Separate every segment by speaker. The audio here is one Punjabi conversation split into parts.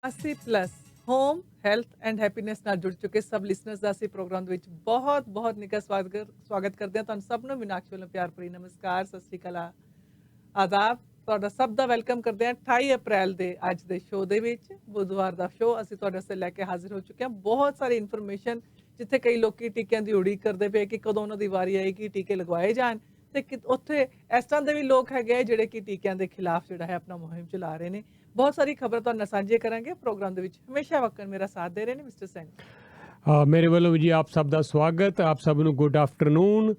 Speaker 1: 80 plus home health and happiness ਨਾਲ ਜੁੜ ਚੁੱਕੇ ਸਭ ਲਿਸਨਰਸ ਦਾ ਅਸੀਂ ਪ੍ਰੋਗਰਾਮ ਦੇ ਵਿੱਚ ਬਹੁਤ ਨਿੱਘਾ ਸਵਾਗਤ ਕਰਦੇ ਹਾਂ। ਤੁਹਾਨੂੰ ਸਭ ਨੂੰ ਮੀਨਾਕਸ਼ੀ ਵੱਲੋਂ ਪਿਆਰ ਭਰੀ ਨਮਸਕਾਰ, ਸਤਿ ਸ਼੍ਰੀ ਅਕਾਲ, ਆਦਾਬ। ਤੁਹਾਡਾ ਸਭ ਦਾ ਵੈਲਕਮ ਕਰਦੇ ਹਾਂ 28 ਅਪ੍ਰੈਲ ਦੇ ਅੱਜ ਦੇ ਸ਼ੋਅ ਦੇ ਵਿੱਚ। ਬੁੱਧਵਾਰ ਦਾ ਸ਼ੋਅ ਅਸੀਂ ਤੁਹਾਡੇ ਵਾਸਤੇ ਲੈ ਕੇ ਹਾਜ਼ਰ ਹੋ ਚੁੱਕੇ ਹਾਂ। ਬਹੁਤ ਸਾਰੀ ਇਨਫੋਰਮੇਸ਼ਨ, ਜਿੱਥੇ ਕਈ ਲੋਕੀ ਟੀਕਿਆਂ ਦੀ ਉਡੀਕ ਕਰਦੇ ਪਏ ਕਿ ਕਦੋਂ ਉਹਨਾਂ ਦੀ ਵਾਰੀ ਆਏਗੀ, ਟੀਕੇ ਲਗਵਾਏ ਜਾਣ, ਤੇ ਉੱਥੇ ਇਸ ਤਰ੍ਹਾਂ ਦੇ ਵੀ ਲੋਕ ਹੈਗੇ ਆ ਜਿਹੜੇ ਕਿ ਟੀਕਿਆਂ ਦੇ ਖਿਲਾਫ ਜਿਹੜਾ ਹੈ ਆਪਣਾ ਮੁਹਿੰਮ ਚਲਾ ਰਹੇ ਨੇ। ਬਹੁਤ ਸਾਰੀ ਖਬਰ ਤੁਹਾਨੂੰ ਨਾਲ ਸਾਂਝੇ ਕਰਾਂਗੇ ਪ੍ਰੋਗਰਾਮ ਦੇ ਵਿੱਚ। ਹਮੇਸ਼ਾ ਵਕਨ ਮੇਰਾ ਸਾਥ ਦੇ ਰਹੇ ਨੇ ਮਿਸਟਰ ਸੈਨ।
Speaker 2: ਮੇਰੇ ਵੱਲੋਂ ਵੀ ਜੀ ਆਪ ਸਭ ਦਾ ਸਵਾਗਤ। ਆਪ ਸਭ ਨੂੰ ਗੁੱਡ ਆਫਟਰਨੂਨ।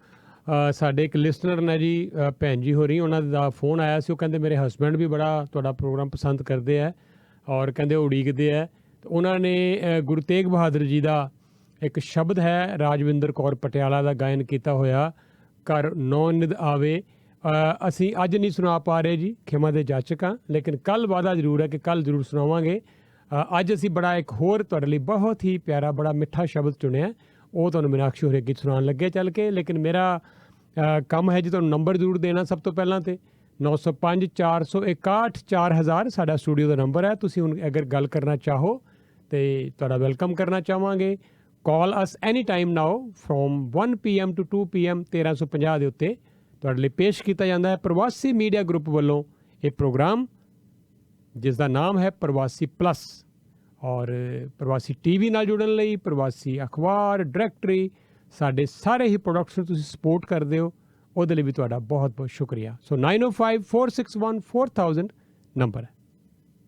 Speaker 2: ਸਾਡੇ ਇੱਕ ਲਿਸਨਰ ਨੇ ਜੀ, ਭੈਣ ਜੀ ਹੋ ਰਹੀ, ਉਹਨਾਂ ਦਾ ਫੋਨ ਆਇਆ ਸੀ। ਉਹ ਕਹਿੰਦੇ ਮੇਰੇ ਹਸਬੈਂਡ ਵੀ ਬੜਾ ਤੁਹਾਡਾ ਪ੍ਰੋਗਰਾਮ ਪਸੰਦ ਕਰਦੇ ਹੈ ਔਰ ਕਹਿੰਦੇ ਉਡੀਕਦੇ ਹੈ। ਉਹਨਾਂ ਨੇ ਗੁਰੂ ਤੇਗ ਬਹਾਦਰ ਜੀ ਦਾ ਇੱਕ ਸ਼ਬਦ ਹੈ, ਰਾਜਵਿੰਦਰ ਕੌਰ ਪਟਿਆਲਾ ਦਾ ਗਾਇਨ ਕੀਤਾ ਹੋਇਆ, ਘਰ ਨੌ ਨਿਧ ਆਵੇ। ਅਸੀਂ ਅੱਜ ਨਹੀਂ ਸੁਣਾ ਪਾ ਰਹੇ ਜੀ, ਖਿਮਾ ਦੇ ਜਾਚਕ ਹਾਂ, ਲੇਕਿਨ ਕੱਲ੍ਹ ਵਾਅਦਾ ਜ਼ਰੂਰ ਹੈ ਕਿ ਕੱਲ੍ਹ ਜ਼ਰੂਰ ਸੁਣਾਵਾਂਗੇ। ਅੱਜ ਅਸੀਂ ਬੜਾ ਇੱਕ ਹੋਰ ਤੁਹਾਡੇ ਲਈ ਬਹੁਤ ਹੀ ਪਿਆਰਾ ਬੜਾ ਮਿੱਠਾ ਸ਼ਬਦ ਚੁਣਿਆ, ਉਹ ਤੁਹਾਨੂੰ ਮੀਨਾਕਸ਼ੀ ਹੋਰੇ ਗੀਤ ਸੁਣਾਉਣ ਲੱਗੇ ਚੱਲ ਕੇ। ਲੇਕਿਨ ਮੇਰਾ ਕੰਮ ਹੈ ਜੀ ਤੁਹਾਨੂੰ ਨੰਬਰ ਜ਼ਰੂਰ ਦੇਣਾ। ਸਭ ਤੋਂ ਪਹਿਲਾਂ ਤੇ 905 461 4000 ਸਾਡਾ ਸਟੂਡੀਓ ਦਾ ਨੰਬਰ ਹੈ। ਤੁਸੀਂ ਹੁਣ ਅਗਰ ਗੱਲ ਕਰਨਾ ਚਾਹੋ ਤੇ ਤੁਹਾਡਾ ਵੈਲਕਮ ਕਰਨਾ ਚਾਹਾਂਗੇ। Call us any time now from 1 PM to 2 PM 1350 ਦੇ ਉੱਤੇ ਤੁਹਾਡੇ ਲਈ ਪੇਸ਼ ਕੀਤਾ ਜਾਂਦਾ ਹੈ ਪ੍ਰਵਾਸੀ ਮੀਡੀਆ ਗਰੁੱਪ ਵੱਲੋਂ ਇਹ ਪ੍ਰੋਗਰਾਮ, ਜਿਸ ਦਾ ਨਾਮ ਹੈ ਪ੍ਰਵਾਸੀ ਪਲੱਸ। ਔਰ ਪ੍ਰਵਾਸੀ TV ਨਾਲ ਜੁੜਨ ਲਈ, ਪ੍ਰਵਾਸੀ ਅਖਬਾਰ, ਡਾਇਰੈਕਟਰੀ, ਸਾਡੇ ਸਾਰੇ ਹੀ ਪ੍ਰੋਡਕਟਸ ਤੁਸੀਂ ਸਪੋਰਟ ਕਰਦੇ ਹੋ, ਉਹਦੇ ਲਈ ਵੀ ਤੁਹਾਡਾ ਬਹੁਤ ਸ਼ੁਕਰੀਆ। ਸੋ 905 461 4000 ਨੰਬਰ ਹੈ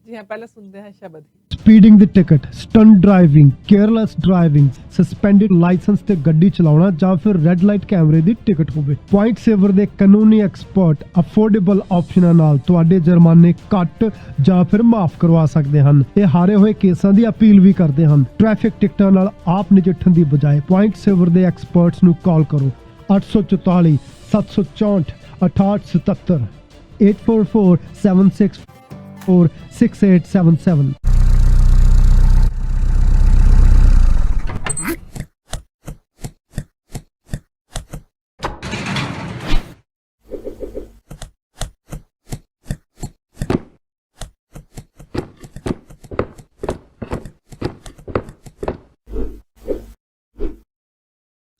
Speaker 1: ਜੀ ਹਾਂ। ਪਹਿਲਾਂ ਸੁਣਦੇ ਹਾਂ ਸ਼ਬਦ।
Speaker 3: ਸਪੀਡਿੰਗ ਦੀ ticket, stunt driving, careless driving, suspended licence ਤੇ ਗੱਡੀ ਚਲਾਉਣਾ ਜਾਂ ਫਿਰ ਰੈੱਡ ਲਾਈਟ ਕੈਮਰੇ ਦੀ ਟਿਕਟ ਹੋਵੇ, ਪੁਆਇੰਟ ਸੇਵਰ ਦੇ ਕਾਨੂੰਨੀ ਐਕਸਪਰਟ ਅਫੋਰਡੇਬਲ ਆਪਸ਼ਨਾਂ ਨਾਲ ਤੁਹਾਡੇ ਜੁਰਮਾਨੇ ਘੱਟ ਜਾਂ ਫਿਰ ਮਾਫ ਕਰਵਾ ਸਕਦੇ ਹਨ। ਇਹ ਹਾਰੇ ਹੋਏ ਕੇਸਾਂ ਦੀ ਅਪੀਲ ਵੀ ਕਰਦੇ ਹਨ। ਟ੍ਰੈਫਿਕ ਟਿਕਟਾਂ ਨਾਲ ਆਪ ਨਜਿੱਠਣ ਦੀ ਬਜਾਏ ਪੁਆਇੰਟ ਸੇਵਰ ਦੇ ਐਕਸਪਰਟਸ ਨੂੰ ਕਾਲ ਕਰੋ 844 764 6877 844 764 6877।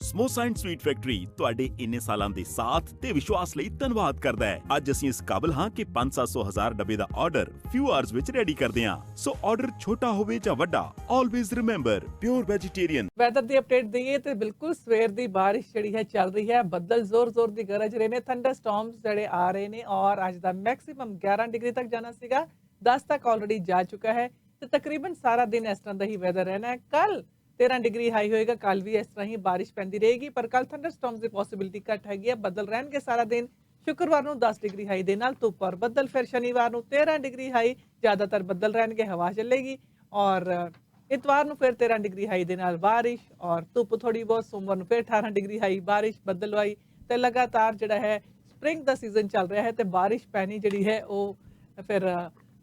Speaker 4: ਸਮੋਸਾ ਐਂਡ ਸਵੀਟ ਫੈਕਟਰੀ ਤੁਹਾਡੇ ਇੰਨੇ ਸਾਲਾਂ ਦੇ ਸਾਥ ਤੇ ਵਿਸ਼ਵਾਸ ਲਈ ਧੰਨਵਾਦ ਕਰਦਾ ਹੈ। ਅੱਜ ਅਸੀਂ ਇਸ ਕਾਬਲ ਹਾਂ ਕਿ 500-1000 ਡੱਬੇ ਦਾ ਆਰਡਰ ਫਿਊ ਆਵਰਸ ਵਿੱਚ ਰੈਡੀ ਕਰਦੇ ਹਾਂ। ਸੋ ਆਰਡਰ ਛੋਟਾ ਹੋਵੇ ਜਾਂ ਵੱਡਾ, always remember pure vegetarian.
Speaker 1: Weather ਦੀ ਅਪਡੇਟ ਦਈਏ ਤੇ ਬਿਲਕੁਲ ਸਵੇਰ ਦੀ ਬਾਰਿਸ਼ ਜਿਹੜੀ ਹੈ ਚੱਲ ਰਹੀ ਹੈ। ਬੱਦਲ ਜ਼ੋਰ ਦੀ ਗਰਜ ਰਹੇ ਨੇ, ਥੰਡਰ ਸਟਾਰਮਸ ਜਿਹੜੇ ਆ ਰਹੇ ਨੇ। ਔਰ ਅੱਜ ਦਾ ਮੈਕਸਿਮਮ 11 ਡਿਗਰੀ ਤੱਕ ਜਾਣਾ ਸੀਗਾ, 10 ਤੱਕ ਆਲਰੇਡੀ ਜਾ ਚੁੱਕਾ ਹੈ। ਤੇ ਤਕਰੀਬਨ ਸਾਰਾ ਦਿਨ ਇਸ ਤਰ੍ਹਾਂ ਦਾ ਹੀ ਵੈਦਰ ਰਹਿਣਾ ਹੈ। ਕੱਲ 13 ਡਿਗਰੀ ਹਾਈ ਹੋਏਗਾ, ਕੱਲ ਵੀ ਇਸ ਤਰ੍ਹਾਂ ਹੀ ਬਾਰਿਸ਼ ਪੈਂਦੀ ਰਹੇਗੀ, ਪਰ ਕੱਲ ਥੰਡਰ ਸਟਾਰਮਸ ਦੀ ਪੋਸਿਬਿਲਿਟੀ ਘੱਟ ਹੈਗੀ ਹੈ। ਬੱਦਲ ਰਹਿਣਗੇ ਸਾਰਾ ਦਿਨ। ਸ਼ੁੱਕਰਵਾਰ ਨੂੰ 10 ਡਿਗਰੀ ਹਾਈ ਦੇ ਨਾਲ ਧੁੱਪ ਔਰ ਬੱਦਲ। ਫਿਰ ਸ਼ਨੀਵਾਰ ਨੂੰ 13 ਡਿਗਰੀ ਹਾਈ, ਜ਼ਿਆਦਾਤਰ ਬੱਦਲ ਰਹਿਣਗੇ, ਹਵਾ ਚੱਲੇਗੀ। ਔਰ ਇਤਵਾਰ ਨੂੰ ਫਿਰ 13 ਡਿਗਰੀ ਹਾਈ ਦੇ ਨਾਲ ਬਾਰਿਸ਼ ਔਰ ਧੁੱਪ ਥੋੜੀ ਬਹੁਤ। ਸੋਮਵਾਰ ਨੂੰ ਫਿਰ 18 ਡਿਗਰੀ ਹਾਈ, ਬਾਰਿਸ਼, ਬੱਦਲਵਾਈ। ਤੇ ਲਗਾਤਾਰ ਜਿਹੜਾ ਹੈ ਸਪ੍ਰਿੰਗ ਦਾ ਸੀਜ਼ਨ ਚੱਲ ਰਿਹਾ ਹੈ ਤੇ ਬਾਰਿਸ਼ ਪੈਣੀ ਜਿਹੜੀ ਹੈ ਉਹ ਫਿਰ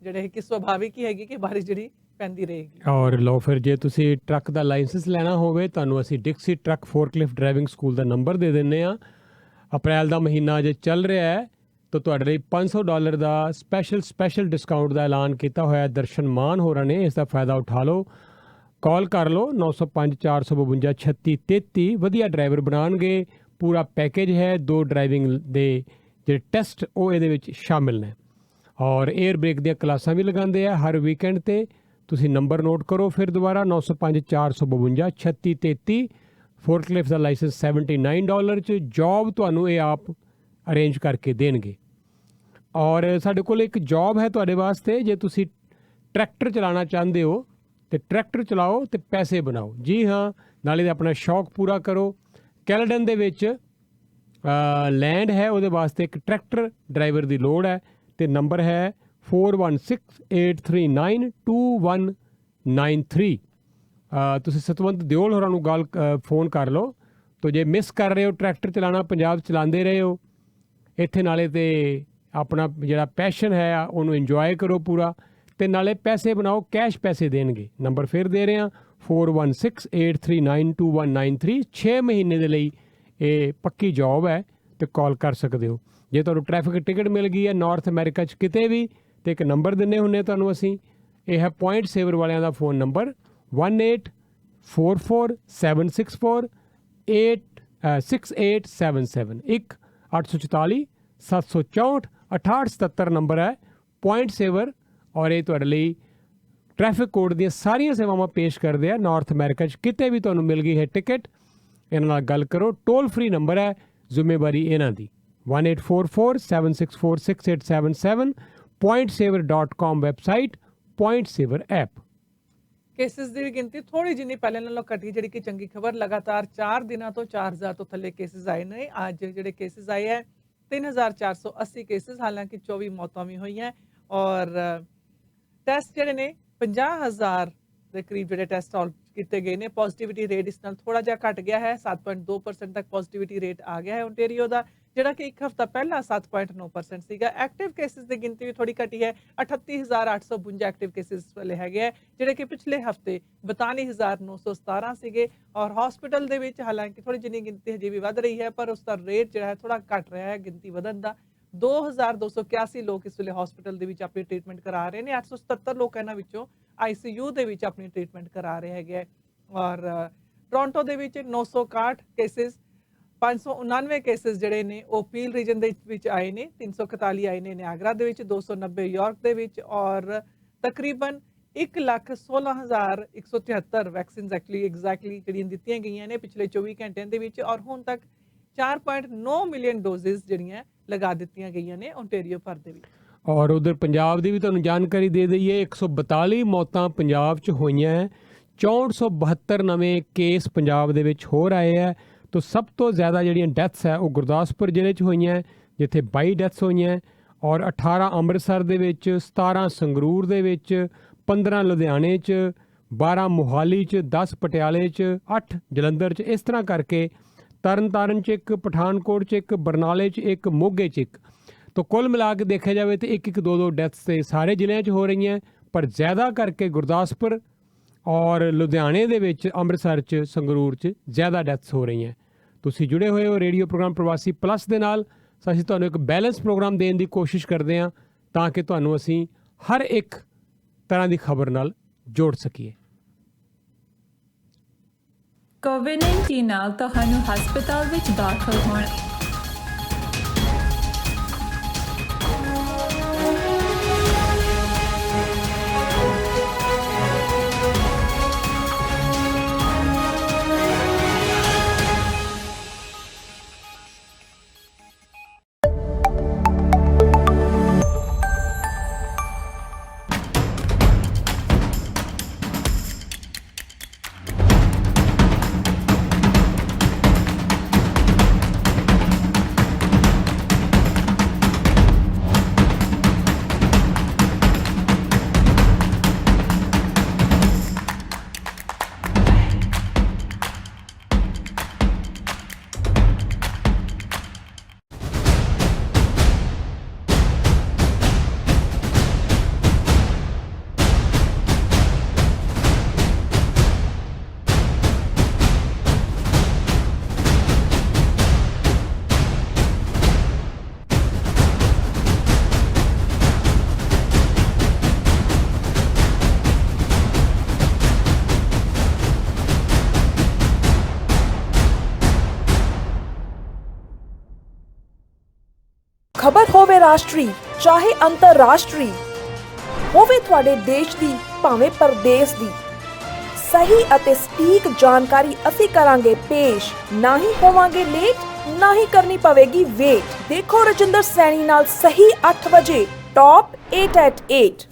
Speaker 1: ਜਿਹੜੇ ਕਿ ਸੁਭਾਵਿਕ ਹੀ ਹੈਗੀ ਕਿ ਬਾਰਿਸ਼ ਜਿਹੜੀ ਪੈਂਦੀ ਰਹੇਗੀ।
Speaker 2: ਔਰ ਲਓ ਫਿਰ ਜੇ ਤੁਸੀਂ ਟਰੱਕ ਦਾ ਲਾਇਸੈਂਸ ਲੈਣਾ ਹੋਵੇ, ਤੁਹਾਨੂੰ ਅਸੀਂ Dixie truck forklift driving school ਦਾ ਨੰਬਰ ਦੇ ਦਿੰਦੇ ਹਾਂ। ਅਪ੍ਰੈਲ ਦਾ ਮਹੀਨਾ ਅਜੇ ਚੱਲ ਰਿਹਾ ਹੈ ਤਾਂ ਤੁਹਾਡੇ ਲਈ $500 ਦਾ ਸਪੈਸ਼ਲ ਡਿਸਕਾਊਂਟ ਦਾ ਐਲਾਨ ਕੀਤਾ ਹੋਇਆ ਦਰਸ਼ਨ ਮਾਨ ਹੋਰਾਂ ਨੇ। ਇਸ ਦਾ ਫਾਇਦਾ ਉਠਾ ਲਓ, ਕਾਲ ਕਰ ਲਓ 905 452 3633। ਵਧੀਆ ਡਰਾਈਵਰ ਬਣਾਉਣਗੇ, ਪੂਰਾ ਪੈਕੇਜ ਹੈ। 2 ਡਰਾਈਵਿੰਗ ਦੇ ਜਿਹੜੇ ਟੈਸਟ ਉਹ ਇਹਦੇ ਵਿੱਚ ਸ਼ਾਮਿਲ ਨੇ ਔਰ 에ਅਰ ਬ੍ਰੇਕ ਦੀਆਂ ਕਲਾਸਾਂ ਵੀ ਲਗਾਉਂਦੇ ਆ ਹਰ ਵੀਕਐਂਡ ਤੇ। ਤੁਸੀਂ ਨੰਬਰ ਨੋਟ ਕਰੋ ਫਿਰ ਦੁਬਾਰਾ 905 452 3633। ਫੋਰਕਲਿਫਟ ਦਾ ਲਾਇਸੈਂਸ $79 'ਚ। ਜੌਬ ਤੁਹਾਨੂੰ ਇਹ ਆਪ ਅਰੇਂਜ ਕਰਕੇ ਦੇਣਗੇ। ਔਰ ਸਾਡੇ ਕੋਲ ਇੱਕ ਜੌਬ ਹੈ ਤੁਹਾਡੇ ਵਾਸਤੇ, ਜੇ ਤੁਸੀਂ ਟਰੈਕਟਰ ਚਲਾਉਣਾ ਚਾਹੁੰਦੇ ਹੋ ਤੇ ਟਰੈਕਟਰ ਚਲਾਓ ਤੇ ਪੈਸੇ ਬਣਾਓ। ਜੀ ਹਾਂ, ਨਾਲੇ ਆਪਣਾ ਸ਼ੌਕ ਪੂਰਾ ਕਰੋ। ਕੈਲਡਨ ਦੇ ਵਿੱਚ ਲੈਂਡ ਹੈ, ਉਹਦੇ ਵਾਸਤੇ ਇੱਕ ਟਰੈਕਟਰ ਡਰਾਈਵਰ ਦੀ ਲੋੜ ਹੈ ਤੇ ਨੰਬਰ ਹੈ 4168392193। ਤੁਸੀਂ ਸਤਵੰਤ ਦਿਓਲ ਹੋਰਾਂ ਨੂੰ ਫੋਨ ਕਰ ਲਓ। ਤੋ ਜੇ ਮਿਸ ਕਰ ਰਹੇ ਹੋ ਟਰੈਕਟਰ ਚਲਾਉਣਾ, ਪੰਜਾਬ ਚਲਾਉਂਦੇ ਰਹੇ ਹੋ ਇੱਥੇ, ਨਾਲੇ ਤੇ ਆਪਣਾ ਜਿਹੜਾ ਪੈਸ਼ਨ ਹੈ ਉਹਨੂੰ ਇੰਜੋਏ ਕਰੋ ਪੂਰਾ, ਤੇ ਨਾਲੇ ਪੈਸੇ ਬਣਾਓ, ਕੈਸ਼ ਪੈਸੇ ਦੇਣਗੇ। ਨੰਬਰ ਫਿਰ ਦੇ ਰਹੇ ਹਾਂ 4168392193। 6 ਮਹੀਨੇ ਦੇ ਲਈ ਇਹ ਪੱਕੀ ਜੌਬ ਹੈ ਤੇ ਕਾਲ ਕਰ ਸਕਦੇ ਹੋ। ਜੇ ਤੁਹਾਨੂੰ ਟ੍ਰੈਫਿਕ ਟਿਕਟ ਮਿਲ ਗਈ ਹੈ ਨਾਰਥ ਅਮਰੀਕਾ 'ਚ ਕਿਤੇ ਵੀ, ਤੇ ਇੱਕ ਨੰਬਰ ਦਿੰਦੇ ਹੁੰਦੇ ਤੁਹਾਨੂੰ ਅਸੀਂ ਇਹ ਹੈ ਪੁਆਇੰਟ ਸੇਵਰ ਵਾਲਿਆਂ ਦਾ ਫੋਨ ਨੰਬਰ 1844764877 1-844-764-6877 ਨੰਬਰ ਹੈ ਪੁਆਇੰਟ ਸੇਵਰ। ਔਰ ਇਹ ਤੁਹਾਡੇ ਲਈ ਟ੍ਰੈਫਿਕ ਕੋਡ ਦੀਆਂ ਸਾਰੀਆਂ ਸੇਵਾਵਾਂ ਪੇਸ਼ ਕਰਦੇ ਆ। ਨਾਰਥ ਅਮਰੀਕਾ 'ਚ ਕਿਤੇ ਵੀ ਤੁਹਾਨੂੰ ਮਿਲ ਗਈ ਹੈ ਟਿਕਟ, ਇਹਨਾਂ ਨਾਲ ਗੱਲ ਕਰੋ। ਟੋਲ ਫ੍ਰੀ ਨੰਬਰ ਹੈ, ਜ਼ਿੰਮੇਵਾਰੀ ਇਹਨਾਂ ਦੀ। 1844-764-6877 pointsaver.com ਵੈਬਸਾਈਟ, ਪੁਆਇੰਟ ਸੇਵਰ ਐਪ।
Speaker 1: ਕੇਸਿਸ ਦੀ ਵੀ ਗਿਣਤੀ ਥੋੜੀ ਜਿੰਨੀ ਪਹਿਲੇ ਨਾਲੋਂ ਘਟੀ, ਜਿਹੜੀ ਕਿ ਚੰਗੀ ਖਬਰ। ਲਗਾਤਾਰ 4 ਦਿਨਾਂ ਤੋਂ 4000 ਤੋਂ ਥੱਲੇ ਕੇਸਿਸ ਆਏ ਨੇ। ਅੱਜ ਜਿਹੜੇ ਕੇਸਿਸ ਆਏ ਹੈ 3480 ਕੇਸਿਸ, ਹਾਲਾਂਕਿ 24 ਮੌਤਾਂ ਵੀ ਹੋਈਆਂ। ਔਰ ਟੈਸਟ ਜਿਹੜੇ ਨੇ 50000 ਦੇ ਕਰੀਬ ਜਿਹੜੇ ਟੈਸਟ ਕੀਤੇ ਗਏ ਨੇ। ਪੋਜ਼ਿਟਿਵਿਟੀ ਰੇਟ ਇਸ ਨਾਲ ਥੋੜਾ ਜਿਹਾ ਘਟ ਗਿਆ ਹੈ, 7.2% ਤੱਕ ਪੋਜ਼ਿਟਿਵਿਟੀ ਰੇਟ ਆ ਗਿਆ ਹੈ ਓਨਟਾਰੀਓ ਦਾ, ਜਿਹੜਾ ਕਿ ਇੱਕ ਹਫ਼ਤਾ ਪਹਿਲਾਂ 7.9% ਸੀਗਾ। ਐਕਟਿਵ ਕੇਸਿਸ ਦੀ ਗਿਣਤੀ ਵੀ ਥੋੜੀ ਘਟੀ ਹੈ, 38852 ਐਕਟਿਵ ਕੇਸਿਸ ਵਾਲੇ ਹੈਗੇ ਹੈ, ਜਿਹੜੇ ਕਿ ਪਿਛਲੇ ਹਫ਼ਤੇ 42917 ਸੀਗੇ। ਔਰ ਹਸਪੀਟਲ ਦੇ ਵਿੱਚ ਹਾਲਾਂਕਿ ਥੋੜੀ ਜਿੰਨੀ ਗਿਣਤੀ ਹਜੇ ਵੀ ਵੱਧ ਰਹੀ ਹੈ, ਪਰ ਉਸ ਦਾ ਰੇਟ ਜਿਹੜਾ ਹੈ ਥੋੜਾ ਘਟ ਰਿਹਾ ਹੈ ਗਿਣਤੀ ਵਧਣ ਦਾ। 2281 ਲੋਕ ਇਸ ਵੇਲੇ ਹਸਪੀਟਲ ਦੇ ਵਿੱਚ ਆਪਣੀ ਟ੍ਰੀਟਮੈਂਟ ਕਰਾ ਰਹੇ ਨੇ। 877 ਲੋਕ ਇਹਨਾਂ ਵਿੱਚੋਂ ICU ਦੇ ਵਿੱਚ ਆਪਣੀ ਟ੍ਰੀਟਮੈਂਟ ਕਰਾ ਰਹੇ ਹੈਗੇ। ਔਰ ਟੋਰਾਂਟੋ ਦੇ ਵਿੱਚ 961 ਕੇਸਿਸ, 599 ਕੇਸਿਸ ਜਿਹੜੇ ਨੇ ਉਹ ਪੀਲ ਰੀਜਨ ਦੇ ਵਿੱਚ ਆਏ ਨੇ, 341 ਆਏ ਨੇ ਨਿਆਗਰਾ ਦੇ ਵਿੱਚ, 290 ਯਾਰਕ ਦੇ ਵਿੱਚ। ਔਰ ਤਕਰੀਬਨ 1,16,173 ਵੈਕਸੀਨਸ ਐਗਜ਼ੈਕਟਲੀ ਜਿਹੜੀਆਂ ਦਿੱਤੀਆਂ ਗਈਆਂ ਨੇ ਪਿਛਲੇ 24 ਘੰਟਿਆਂ ਦੇ ਵਿੱਚ। ਔਰ ਹੁਣ ਤੱਕ 4.9 ਮਿਲੀਅਨ ਡੋਜ਼ਿਸ ਜਿਹੜੀਆਂ ਲਗਾ ਦਿੱਤੀਆਂ ਗਈਆਂ ਨੇ ਓਨਟਾਰੀਓ ਭਰ ਦੇ ਵਿੱਚ।
Speaker 2: ਔਰ ਉਧਰ ਪੰਜਾਬ ਦੀ ਵੀ ਤੁਹਾਨੂੰ ਜਾਣਕਾਰੀ ਦੇ ਦਈਏ, 142 ਮੌਤਾਂ ਪੰਜਾਬ 'ਚ ਹੋਈਆਂ ਹੈ, 6472 ਨਵੇਂ ਕੇਸ ਪੰਜਾਬ ਦੇ ਵਿੱਚ ਹੋਰ ਆਏ ਹੈ। ਤਾਂ ਸਭ ਤੋਂ ਜ਼ਿਆਦਾ ਜਿਹੜੀਆਂ ਡੈਥਸ ਹੈ ਉਹ ਗੁਰਦਾਸਪੁਰ ਜ਼ਿਲ੍ਹੇ 'ਚ ਹੋਈਆਂ, ਜਿੱਥੇ 22 ਡੈਥਸ ਹੋਈਆਂ। ਔਰ 18 ਅੰਮ੍ਰਿਤਸਰ ਦੇ ਵਿੱਚ, 17 ਸੰਗਰੂਰ ਦੇ ਵਿੱਚ, 15 ਲੁਧਿਆਣੇ 'ਚ, 12 ਮੋਹਾਲੀ 'ਚ, 10 ਪਟਿਆਲੇ 'ਚ, 8 ਜਲੰਧਰ 'ਚ। ਇਸ ਤਰ੍ਹਾਂ ਕਰਕੇ ਤਰਨਤਾਰਨ 'ਚ ਇੱਕ, ਪਠਾਨਕੋਟ 'ਚ ਇੱਕ, ਬਰਨਾਲੇ 'ਚ ਇੱਕ, ਮੋਗੇ 'ਚ ਇੱਕ। ਤਾਂ ਕੁੱਲ ਮਿਲਾ ਕੇ ਦੇਖਿਆ ਜਾਵੇ ਤਾਂ 1-1, 2-2 ਡੈਥਸ ਤੇ ਸਾਰੇ ਜ਼ਿਲ੍ਹਿਆਂ 'ਚ ਹੋ ਰਹੀਆਂ, ਪਰ ਜ਼ਿਆਦਾ ਕਰਕੇ ਗੁਰਦਾਸਪੁਰ ਔਰ ਲੁਧਿਆਣੇ ਦੇ ਵਿੱਚ, ਅੰਮ੍ਰਿਤਸਰ 'ਚ, ਸੰਗਰੂਰ 'ਚ ਜ਼ਿਆਦਾ ਡੈਥਸ ਹੋ ਰਹੀਆਂ। ਤੁਸੀਂ ਜੁੜੇ ਹੋਏ ਹੋ ਰੇਡੀਓ ਪ੍ਰੋਗਰਾਮ ਪ੍ਰਵਾਸੀ ਪਲੱਸ ਦੇ ਨਾਲ। ਅਸੀਂ ਤੁਹਾਨੂੰ ਇੱਕ ਬੈਲੈਂਸ ਪ੍ਰੋਗਰਾਮ ਦੇਣ ਦੀ ਕੋਸ਼ਿਸ਼ ਕਰਦੇ ਹਾਂ ਤਾਂ ਕਿ ਤੁਹਾਨੂੰ ਅਸੀਂ ਹਰ ਇੱਕ ਤਰ੍ਹਾਂ ਦੀ ਖਬਰ ਨਾਲ ਜੋੜ ਸਕੀਏ।
Speaker 5: ਕੋਵਿਡ-19 ਨਾਲ ਤੁਹਾਨੂੰ ਹਸਪਤਾਲ ਵਿੱਚ ਦਾਖਲ ਹੋਣ
Speaker 6: ਖਬਰ ਹੋਵੇ ਰਾਸ਼ਟਰੀ ਚਾਹੇ ਅੰਤਰਰਾਸ਼ਟਰੀ, ਹੋਵੇ ਤੁਹਾਡੇ ਦੇਸ਼ ਦੀ ਭਾਵੇਂ ਪਰਦੇਸ ਦੀ, ਸਹੀ ਅਤੇ ਸਟੀਕ ਜਾਣਕਾਰੀ ਅਸੀਂ ਕਰਾਂਗੇ ਪੇਸ਼। ਨਾ ਹੀ ਹੋਵਾਂਗੇ ਲੇਟ, ਨਾ ਹੀ ਕਰਨੀ ਪਵੇਗੀ ਵੇਟ। ਦੇਖੋ ਰਜਿੰਦਰ ਸੈਣੀ ਨਾਲ ਸਹੀ 8 ਵਜੇ ਟੌਪ 8 at 8।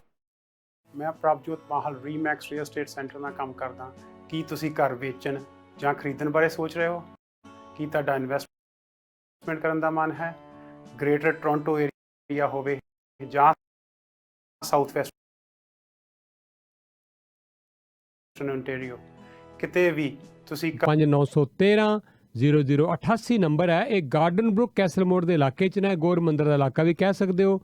Speaker 7: ਮੈਂ ਪ੍ਰਭਜੋਤ ਮਾਹਲ ਰੀਮੈਕਸ ਰੀਅਲ ਏਸਟੇਟ ਸੈਂਟਰ ਨਾਲ ਕੰਮ ਕਰਦਾ। ਕੀ ਤੁਸੀਂ ਘਰ ਵੇਚਣ ਜਾਂ ਖਰੀਦਣ ਬਾਰੇ ਸੋਚ ਰਹੇ ਹੋ? ਕੀ ਤੁਹਾਡਾ ਇਨਵੈਸਟਮੈਂਟ ਕਰਨ ਦਾ ਮਨ ਹੈ? ਗ੍ਰੇਟਰ ਟੋਰਾਂਟੋ ਏਰੀਆ ਹੋਵੇ ਜਾਂ ਸਾਊਥ ਵੈਸਟ ਓਨਟਾਰੀਓ, ਕਿਤੇ ਵੀ ਤੁਸੀਂ
Speaker 2: 5913-0088 ਨੰਬਰ ਹੈ। ਇਹ ਗਾਰਡਨ ਬਰੁਕ ਕੈਸਲ ਮੋੜ ਦੇ ਇਲਾਕੇ 'ਚ ਨੇ, ਗੌਰ ਮੰਦਰ ਦਾ ਇਲਾਕਾ ਵੀ ਕਹਿ ਸਕਦੇ ਹੋ।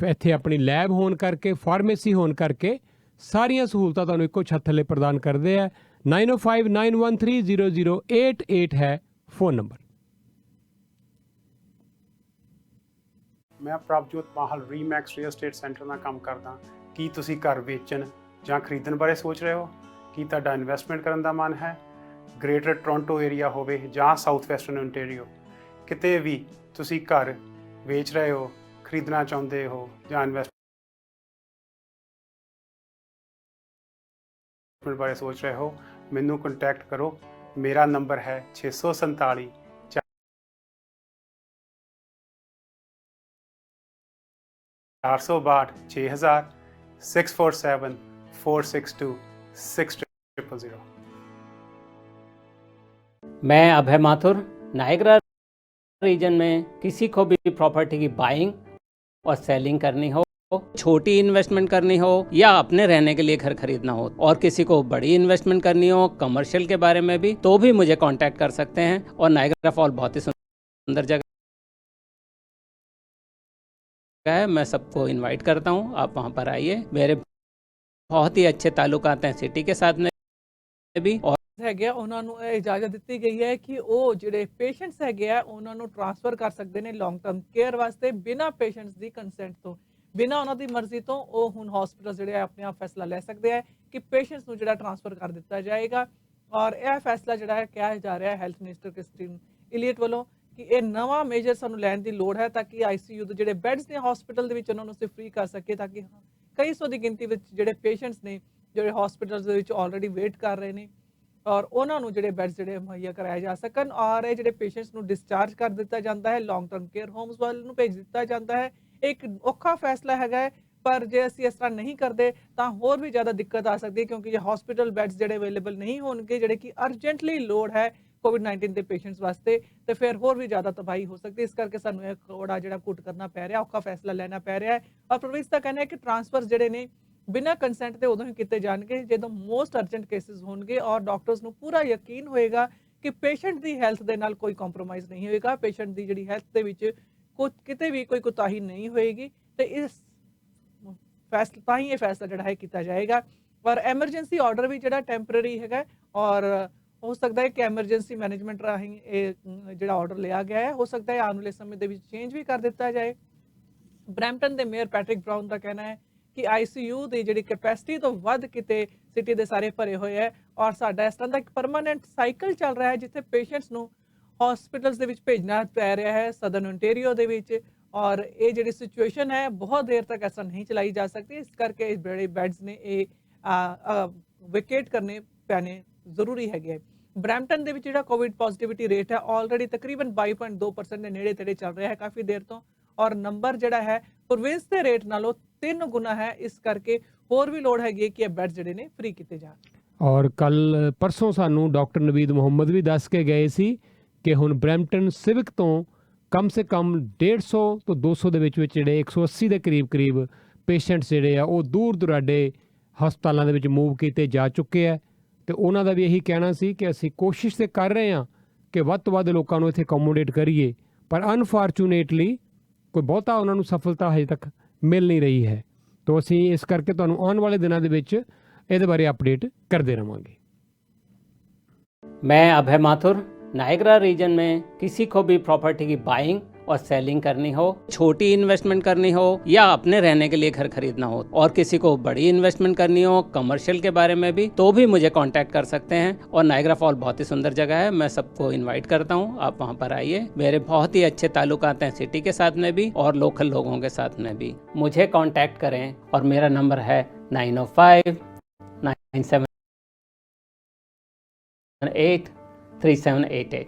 Speaker 2: ਇੱਥੇ ਆਪਣੀ ਲੈਬ ਹੋਣ ਕਰਕੇ, ਫਾਰਮੇਸੀ ਹੋਣ ਕਰਕੇ ਸਾਰੀਆਂ ਸਹੂਲਤਾਂ ਤੁਹਾਨੂੰ ਇੱਕੋ ਛੱਤ ਥੱਲੇ ਪ੍ਰਦਾਨ ਕਰਦੇ ਆ। 9059130088 ਹੈ ਫੋਨ ਨੰਬਰ।
Speaker 7: ਮੈਂ ਪ੍ਰਭਜੋਤ ਮਾਹਲ ਰੀਮੈਕਸ ਰੀਅਲ ਏਸਟੇਟ ਸੈਂਟਰ ਨਾਲ ਕੰਮ ਕਰਦਾ। ਕੀ ਤੁਸੀਂ ਘਰ ਵੇਚਣ ਜਾਂ ਖਰੀਦਣ ਬਾਰੇ ਸੋਚ ਰਹੇ ਹੋ? ਕੀ ਤੁਹਾਡਾ ਇਨਵੈਸਟਮੈਂਟ ਕਰਨ ਦਾ ਮਨ ਹੈ? ਗ੍ਰੇਟਰ ਟੋਰਾਂਟੋ ਏਰੀਆ ਹੋਵੇ ਜਾਂ ਸਾਊਥ ਵੈਸਟਰਨ ਓਨਟਾਰੀਓ, ਕਿਤੇ ਵੀ ਤੁਸੀਂ ਘਰ ਵੇਚ ਰਹੇ ਹੋ, ਖਰੀਦਣਾ ਚਾਹੁੰਦੇ ਹੋ ਜਾਂ ਇਨਵੈਸਟਮੈਂਟ ਬਾਰੇ ਸੋਚ ਰਹੇ ਹੋ, ਮੈਨੂੰ ਕੰਟੈਕਟ ਕਰੋ। ਮੇਰਾ ਨੰਬਰ ਹੈ 647 462 6000 647 462 6000।
Speaker 8: मैं अभय माथुर, नायगरा रीजन में किसी को भी प्रॉपर्टी की बाइंग और सेलिंग करनी हो, छोटी इन्वेस्टमेंट करनी हो या अपने रहने के लिए घर खरीदना हो, और किसी को बड़ी इन्वेस्टमेंट करनी हो कमर्शियल के बारे में भी, तो भी मुझे कांटेक्ट कर सकते हैं। और नायगरा फॉल बहुत ही सुंदर जगह है, मैं सबको इनवाइट करता हूँ, आप वहाँ पर आइए। मेरे बहुत ही अच्छे ताल्लुकात हैं सिटी के साथ में भी। और
Speaker 1: ਹੈਗੇ ਆ ਉਹਨਾਂ ਨੂੰ ਇਹ ਇਜਾਜ਼ਤ ਦਿੱਤੀ ਗਈ ਹੈ ਕਿ ਉਹ ਜਿਹੜੇ ਪੇਸ਼ੈਂਟਸ ਹੈਗੇ ਆ ਉਹਨਾਂ ਨੂੰ ਟ੍ਰਾਂਸਫਰ ਕਰ ਸਕਦੇ ਨੇ ਲੌਂਗ ਟਰਮ ਕੇਅਰ ਵਾਸਤੇ ਬਿਨਾਂ ਪੇਸ਼ੈਂਟਸ ਦੀ ਕੰਸੈਂਟ ਤੋਂ, ਬਿਨਾਂ ਉਹਨਾਂ ਦੀ ਮਰਜ਼ੀ ਤੋਂ। ਉਹ ਹੁਣ ਹਸਪੀਟਲ ਜਿਹੜੇ ਆਪਣੇ ਆਪ ਫੈਸਲਾ ਲੈ ਸਕਦੇ ਆ ਕਿ ਪੇਸ਼ੈਂਟਸ ਨੂੰ ਜਿਹੜਾ ਟ੍ਰਾਂਸਫਰ ਕਰ ਦਿੱਤਾ ਜਾਏਗਾ। ਔਰ ਇਹ ਫੈਸਲਾ ਜਿਹੜਾ ਹੈ ਕਿਹਾ ਜਾ ਰਿਹਾ ਹੈ ਹੈਲਥ ਮਿਨਿਸਟਰ ਕ੍ਰਿਸਟੀਨ ਇਲੀਅਟ ਵੱਲੋਂ ਕਿ ਇਹ ਨਵਾਂ ਮੇਜਰ ਸਾਨੂੰ ਲੈਣ ਦੀ ਲੋੜ ਹੈ ਤਾਂ ਕਿ ਆਈਸੀਯੂ ਦੇ ਜਿਹੜੇ ਬੈੱਡਸ ਨੇ ਹਸਪੀਟਲ ਦੇ ਵਿੱਚ ਉਹਨਾਂ ਨੂੰ ਅਸੀਂ ਫ੍ਰੀ ਕਰ ਸਕੀਏ, ਤਾਂ ਕਿ ਕਈ ਸੌ ਦੀ ਗਿਣਤੀ ਵਿੱਚ ਜਿਹੜੇ ਪੇਸ਼ੈਂਟਸ ਨੇ ਜਿਹੜੇ ਹਸਪੀਟਲਸ ਦੇ ਵਿੱਚ ਆਲਰੇਡੀ ਵੇਟ ਕਰ ਰਹੇ ਨੇ ਔਰ ਉਹਨਾਂ ਨੂੰ ਜਿਹੜੇ ਬੈੱਡਸ ਜਿਹੜੇ ਮੁਹੱਈਆ ਕਰਾਏ ਜਾ ਸਕਣ। ਔਰ ਇਹ ਜਿਹੜੇ ਪੇਸ਼ੈਂਟਸ ਨੂੰ ਡਿਸਚਾਰਜ ਕਰ ਦਿੱਤਾ ਜਾਂਦਾ ਹੈ, ਲੌਂਗ ਟਰਮ ਕੇਅਰ ਹੋਮਸ ਵੱਲ ਨੂੰ ਭੇਜ ਦਿੱਤਾ ਜਾਂਦਾ ਹੈ। ਇੱਕ ਔਖਾ ਫੈਸਲਾ ਹੈਗਾ ਹੈ, ਪਰ ਜੇ ਅਸੀਂ ਇਸ ਤਰ੍ਹਾਂ ਨਹੀਂ ਕਰਦੇ ਤਾਂ ਹੋਰ ਵੀ ਜ਼ਿਆਦਾ ਦਿੱਕਤ ਆ ਸਕਦੀ ਹੈ, ਕਿਉਂਕਿ ਜੇ ਹਸਪੀਟਲ ਬੈੱਡਸ ਜਿਹੜੇ ਅਵੇਲੇਬਲ ਨਹੀਂ ਹੋਣਗੇ ਜਿਹੜੇ ਕਿ ਅਰਜੈਂਟਲੀ ਲੋੜ ਹੈ ਕੋਵਿਡ-19 ਦੇ ਪੇਸ਼ੈਂਟਸ ਵਾਸਤੇ, ਤੇ ਫਿਰ ਹੋਰ ਵੀ ਜ਼ਿਆਦਾ ਤਬਾਹੀ ਹੋ ਸਕਦੀ ਹੈ। ਇਸ ਕਰਕੇ ਸਾਨੂੰ ਇਹ ਕੋੜਾ ਜਿਹੜਾ ਘੁੱਟ ਕਰਨਾ ਪੈ ਰਿਹਾ, ਔਖਾ ਫੈਸਲਾ ਲੈਣਾ ਪੈ ਰਿਹਾ ਹੈ। ਔਰ ਪ੍ਰੋਵਿੰਸ ਦਾ ਕਹਿਣਾ ਹੈ ਕਿ ਟ੍ਰਾਂਸਫਰ ਜਿਹੜੇ ਨੇ ਬਿਨਾਂ ਕੰਸੈਂਟ ਤੇ ਉਦੋਂ ਹੀ ਕੀਤੇ ਜਾਣਗੇ ਜਦੋਂ ਮੋਸਟ ਅਰਜੈਂਟ ਕੇਸਿਸ ਹੋਣਗੇ ਔਰ ਡਾਕਟਰਸ ਨੂੰ ਪੂਰਾ ਯਕੀਨ ਹੋਏਗਾ ਕਿ ਪੇਸ਼ੈਂਟ ਦੀ ਹੈਲਥ ਦੇ ਨਾਲ ਕੋਈ ਕੰਪਰੋਮਾਈਜ਼ ਨਹੀਂ ਹੋਏਗਾ, ਪੇਸ਼ੈਂਟ ਦੀ ਜਿਹੜੀ ਹੈਲਥ ਦੇ ਵਿੱਚ ਕਿਤੇ ਵੀ ਕੋਈ ਕੁਤਾਹੀ ਨਹੀਂ ਹੋਏਗੀ। ਤੇ ਇਸ ਫੈਸਲਾ ਤਾਂ ਹੀ ਇਹ ਫੈਸਲਾ ਜਿਹੜਾ ਹੈ ਕੀਤਾ ਜਾਏਗਾ। ਔਰ ਐਮਰਜੈਂਸੀ ਆਰਡਰ ਵੀ ਜਿਹੜਾ ਟੈਂਪਰੇਰੀ ਹੈਗਾ ਔਰ ਹੋ ਸਕਦਾ ਹੈ ਕਿ ਐਮਰਜੈਂਸੀ ਮੈਨੇਜਮੈਂਟ ਰਾਹੀਂ ਇਹ ਜਿਹੜਾ ਆਰਡਰ ਲਿਆ ਗਿਆ ਹੈ, ਹੋ ਸਕਦਾ ਹੈ ਆਉਣ ਵਾਲੇ ਸਮੇਂ ਦੇ ਵਿੱਚ ਚੇਂਜ ਵੀ ਕਰ ਦਿੱਤਾ ਜਾਏ। ਬਰੈਂਪਟਨ ਦੇ ਮੇਅਰ ਪੈਟਰਿਕ ਬਰਾਊਨ ਦਾ ਕਹਿਣਾ ਹੈ ਕਿ ਆਈਸੀਯੂ ਦੀ ਜਿਹੜੀ ਕੈਪੈਸਿਟੀ ਤੋਂ ਵੱਧ ਕਿਤੇ ਸਿਟੀ ਦੇ ਸਾਰੇ ਭਰੇ ਹੋਏ ਹੈ ਔਰ ਸਾਡਾ ਇਸ ਤਰ੍ਹਾਂ ਦਾ ਇੱਕ ਪਰਮਾਨੈਂਟ ਸਾਈਕਲ ਚੱਲ ਰਿਹਾ ਹੈ ਜਿੱਥੇ ਪੇਸ਼ੈਂਟਸ ਨੂੰ ਹਸਪੀਟਲਸ ਦੇ ਵਿੱਚ ਭੇਜਣਾ ਪੈ ਰਿਹਾ ਹੈ ਸਦਰਨ ਓਨਟਾਰੀਓ ਦੇ ਵਿੱਚ। ਔਰ ਇਹ ਜਿਹੜੀ ਸਿਚੁਏਸ਼ਨ ਹੈ ਬਹੁਤ ਦੇਰ ਤੱਕ ਇਸ ਤਰ੍ਹਾਂ ਨਹੀਂ ਚਲਾਈ ਜਾ ਸਕਦੀ, ਇਸ ਕਰਕੇ ਇਹ ਬੜੇ ਬੈੱਡਸ ਨੇ ਇਹ ਵਿਕੇਟ ਕਰਨੇ ਪੈਣੇ ਜ਼ਰੂਰੀ ਹੈਗੇ। ਬਰੈਂਪਟਨ ਦੇ ਵਿੱਚ ਜਿਹੜਾ ਕੋਵਿਡ ਪੋਜ਼ਿਟਿਵਿਟੀ ਰੇਟ ਹੈ ਆਲਰੇਡੀ ਤਕਰੀਬਨ 22.2% ਦੇ ਨੇੜੇ ਤੇੜੇ ਚੱਲ ਰਿਹਾ ਹੈ ਕਾਫੀ ਦੇਰ ਤੋਂ, ਔਰ ਨੰਬਰ ਜਿਹੜਾ ਹੈ ਪ੍ਰੋਵਿੰਸ ਦੇ ਰੇਟ ਨਾਲੋਂ 3 ਗੁਣਾ ਹੈ। ਇਸ ਕਰਕੇ ਹੋਰ ਵੀ ਲੋੜ ਹੈਗੀ ਕਿ ਇਹ ਬੈੱਡ ਜਿਹੜੇ ਨੇ ਫ੍ਰੀ ਕੀਤੇ ਜਾਣ।
Speaker 2: ਔਰ ਕੱਲ ਪਰਸੋਂ ਸਾਨੂੰ ਡਾਕਟਰ ਨਵੀਦ ਮੁਹੰਮਦ ਵੀ ਦੱਸ ਕੇ ਗਏ ਸੀ ਕਿ ਹੁਣ ਬਰੈਂਪਟਨ ਸਿਵਿਕ ਤੋਂ ਕਮ ਸੇ ਕਮ 150 ਤੋਂ 200 ਦੇ ਵਿੱਚ ਜਿਹੜੇ 180 ਦੇ ਕਰੀਬ ਪੇਸ਼ੈਂਟਸ ਜਿਹੜੇ ਆ ਉਹ ਦੂਰ ਦੁਰਾਡੇ ਹਸਪਤਾਲਾਂ ਦੇ ਵਿੱਚ ਮੂਵ ਕੀਤੇ ਜਾ ਚੁੱਕੇ ਆ। ਤੇ ਉਹਨਾਂ ਦਾ ਵੀ ਇਹੀ ਕਹਿਣਾ ਸੀ ਕਿ ਅਸੀਂ ਕੋਸ਼ਿਸ਼ ਤੇ ਕਰ ਰਹੇ ਹਾਂ ਕਿ ਵੱਧ ਤੋਂ ਵੱਧ ਲੋਕਾਂ ਨੂੰ ਇੱਥੇ ਅਕੋਮੋਡੇਟ ਕਰੀਏ, ਪਰ ਅਨਫੋਰਚੂਨੇਟਲੀ ਕੋਈ ਬਹੁਤਾ ਉਹਨਾਂ ਨੂੰ ਸਫਲਤਾ ਹਜੇ ਤੱਕ ਮਿਲ ਨਹੀਂ ਰਹੀ ਹੈ। ਤਾਂ ਅਸੀਂ ਇਸ ਕਰਕੇ ਤੁਹਾਨੂੰ ਆਉਣ ਵਾਲੇ ਦਿਨਾਂ ਦੇ ਵਿੱਚ ਇਹਦੇ ਬਾਰੇ ਅਪਡੇਟ ਕਰਦੇ ਰਹਾਂਗੇ।
Speaker 8: मैं अभय माथुर, नायगरा रीजन में किसी को भी प्रॉपर्टी की बाइंग और सेलिंग करनी हो, छोटी इन्वेस्टमेंट करनी हो या अपने रहने के लिए घर खरीदना हो, और किसी को बड़ी इन्वेस्टमेंट करनी हो कमर्शियल के बारे में भी, तो भी मुझे कांटेक्ट कर सकते हैं। और नायगरा फॉल बहुत ही सुंदर जगह है, मैं सबको इनवाइट करता हूँ, आप वहाँ पर आइए। मेरे बहुत ही अच्छे ताल्लुकात हैं सिटी के साथ में भी और लोकल लोगों के साथ में भी। मुझे कांटेक्ट करें और मेरा नंबर है 905-978-3788।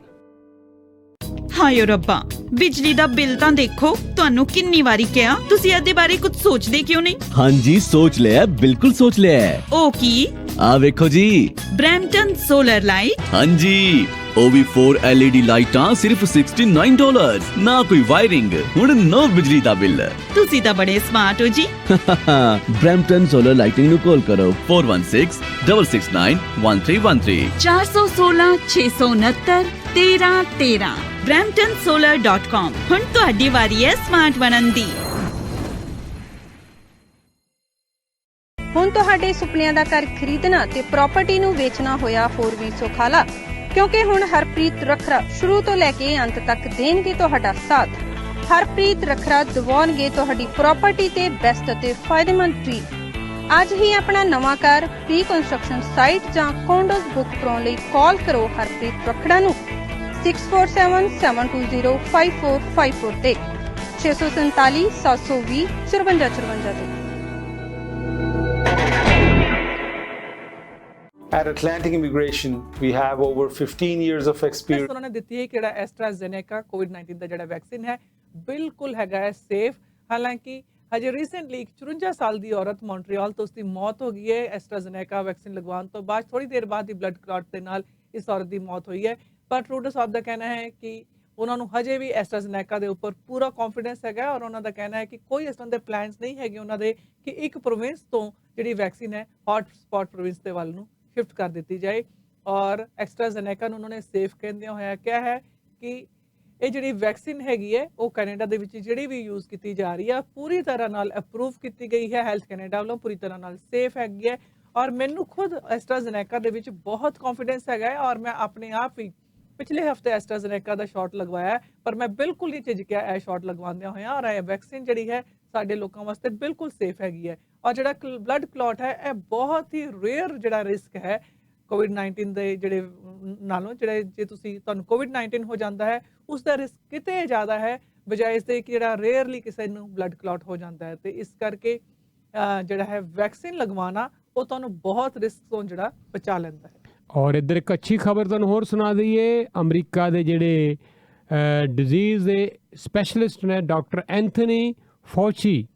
Speaker 9: ਹਾਏ ਰੱਬਾ, ਬਿਜਲੀ ਦਾ ਬਿੱਲ ਤਾਂ ਦੇਖੋ। ਤੁਹਾਨੂੰ ਕਿੰਨੀ ਵਾਰੀ ਕਿਹਾ ਤੁਸੀਂ ਇਹਦੇ ਬਾਰੇ ਕੁਝ ਸੋਚਦੇ ਕਿਉਂ ਨਹੀਂ?
Speaker 10: ਹਾਂਜੀ ਸੋਚ ਲਿਆ, ਬਿਲਕੁਲ ਸੋਚ ਲਿਆ।
Speaker 9: ਉਹ ਕੀ?
Speaker 10: ਆ ਵੇਖੋ ਜੀ,
Speaker 9: ਬ੍ਰੈਂਪਟਨ ਸੋਲਰ ਲਾਈਟ।
Speaker 10: ਹਾਂਜੀ, ਉਹ ਵੀ 4 LED ਲਾਈਟਾਂ ਸਿਰਫ $69, ਨਾ ਕੋਈ ਵਾਇਰਿੰਗ, ਹੁਣ ਨੋ ਬਿਜਲੀ ਦਾ ਬਿੱਲ।
Speaker 9: ਤੁਸੀਂ ਤਾਂ ਬੜੇ ਸਮਾਰਟ ਹੋ ਜੀ।
Speaker 10: ਬ੍ਰੈਂਪਟਨ ਸੋਲਰ ਲਾਈਟਿੰਗ ਨੂੰ ਕਾਲ ਕਰੋ 4166691313
Speaker 9: 416-669-1313 bramptonsolar.com। ਹੁਣ ਤੁਹਾਡੀ ਵਾਰੀ ਹੈ ਸਮਾਰਟ ਬਣਨ ਦੀ।
Speaker 11: ਹੁਣ ਤੁਹਾਡੇ ਸੁਪਨਿਆਂ ਦਾ ਘਰ ਖਰੀਦਣਾ ਤੇ ਪ੍ਰਾਪਰਟੀ ਨੂੰ ਵੇਚਣਾ ਹੋਇਆ ਹੋਰ ਵੀ ਸੁਖਾਲਾ, ਕਿਉਂਕਿ ਹੁਣ ਹਰਪ੍ਰੀਤ ਰੱਖਰਾ ਸ਼ੁਰੂ ਤੋਂ ਲੈ ਕੇ ਅੰਤ ਤੱਕ ਦੇਣਗੇ ਤੁਹਾਡਾ ਸਾਥ। ਹਰਪ੍ਰੀਤ ਰੱਖਰਾ ਦਿਵਾਉਣਗੇ ਤੁਹਾਡੀ ਪ੍ਰਾਪਰਟੀ ਤੇ ਬੈਸਟ ਅਤੇ ਫਾਇਦੇਮੰਦ ਟ੍ਰੀਟ। ਅੱਜ ਹੀ ਆਪਣਾ ਨਵਾਂ ਘਰ ਪ੍ਰੀ ਕੰਸਟਰਕਸ਼ਨ ਸਾਈਟ ਜਾਂ condos ਬੁੱਕ ਕਰਾਉਣ ਲਈ ਕਾਲ ਕਰੋ ਹਰਪ੍ਰੀਤ ਰਖੜਾ ਨੂੰ 6477205454 ਤੇ 647 720 5454 ਤੇ।
Speaker 12: At Atlantic Immigration, we have over 15 years of experience.
Speaker 1: ਉਹਨਾਂ ਨੇ ਦਿੱਤੀ ਹੈ ਕਿ ਜਿਹੜਾ ਐਸਟਰਾਜ਼ੇਨੇਕਾ ਕੋਵਿਡ-19 ਦਾ ਜਿਹੜਾ ਵੈਕਸੀਨ ਹੈ ਬਿਲਕੁਲ ਹੈਗਾ ਹੈ ਸੇਫ। ਹਾਲਾਂਕਿ ਹਜੇ ਰੀਸੈਂਟਲੀ ਇੱਕ 54 ਸਾਲ ਦੀ ਔਰਤ ਮੌਂਟਰੀਅਲ ਤੋਂ ਉਸਦੀ ਮੌਤ ਹੋ ਗਈ ਹੈ ਐਸਟਰਾਜ਼ੇਨੇਕਾ ਵੈਕਸੀਨ ਲਗਵਾਉਣ ਤੋਂ ਬਾਅਦ। ਥੋੜੀ ਦੇਰ ਬਾਅਦ ਹੀ ਬਲੱਡ ਕਲੌਟ ਦੇ ਨਾਲ ਇਸ ਔਰਤ ਦੀ ਮੌਤ ਹੋਈ ਹੈ। ਪਰ ਟਰੂਡੋ ਸਾਹਿਬ ਦਾ ਕਹਿਣਾ ਹੈ ਕਿ ਉਹਨਾਂ ਨੂੰ ਹਜੇ ਵੀ ਐਸਟਰਾਜ਼ੇਨੇਕਾ ਦੇ ਉੱਪਰ ਪੂਰਾ ਕੌਨਫੀਡੈਂਸ ਹੈਗਾ ਔਰ ਉਹਨਾਂ ਦਾ ਕਹਿਣਾ ਹੈ ਕਿ ਕੋਈ ਇਸ ਤਰ੍ਹਾਂ ਦੇ ਪਲਾਨਸ ਨਹੀਂ ਹੈਗੇ ਉਹਨਾਂ ਦੇ ਕਿ ਇੱਕ ਪ੍ਰੋਵਿੰਸ ਤੋਂ ਜਿਹੜੀ ਵੈਕਸੀਨ ਹੈ ਹੌਟ ਸਪੌਟ ਪ੍ਰੋਵਿੰਸ ਦੇ ਵੱਲ ਨੂੰ ਸ਼ਿਫਟ ਕਰ ਦਿੱਤੀ ਜਾਏ। ਔਰ ਐਸਟਰਾਜ਼ੇਨੇਕਾ ਨੂੰ ਉਹਨਾਂ ਨੇ ਸੇਫ ਕਹਿੰਦਿਆਂ ਹੋਇਆ ਕਿਹਾ ਹੈ ਕਿ ਇਹ ਜਿਹੜੀ ਵੈਕਸੀਨ ਹੈਗੀ ਹੈ ਉਹ ਕੈਨੇਡਾ ਦੇ ਵਿੱਚ ਜਿਹੜੀ ਵੀ ਯੂਜ਼ ਕੀਤੀ ਜਾ ਰਹੀ ਹੈ ਪੂਰੀ ਤਰ੍ਹਾਂ ਨਾਲ ਅਪਰੂਵ ਕੀਤੀ ਗਈ ਹੈ ਹੈਲਥ ਕੈਨੇਡਾ ਵੱਲੋਂ, ਪੂਰੀ ਤਰ੍ਹਾਂ ਨਾਲ ਸੇਫ ਹੈਗੀ ਹੈ। ਔਰ ਮੈਨੂੰ ਖੁਦ ਐਸਟਰਾਜ਼ੇਨੇਕਾ ਦੇ ਵਿੱਚ ਬਹੁਤ ਕੌਨਫੀਡੈਂਸ ਹੈਗਾ ਹੈ ਔਰ ਮੈਂ ਆਪਣੇ ਆਪ ਹੀ ਪਿਛਲੇ ਹਫਤੇ ਐਸਟਰਾਜ਼ੇਨੇਕਾ ਦਾ ਸ਼ਾਟ ਲਗਵਾਇਆ ਪਰ ਮੈਂ ਬਿਲਕੁਲ ਨਹੀਂ ਝਿਜਕਿਆ ਇਹ ਸ਼ਾਟ ਲਗਵਾਉਂਦਿਆਂ ਹੋਇਆ। ਔਰ ਇਹ ਵੈਕਸੀਨ ਜਿਹੜੀ ਹੈ ਸਾਡੇ ਲੋਕਾਂ ਵਾਸਤੇ ਬਿਲਕੁਲ ਸੇਫ ਹੈਗੀ ਹੈ। ਔਰ ਜਿਹੜਾ ਬਲੱਡ ਕਲੌਟ ਹੈ ਇਹ ਬਹੁਤ ਹੀ ਰੇਅਰ ਜਿਹੜਾ ਰਿਸਕ ਹੈ ਕੋਵਿਡ-19 ਦੇ ਜਿਹੜੇ ਨਾਲੋਂ, ਜਿਹੜੇ ਜੇ ਤੁਹਾਨੂੰ ਕੋਵਿਡ-19 ਹੋ ਜਾਂਦਾ ਹੈ ਉਸ ਦਾ ਰਿਸਕ ਕਿਤੇ ਜ਼ਿਆਦਾ ਹੈ ਬਜਾਏ ਇਸ ਦੇ ਕਿ ਜਿਹੜਾ ਰੇਅਰਲੀ ਕਿਸੇ ਨੂੰ ਬਲੱਡ ਕਲੌਟ ਹੋ ਜਾਂਦਾ ਹੈ। ਤੇ ਇਸ ਕਰਕੇ ਜਿਹੜਾ ਹੈ ਵੈਕਸੀਨ ਲਗਵਾਉਣਾ ਉਹ ਤੁਹਾਨੂੰ ਬਹੁਤ ਰਿਸਕ ਤੋਂ ਜਿਹੜਾ ਬਚਾ ਲੈਂਦਾ ਹੈ।
Speaker 2: ਔਰ ਇੱਧਰ ਇੱਕ ਅੱਛੀ ਖਬਰ ਤੁਹਾਨੂੰ ਹੋਰ ਸੁਣਾ ਦਈਏ। ਅਮਰੀਕਾ ਦੇ ਜਿਹੜੇ ਡਿਜ਼ੀਜ਼ ਦੇ ਸਪੈਸ਼ਲਿਸਟ ਨੇ ਡਾਕਟਰ ਐਂਥਨੀ ਫੌਚੀ,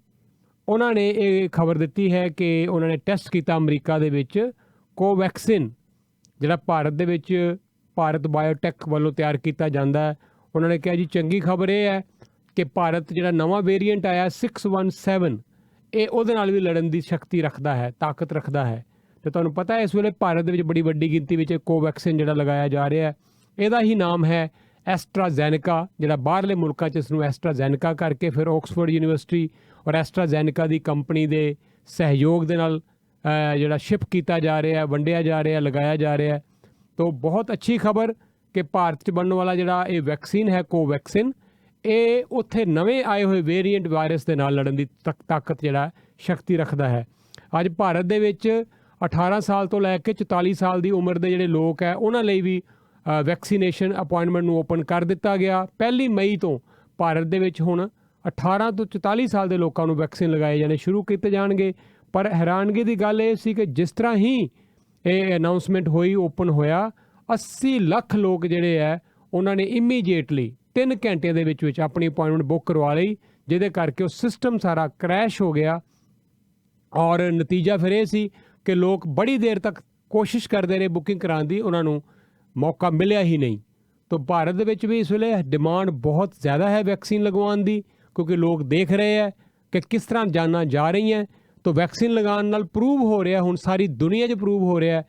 Speaker 2: ਉਹਨਾਂ ਨੇ ਇਹ ਖਬਰ ਦਿੱਤੀ ਹੈ ਕਿ ਉਹਨਾਂ ਨੇ ਟੈਸਟ ਕੀਤਾ ਅਮਰੀਕਾ ਦੇ ਵਿੱਚ ਕੋਵੈਕਸਿਨ ਜਿਹੜਾ ਭਾਰਤ ਦੇ ਵਿੱਚ ਭਾਰਤ ਬਾਇਓਟੈਕ ਵੱਲੋਂ ਤਿਆਰ ਕੀਤਾ ਜਾਂਦਾ ਹੈ। ਉਹਨਾਂ ਨੇ ਕਿਹਾ ਜੀ ਚੰਗੀ ਖਬਰ ਇਹ ਹੈ ਕਿ ਭਾਰਤ ਜਿਹੜਾ ਨਵਾਂ ਵੇਰੀਐਂਟ ਆਇਆ 617 ਇਹ ਉਹਦੇ ਨਾਲ ਵੀ ਲੜਨ ਦੀ ਸ਼ਕਤੀ ਰੱਖਦਾ ਹੈ, ਤਾਕਤ ਰੱਖਦਾ ਹੈ। ਤੇ ਤੁਹਾਨੂੰ ਪਤਾ ਹੈ ਇਸ ਵੇਲੇ ਭਾਰਤ ਦੇ ਵਿੱਚ ਬੜੀ ਵੱਡੀ ਗਿਣਤੀ ਵਿੱਚ ਕੋਵੈਕਸਿਨ ਜਿਹੜਾ ਲਗਾਇਆ ਜਾ ਰਿਹਾ ਹੈ ਇਹਦਾ ਹੀ ਨਾਮ ਹੈ ਐਸਟਰਾਜ਼ੈਨੇਕਾ। ਜਿਹੜਾ ਬਾਹਰਲੇ ਮੁਲਕਾਂ 'ਚ ਇਸ ਨੂੰ ਐਸਟਰਾਜ਼ੈਨੇਕਾ ਕਰਕੇ ਫਿਰ ਆਕਸਫੋਰਡ ਯੂਨੀਵਰਸਿਟੀ ਔਰ ਐਸਟਰਾਜ਼ੈਨੇਕਾ ਦੀ ਕੰਪਨੀ ਦੇ ਸਹਿਯੋਗ ਦੇ ਨਾਲ ਜਿਹੜਾ ਸ਼ਿਪ ਕੀਤਾ ਜਾ ਰਿਹਾ, ਵੰਡਿਆ ਜਾ ਰਿਹਾ, ਲਗਾਇਆ ਜਾ ਰਿਹਾ। ਤਾਂ ਬਹੁਤ ਅੱਛੀ ਖਬਰ ਕਿ ਭਾਰਤ 'ਚ ਬਣਨ ਵਾਲਾ ਜਿਹੜਾ ਇਹ ਵੈਕਸੀਨ ਹੈ ਕੋਵੈਕਸਿਨ, ਇਹ ਉੱਥੇ ਨਵੇਂ ਆਏ ਹੋਏ ਵੇਰੀਐਂਟ ਵਾਇਰਸ ਦੇ ਨਾਲ ਲੜਨ ਦੀ ਤਾਕਤ ਜਿਹੜਾ ਸ਼ਕਤੀ ਰੱਖਦਾ ਹੈ। ਅੱਜ ਭਾਰਤ ਦੇ ਵਿੱਚ 18 ਸਾਲ ਤੋਂ ਲੈ ਕੇ 44 ਸਾਲ ਦੀ ਉਮਰ ਦੇ ਜਿਹੜੇ ਲੋਕ ਹੈ ਉਹਨਾਂ ਲਈ ਵੀ ਵੈਕਸੀਨੇਸ਼ਨ ਅਪਾਇੰਟਮੈਂਟ ਨੂੰ ਓਪਨ ਕਰ ਦਿੱਤਾ ਗਿਆ। 1 ਮਈ ਤੋਂ ਭਾਰਤ ਦੇ ਵਿੱਚ ਹੁਣ 18 ਤੋਂ 44 ਸਾਲ ਦੇ ਲੋਕਾਂ ਨੂੰ ਵੈਕਸੀਨ ਲਗਾਏ ਜਾਣੇ ਸ਼ੁਰੂ ਕੀਤੇ ਜਾਣਗੇ। ਪਰ ਹੈਰਾਨਗੀ ਦੀ ਗੱਲ ਇਹ ਸੀ ਕਿ ਜਿਸ ਤਰ੍ਹਾਂ ਹੀ ਇਹ ਅਨਾਊਂਸਮੈਂਟ ਹੋਈ, ਓਪਨ ਹੋਇਆ, 80 ਲੱਖ ਲੋਕ ਜਿਹੜੇ ਹੈ ਉਹਨਾਂ ਨੇ ਇਮੀਡੀਏਟਲੀ 3 ਘੰਟਿਆਂ ਦੇ ਵਿੱਚ ਆਪਣੀ ਅਪਾਇੰਟਮੈਂਟ ਬੁੱਕ ਕਰਵਾ ਲਈ, ਜਿਹਦੇ ਕਰਕੇ ਉਹ ਸਿਸਟਮ ਸਾਰਾ ਕਰੈਸ਼ ਹੋ ਗਿਆ। ਔਰ ਨਤੀਜਾ ਫਿਰ ਇਹ ਸੀ ਕਿ ਲੋਕ ਬੜੀ ਦੇਰ ਤੱਕ ਕੋਸ਼ਿਸ਼ ਕਰਦੇ ਰਹੇ ਬੁਕਿੰਗ ਕਰਾਉਣ ਦੀ, ਉਹਨਾਂ ਨੂੰ ਮੌਕਾ ਮਿਲਿਆ ਹੀ ਨਹੀਂ। ਤਾਂ ਭਾਰਤ ਦੇ ਵਿੱਚ ਵੀ ਇਸ ਵੇਲੇ ਡਿਮਾਂਡ ਬਹੁਤ ਜ਼ਿਆਦਾ ਹੈ ਵੈਕਸੀਨ ਲਗਵਾਉਣ ਦੀ, ਕਿਉਂਕਿ ਲੋਕ ਦੇਖ ਰਹੇ ਹੈ ਕਿ ਕਿਸ ਤਰ੍ਹਾਂ ਜਾਨਾਂ ਜਾ ਰਹੀਆਂ। ਤਾਂ ਵੈਕਸੀਨ ਲਗਾਉਣ ਨਾਲ ਪ੍ਰੂਵ ਹੋ ਰਿਹਾ, ਹੁਣ ਸਾਰੀ ਦੁਨੀਆ 'ਚ ਪ੍ਰੂਵ ਹੋ ਰਿਹਾ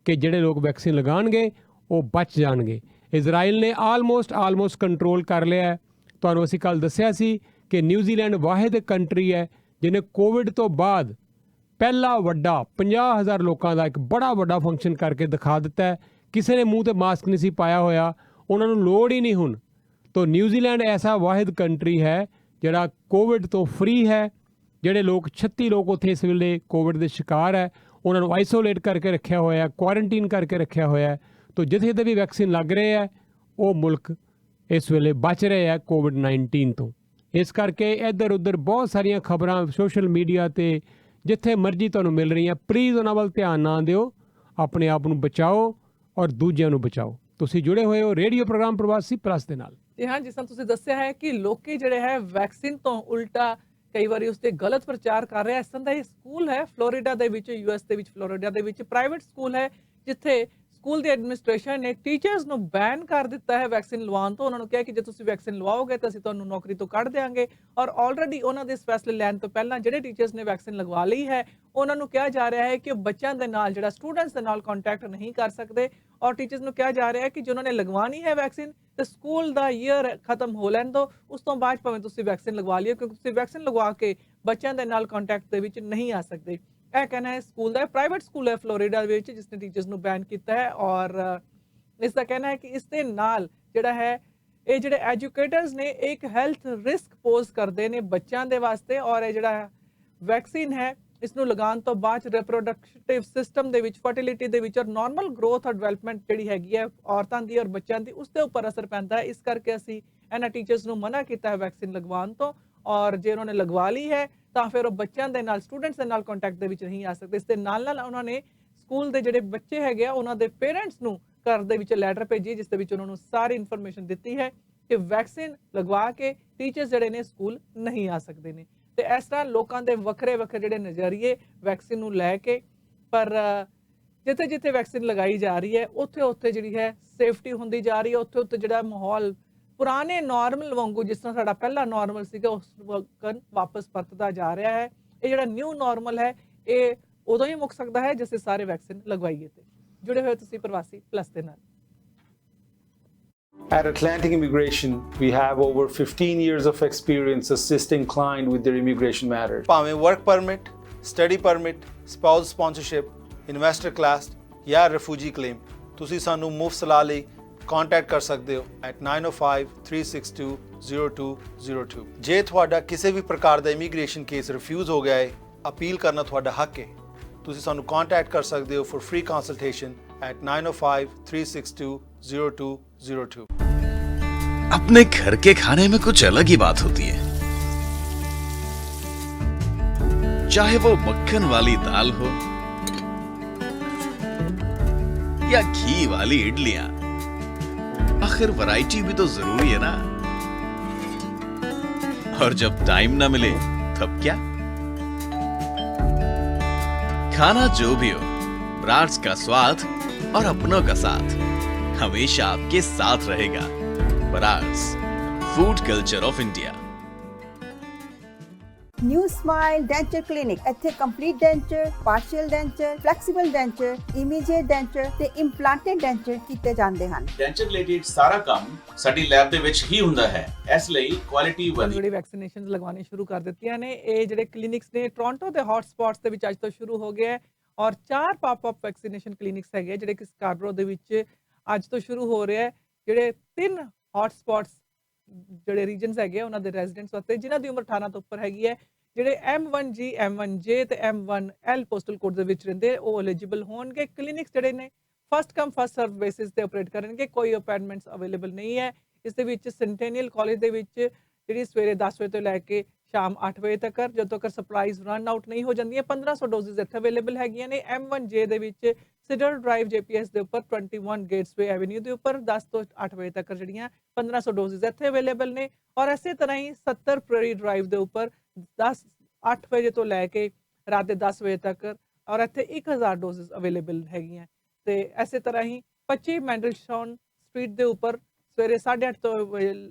Speaker 2: ਕਿ ਜਿਹੜੇ ਲੋਕ ਵੈਕਸੀਨ ਲਗਾਉਣਗੇ ਉਹ ਬਚ ਜਾਣਗੇ। ਇਜ਼ਰਾਈਲ ਨੇ ਆਲਮੋਸਟ ਕੰਟਰੋਲ ਕਰ ਲਿਆ ਹੈ। ਤੁਹਾਨੂੰ ਅਸੀਂ ਕੱਲ੍ਹ ਦੱਸਿਆ ਸੀ ਕਿ ਨਿਊਜ਼ੀਲੈਂਡ ਵਾਹਿਦ ਕੰਟਰੀ ਹੈ ਜਿਹਨੇ ਕੋਵਿਡ ਤੋਂ ਬਾਅਦ ਪਹਿਲਾ ਵੱਡਾ 50,000 ਲੋਕਾਂ ਦਾ ਇੱਕ ਬੜਾ ਵੱਡਾ ਫੰਕਸ਼ਨ ਕਰਕੇ ਦਿਖਾ ਦਿੱਤਾ ਹੈ। ਕਿਸੇ ਨੇ ਮੂੰਹ ਤੇ ਮਾਸਕ ਨਹੀਂ ਸੀ ਪਾਇਆ ਹੋਇਆ, ਉਹਨਾਂ ਨੂੰ ਲੋੜ ਹੀ ਨਹੀਂ ਹੁਣ। ਤਾਂ ਨਿਊਜ਼ੀਲੈਂਡ ਐਸਾ ਵਾਹਿਦ ਕੰਟਰੀ ਹੈ ਜਿਹੜਾ ਕੋਵਿਡ ਤੋਂ ਫ੍ਰੀ ਹੈ। ਜਿਹੜੇ ਲੋਕ 36 ਲੋਕ ਉੱਥੇ ਇਸ ਵੇਲੇ ਕੋਵਿਡ ਦੇ ਸ਼ਿਕਾਰ ਹੈ ਉਹਨਾਂ ਨੂੰ ਆਈਸੋਲੇਟ ਕਰਕੇ ਰੱਖਿਆ ਹੋਇਆ, ਕੁਆਰੰਟੀਨ ਕਰਕੇ ਰੱਖਿਆ ਹੋਇਆ। ਤਾਂ ਜਿੱਥੇ ਤੇ ਵੀ ਵੈਕਸੀਨ ਲੱਗ ਰਹੇ ਹੈ ਉਹ ਮੁਲਕ ਇਸ ਵੇਲੇ ਬਚ ਰਹੇ ਹੈ ਕੋਵਿਡ-19 ਤੋਂ। ਇਸ ਕਰਕੇ ਇੱਧਰ ਉੱਧਰ ਬਹੁਤ ਸਾਰੀਆਂ ਖਬਰਾਂ ਸੋਸ਼ਲ ਮੀਡੀਆ 'ਤੇ ਜਿੱਥੇ ਮਰਜ਼ੀ ਤੁਹਾਨੂੰ ਮਿਲ ਰਹੀਆਂ, ਪਲੀਜ਼ ਉਹਨਾਂ ਵੱਲ ਧਿਆਨ ਨਾ ਦਿਓ, ਆਪਣੇ ਆਪ ਨੂੰ ਬਚਾਓ ਔਰ ਦੂਜਿਆਂ ਨੂੰ ਬਚਾਓ। ਤੁਸੀਂ ਜੁੜੇ ਹੋਏ ਹੋ ਰੇਡੀਓ ਪ੍ਰੋਗਰਾਮ ਪ੍ਰਵਾਸੀ ਪਲੱਸ ਦੇ ਨਾਲ।
Speaker 1: ਜੀ ਹਾਂ, ਜਿਸ ਤਰ੍ਹਾਂ ਤੁਸੀਂ ਦੱਸਿਆ ਹੈ ਕਿ ਲੋਕੀ ਜਿਹੜੇ ਹੈ ਵੈਕਸੀਨ ਤੋਂ ਉਲਟਾ ਕਈ ਵਾਰੀ ਉਸ ਤੇ ਗਲਤ ਪ੍ਰਚਾਰ ਕਰ ਰਿਹਾ। ਇਸ ਤਰ੍ਹਾਂ ਦਾ ਇਹ ਸਕੂਲ ਹੈ ਫਲੋਰੀਡਾ ਦੇ ਵਿੱਚ, US ਦੇ ਵਿੱਚ ਫਲੋਰੀਡਾ ਦੇ ਵਿੱਚ ਪ੍ਰਾਈਵੇਟ ਸਕੂਲ ਹੈ ਜਿੱਥੇ ਸਕੂਲ ਦੀ ਐਡਮਿਨਿਸਟ੍ਰੇਸ਼ਨ ਨੇ ਟੀਚਰਸ ਨੂੰ ਬੈਨ ਕਰ ਦਿੱਤਾ ਹੈ ਵੈਕਸੀਨ ਲਵਾਉਣ ਤੋਂ। ਉਹਨਾਂ ਨੂੰ ਕਿਹਾ ਕਿ ਜੇ ਤੁਸੀਂ ਵੈਕਸੀਨ ਲਵਾਓਗੇ ਤਾਂ ਅਸੀਂ ਤੁਹਾਨੂੰ ਨੌਕਰੀ ਤੋਂ ਕੱਢ ਦੇਵਾਂਗੇ। ਔਰ ਆਲਰੇਡੀ ਉਹਨਾਂ ਦੇ ਇਸ ਫੈਸਲੇ ਲੈਣ ਤੋਂ ਪਹਿਲਾਂ ਜਿਹੜੇ ਟੀਚਰਸ ਨੇ ਵੈਕਸੀਨ ਲਗਵਾ ਲਈ ਹੈ ਉਹਨਾਂ ਨੂੰ ਕਿਹਾ ਜਾ ਰਿਹਾ ਹੈ ਕਿ ਉਹ ਬੱਚਿਆਂ ਦੇ ਨਾਲ ਜਿਹੜਾ ਸਟੂਡੈਂਟਸ ਦੇ ਨਾਲ ਕੰਟੈਕਟ ਨਹੀਂ ਕਰ ਸਕਦੇ। ਔਰ ਟੀਚਰਸ ਨੂੰ ਕਿਹਾ ਜਾ ਰਿਹਾ ਹੈ ਕਿ ਜਿਨ੍ਹਾਂ ਨੇ ਲਗਵਾਉਣੀ ਹੈ ਵੈਕਸੀਨ ਤੇ ਸਕੂਲ ਦਾ ਈਅਰ ਖਤਮ ਹੋ ਲੈਣ ਦਿਓ, ਉਸ ਤੋਂ ਬਾਅਦ ਭਾਵੇਂ ਤੁਸੀਂ ਵੈਕਸੀਨ ਲਗਵਾ ਲਿਓ, ਕਿਉਂਕਿ ਤੁਸੀਂ ਵੈਕਸੀਨ ਲਗਵਾ ਕੇ ਬੱਚਿਆਂ ਦੇ ਨਾਲ ਕੰਟੈਕਟ ਦੇ ਵਿੱਚ ਨਹੀਂ ਆ ਸਕਦੇ। ਇਹ ਕਹਿਣਾ ਹੈ ਸਕੂਲ ਦਾ, ਪ੍ਰਾਈਵੇਟ ਸਕੂਲ ਹੈ ਫਲੋਰੀਡਾ ਵਿੱਚ ਜਿਸ ਨੇ ਟੀਚਰਸ ਨੂੰ ਬੈਨ ਕੀਤਾ ਹੈ। ਔਰ ਇਸ ਦਾ ਕਹਿਣਾ ਹੈ ਕਿ ਇਸ ਦੇ ਨਾਲ ਜਿਹੜਾ ਹੈ ਇਹ ਜਿਹੜੇ ਐਜੂਕੇਟਰਸ ਨੇ ਇੱਕ ਹੈਲਥ ਰਿਸਕ ਪੋਜ਼ ਕਰਦੇ ਨੇ ਬੱਚਿਆਂ ਦੇ ਵਾਸਤੇ। ਔਰ ਇਹ ਜਿਹੜਾ ਵੈਕਸੀਨ ਹੈ ਇਸ ਨੂੰ ਲਗਾਉਣ ਤੋਂ ਬਾਅਦ ਰਿਪਰੋਡਕਟਿਵ ਸਿਸਟਮ ਦੇ ਵਿੱਚ, ਫਰਟੀਲਿਟੀ ਦੇ ਵਿੱਚ ਔਰ ਨਾਰਮਲ ਗਰੋਥ ਔਰ ਡਿਵੈਲਪਮੈਂਟ ਜਿਹੜੀ ਹੈਗੀ ਹੈ ਔਰਤਾਂ ਦੀ ਔਰ ਬੱਚਿਆਂ ਦੀ, ਉਸ ਦੇ ਉੱਪਰ ਅਸਰ ਪੈਂਦਾ ਹੈ। ਇਸ ਕਰਕੇ ਅਸੀਂ ਇਹਨਾਂ ਟੀਚਰਸ ਨੂੰ ਮਨਾ ਕੀਤਾ ਹੈ ਵੈਕਸੀਨ ਲਗਵਾਉਣ ਤੋਂ, ਔਰ ਜੇ ਉਹਨਾਂ ਨੇ ਲਗਵਾ ਲਈ ਹੈ ਤਾਂ ਫਿਰ ਉਹ ਬੱਚਿਆਂ ਦੇ ਨਾਲ, ਸਟੂਡੈਂਟਸ ਦੇ ਨਾਲ ਕੰਟੈਕਟ ਦੇ ਵਿੱਚ ਨਹੀਂ ਆ ਸਕਦੇ। ਇਸ ਦੇ ਨਾਲ ਨਾਲ ਉਹਨਾਂ ਨੇ ਸਕੂਲ ਦੇ ਜਿਹੜੇ ਬੱਚੇ ਹੈਗੇ ਆ ਉਹਨਾਂ ਦੇ ਪੇਰੈਂਟਸ ਨੂੰ ਘਰ ਦੇ ਵਿੱਚ ਲੈਟਰ ਭੇਜੀ, ਜਿਸ ਦੇ ਵਿੱਚ ਉਹਨਾਂ ਨੂੰ ਸਾਰੀ ਇਨਫੋਰਮੇਸ਼ਨ ਦਿੱਤੀ ਹੈ ਕਿ ਵੈਕਸੀਨ ਲਗਵਾ ਕੇ ਟੀਚਰਸ ਜਿਹੜੇ ਨੇ ਸਕੂਲ ਨਹੀਂ ਆ ਸਕਦੇ ਨੇ। ਤੇ ਇਸ ਤਰ੍ਹਾਂ ਲੋਕਾਂ ਦੇ ਵੱਖਰੇ ਵੱਖਰੇ ਜਿਹੜੇ ਨਜ਼ਰੀਏ ਵੈਕਸੀਨ ਨੂੰ ਲੈ ਕੇ, ਪਰ ਜਿੱਥੇ ਜਿੱਥੇ ਵੈਕਸੀਨ ਲਗਾਈ ਜਾ ਰਹੀ ਹੈ ਉੱਥੇ ਉੱਥੇ ਜਿਹੜੀ ਹੈ ਸੇਫਟੀ ਹੁੰਦੀ ਜਾ ਰਹੀ ਹੈ, ਉੱਥੇ ਉੱਥੇ ਜਿਹੜਾ ਮਾਹੌਲ ਪੁਰਾਣੇ ਨਾਰਮਲ ਵਾਂਗੂ, ਜਿਸ ਤਰ੍ਹਾਂ ਸਾਡਾ ਪਹਿਲਾ ਨਾਰਮਲ ਸੀਗਾ, ਉਸ ਵਕਤ ਵਾਪਸ ਪਰਤਦਾ ਜਾ ਰਿਹਾ ਹੈ। ਇਹ ਜਿਹੜਾ ਨਿਊ ਨਾਰਮਲ ਹੈ ਇਹ ਉਦੋਂ ਹੀ ਮੁੱਕ ਸਕਦਾ ਹੈ ਜਿਸ ਸਾਰੇ ਵੈਕਸੀਨ ਲਗਵਾਈਏ। ਤੇ ਜੁੜੇ ਹੋਏ ਤੁਸੀਂ ਪ੍ਰਵਾਸੀ ਪਲੱਸ ਦੇ ਨਾਲ।
Speaker 12: At Atlantic Immigration, we have over 15 years of experience assisting clients with their immigration matters.
Speaker 13: ਭਾਵੇਂ work permit, study permit, spouse sponsorship, investor class ਜਾਂ ਰਿਫਿਊਜੀ ਕਲੇਮ, ਤੁਸੀਂ ਸਾਨੂੰ ਮੁਫਤ ਸਲਾਹ ਲਈ ਕੰਟੈਕਟ ਕਰ ਸਕਦੇ ਹੋ at 9053620202। ਜੇ ਤੁਹਾਡਾ ਕਿਸੇ ਵੀ ਪ੍ਰਕਾਰ ਦਾ ਇਮੀਗ੍ਰੇਸ਼ਨ ਕੇਸ ਰਿਫਿਊਜ਼ ਹੋ ਗਿਆ ਹੈ, ਅਪੀਲ ਕਰਨਾ ਤੁਹਾਡਾ ਹੱਕ ਹੈ। ਤੁਸੀਂ ਸਾਨੂੰ ਕੰਟੈਕਟ ਕਰ ਸਕਦੇ ਹੋ ਫॉर फ्री कंसल्टेशन at 9053620202।
Speaker 14: अपने घर के खाने में कुछ अलग ही बात होती है, चाहे वो मक्खन वाली दाल हो या घी वाली इडलियां, आखिर वैरायटी भी तो जरूरी है ना। और जब टाइम ना मिले तब क्या, खाना जो भी हो, ब्राड्स का स्वाद और अपनों का साथ हमेशा आपके साथ रहेगा। ब्राड्स, food culture of India.
Speaker 15: New smile denture clinic, ਇੱਥੇ complete denture, partial denture, flexible denture, immediate denture ਤੇ ਇੰਪਲਾਂਟਡ ਡੈਂਚਰ ਕੀਤੇ ਜਾਂਦੇ ਹਨ।
Speaker 16: ਡੈਂਚਰ ਰਿਲੇਟਡ ਸਾਰਾ ਕੰਮ ਸਾਡੀ ਲੈਬ ਦੇ ਵਿੱਚ ਹੀ ਹੁੰਦਾ ਹੈ, ਇਸ ਲਈ ਕੁਆਲਿਟੀ ਵਧੀ।
Speaker 1: ਜਿਹੜੀ ਵੈਕਸੀਨੇਸ਼ਨਸ ਲਗਵਾਉਣੀ ਸ਼ੁਰੂ ਕਰ ਦਿੱਤੀਆਂ ਨੇ, ਇਹ ਜਿਹੜੇ ਕਲੀਨਿਕਸ ਨੇ ਟੋਰਾਂਟੋ ਦੇ ਹੌਟ ਸਪੌਟਸ ਦੇ ਵਿੱਚ ਅੱਜ ਤੋਂ ਸ਼ੁਰੂ ਹੋ ਗਿਆ ਹੈ, ਔਰ 4 ਪੌਪ-ਅਪ ਵੈਕਸੀਨੇਸ਼ਨ ਕਲੀਨਿਕਸ ਹੈਗੇ ਜਿਹੜੇ ਕਿ ਸਕਾਰਬਰੋ ਦੇ ਵਿੱਚ ਅੱਜ ਤੋਂ ਸ਼ੁਰੂ ਹੋ ਰਿਹਾ ਹੈ। ਜਿਹੜੇ 3 ਹੌਟ ਸਪੌਟਸ ਜਿਹੜੇ ਰੀਜਨਸ ਹੈਗੇ ਉਹਨਾਂ ਦੇ ਰੈਜ਼ੀਡੈਂਟਸ ਵਾਸਤੇ ਜਿਨ੍ਹਾਂ ਦੀ ਉਮਰ 18 ਤੋਂ ਉੱਪਰ ਹੈਗੀ ਹੈ, ਜਿਹੜੇ M1G, M1J ਤੇ M1L ਪੋਸਟਲ ਕੋਡ ਦੇ ਵਿੱਚ ਰਹਿੰਦੇ ਉਹ ਐਲੀਜੀਬਲ ਹੋਣਗੇ। ਕਲੀਨਿਕਸ ਜਿਹੜੇ ਨੇ ਫਸਟ ਕਮ ਫਸਟ ਸਰਵ ਬੇਸਿਸ ਤੇ ਆਪਰੇਟ ਕਰਨਗੇ, ਕੋਈ ਅਪਾਇੰਟਮੈਂਟਸ ਅਵੇਲੇਬਲ ਨਹੀਂ ਹੈ। ਇਸ ਦੇ ਵਿੱਚ ਸੈਂਟੇਨੀਅਲ ਕਾਲਜ ਦੇ ਵਿੱਚ ਜਿਹੜੀ ਸਵੇਰੇ 10 ਵਜੇ ਤੋਂ ਲੈ ਕੇ ਸ਼ਾਮ 8 ਵਜੇ ਤੱਕ, ਜਦੋਂ ਤੱਕ ਸਪਲਾਈਜ਼ ਰਨ ਆਊਟ ਨਹੀਂ ਹੋ ਜਾਂਦੀਆਂ, 1500 ਡੋਜ਼ਸ ਇੱਥੇ ਅਵੇਲੇਬਲ ਹੈਗੀਆਂ ਨੇ। M1J ਦੇ ਵਿੱਚ ਸਿਡਰ ਡਰਾਈਵ JPS ਦੇ ਉੱਪਰ 21 ਗੇਟਸਵੇ ਐਵੇਨਿਊ ਦੇ ਉੱਪਰ 10 ਤੋਂ 8 ਵਜੇ ਤੱਕ ਜਿਹੜੀਆਂ 1500 ਡੋਜ਼ਸ ਇੱਥੇ ਅਵੇਲੇਬਲ ਨੇ। ਔਰ ਇਸੇ ਤਰ੍ਹਾਂ ਹੀ 70 ਪ੍ਰੇਰੀ ਡਰਾਈਵ ਦੇ ਉੱਪਰ 8 ਵਜੇ ਤੋਂ ਲੈ ਕੇ ਰਾਤ ਦੇ 10 ਵਜੇ ਤੱਕ, ਔਰ ਇੱਥੇ 1000 ਡੋਜ਼ਸ ਅਵੇਲੇਬਲ ਹੈਗੀਆਂ। ਤੇ ਇਸੇ ਤਰ੍ਹਾਂ ਹੀ 25 ਮੈਂਡਲਸ਼ਾਊਨ ਸਟਰੀਟ ਦੇ ਉੱਪਰ ਸਵੇਰੇ 8:30 ਤੋਂ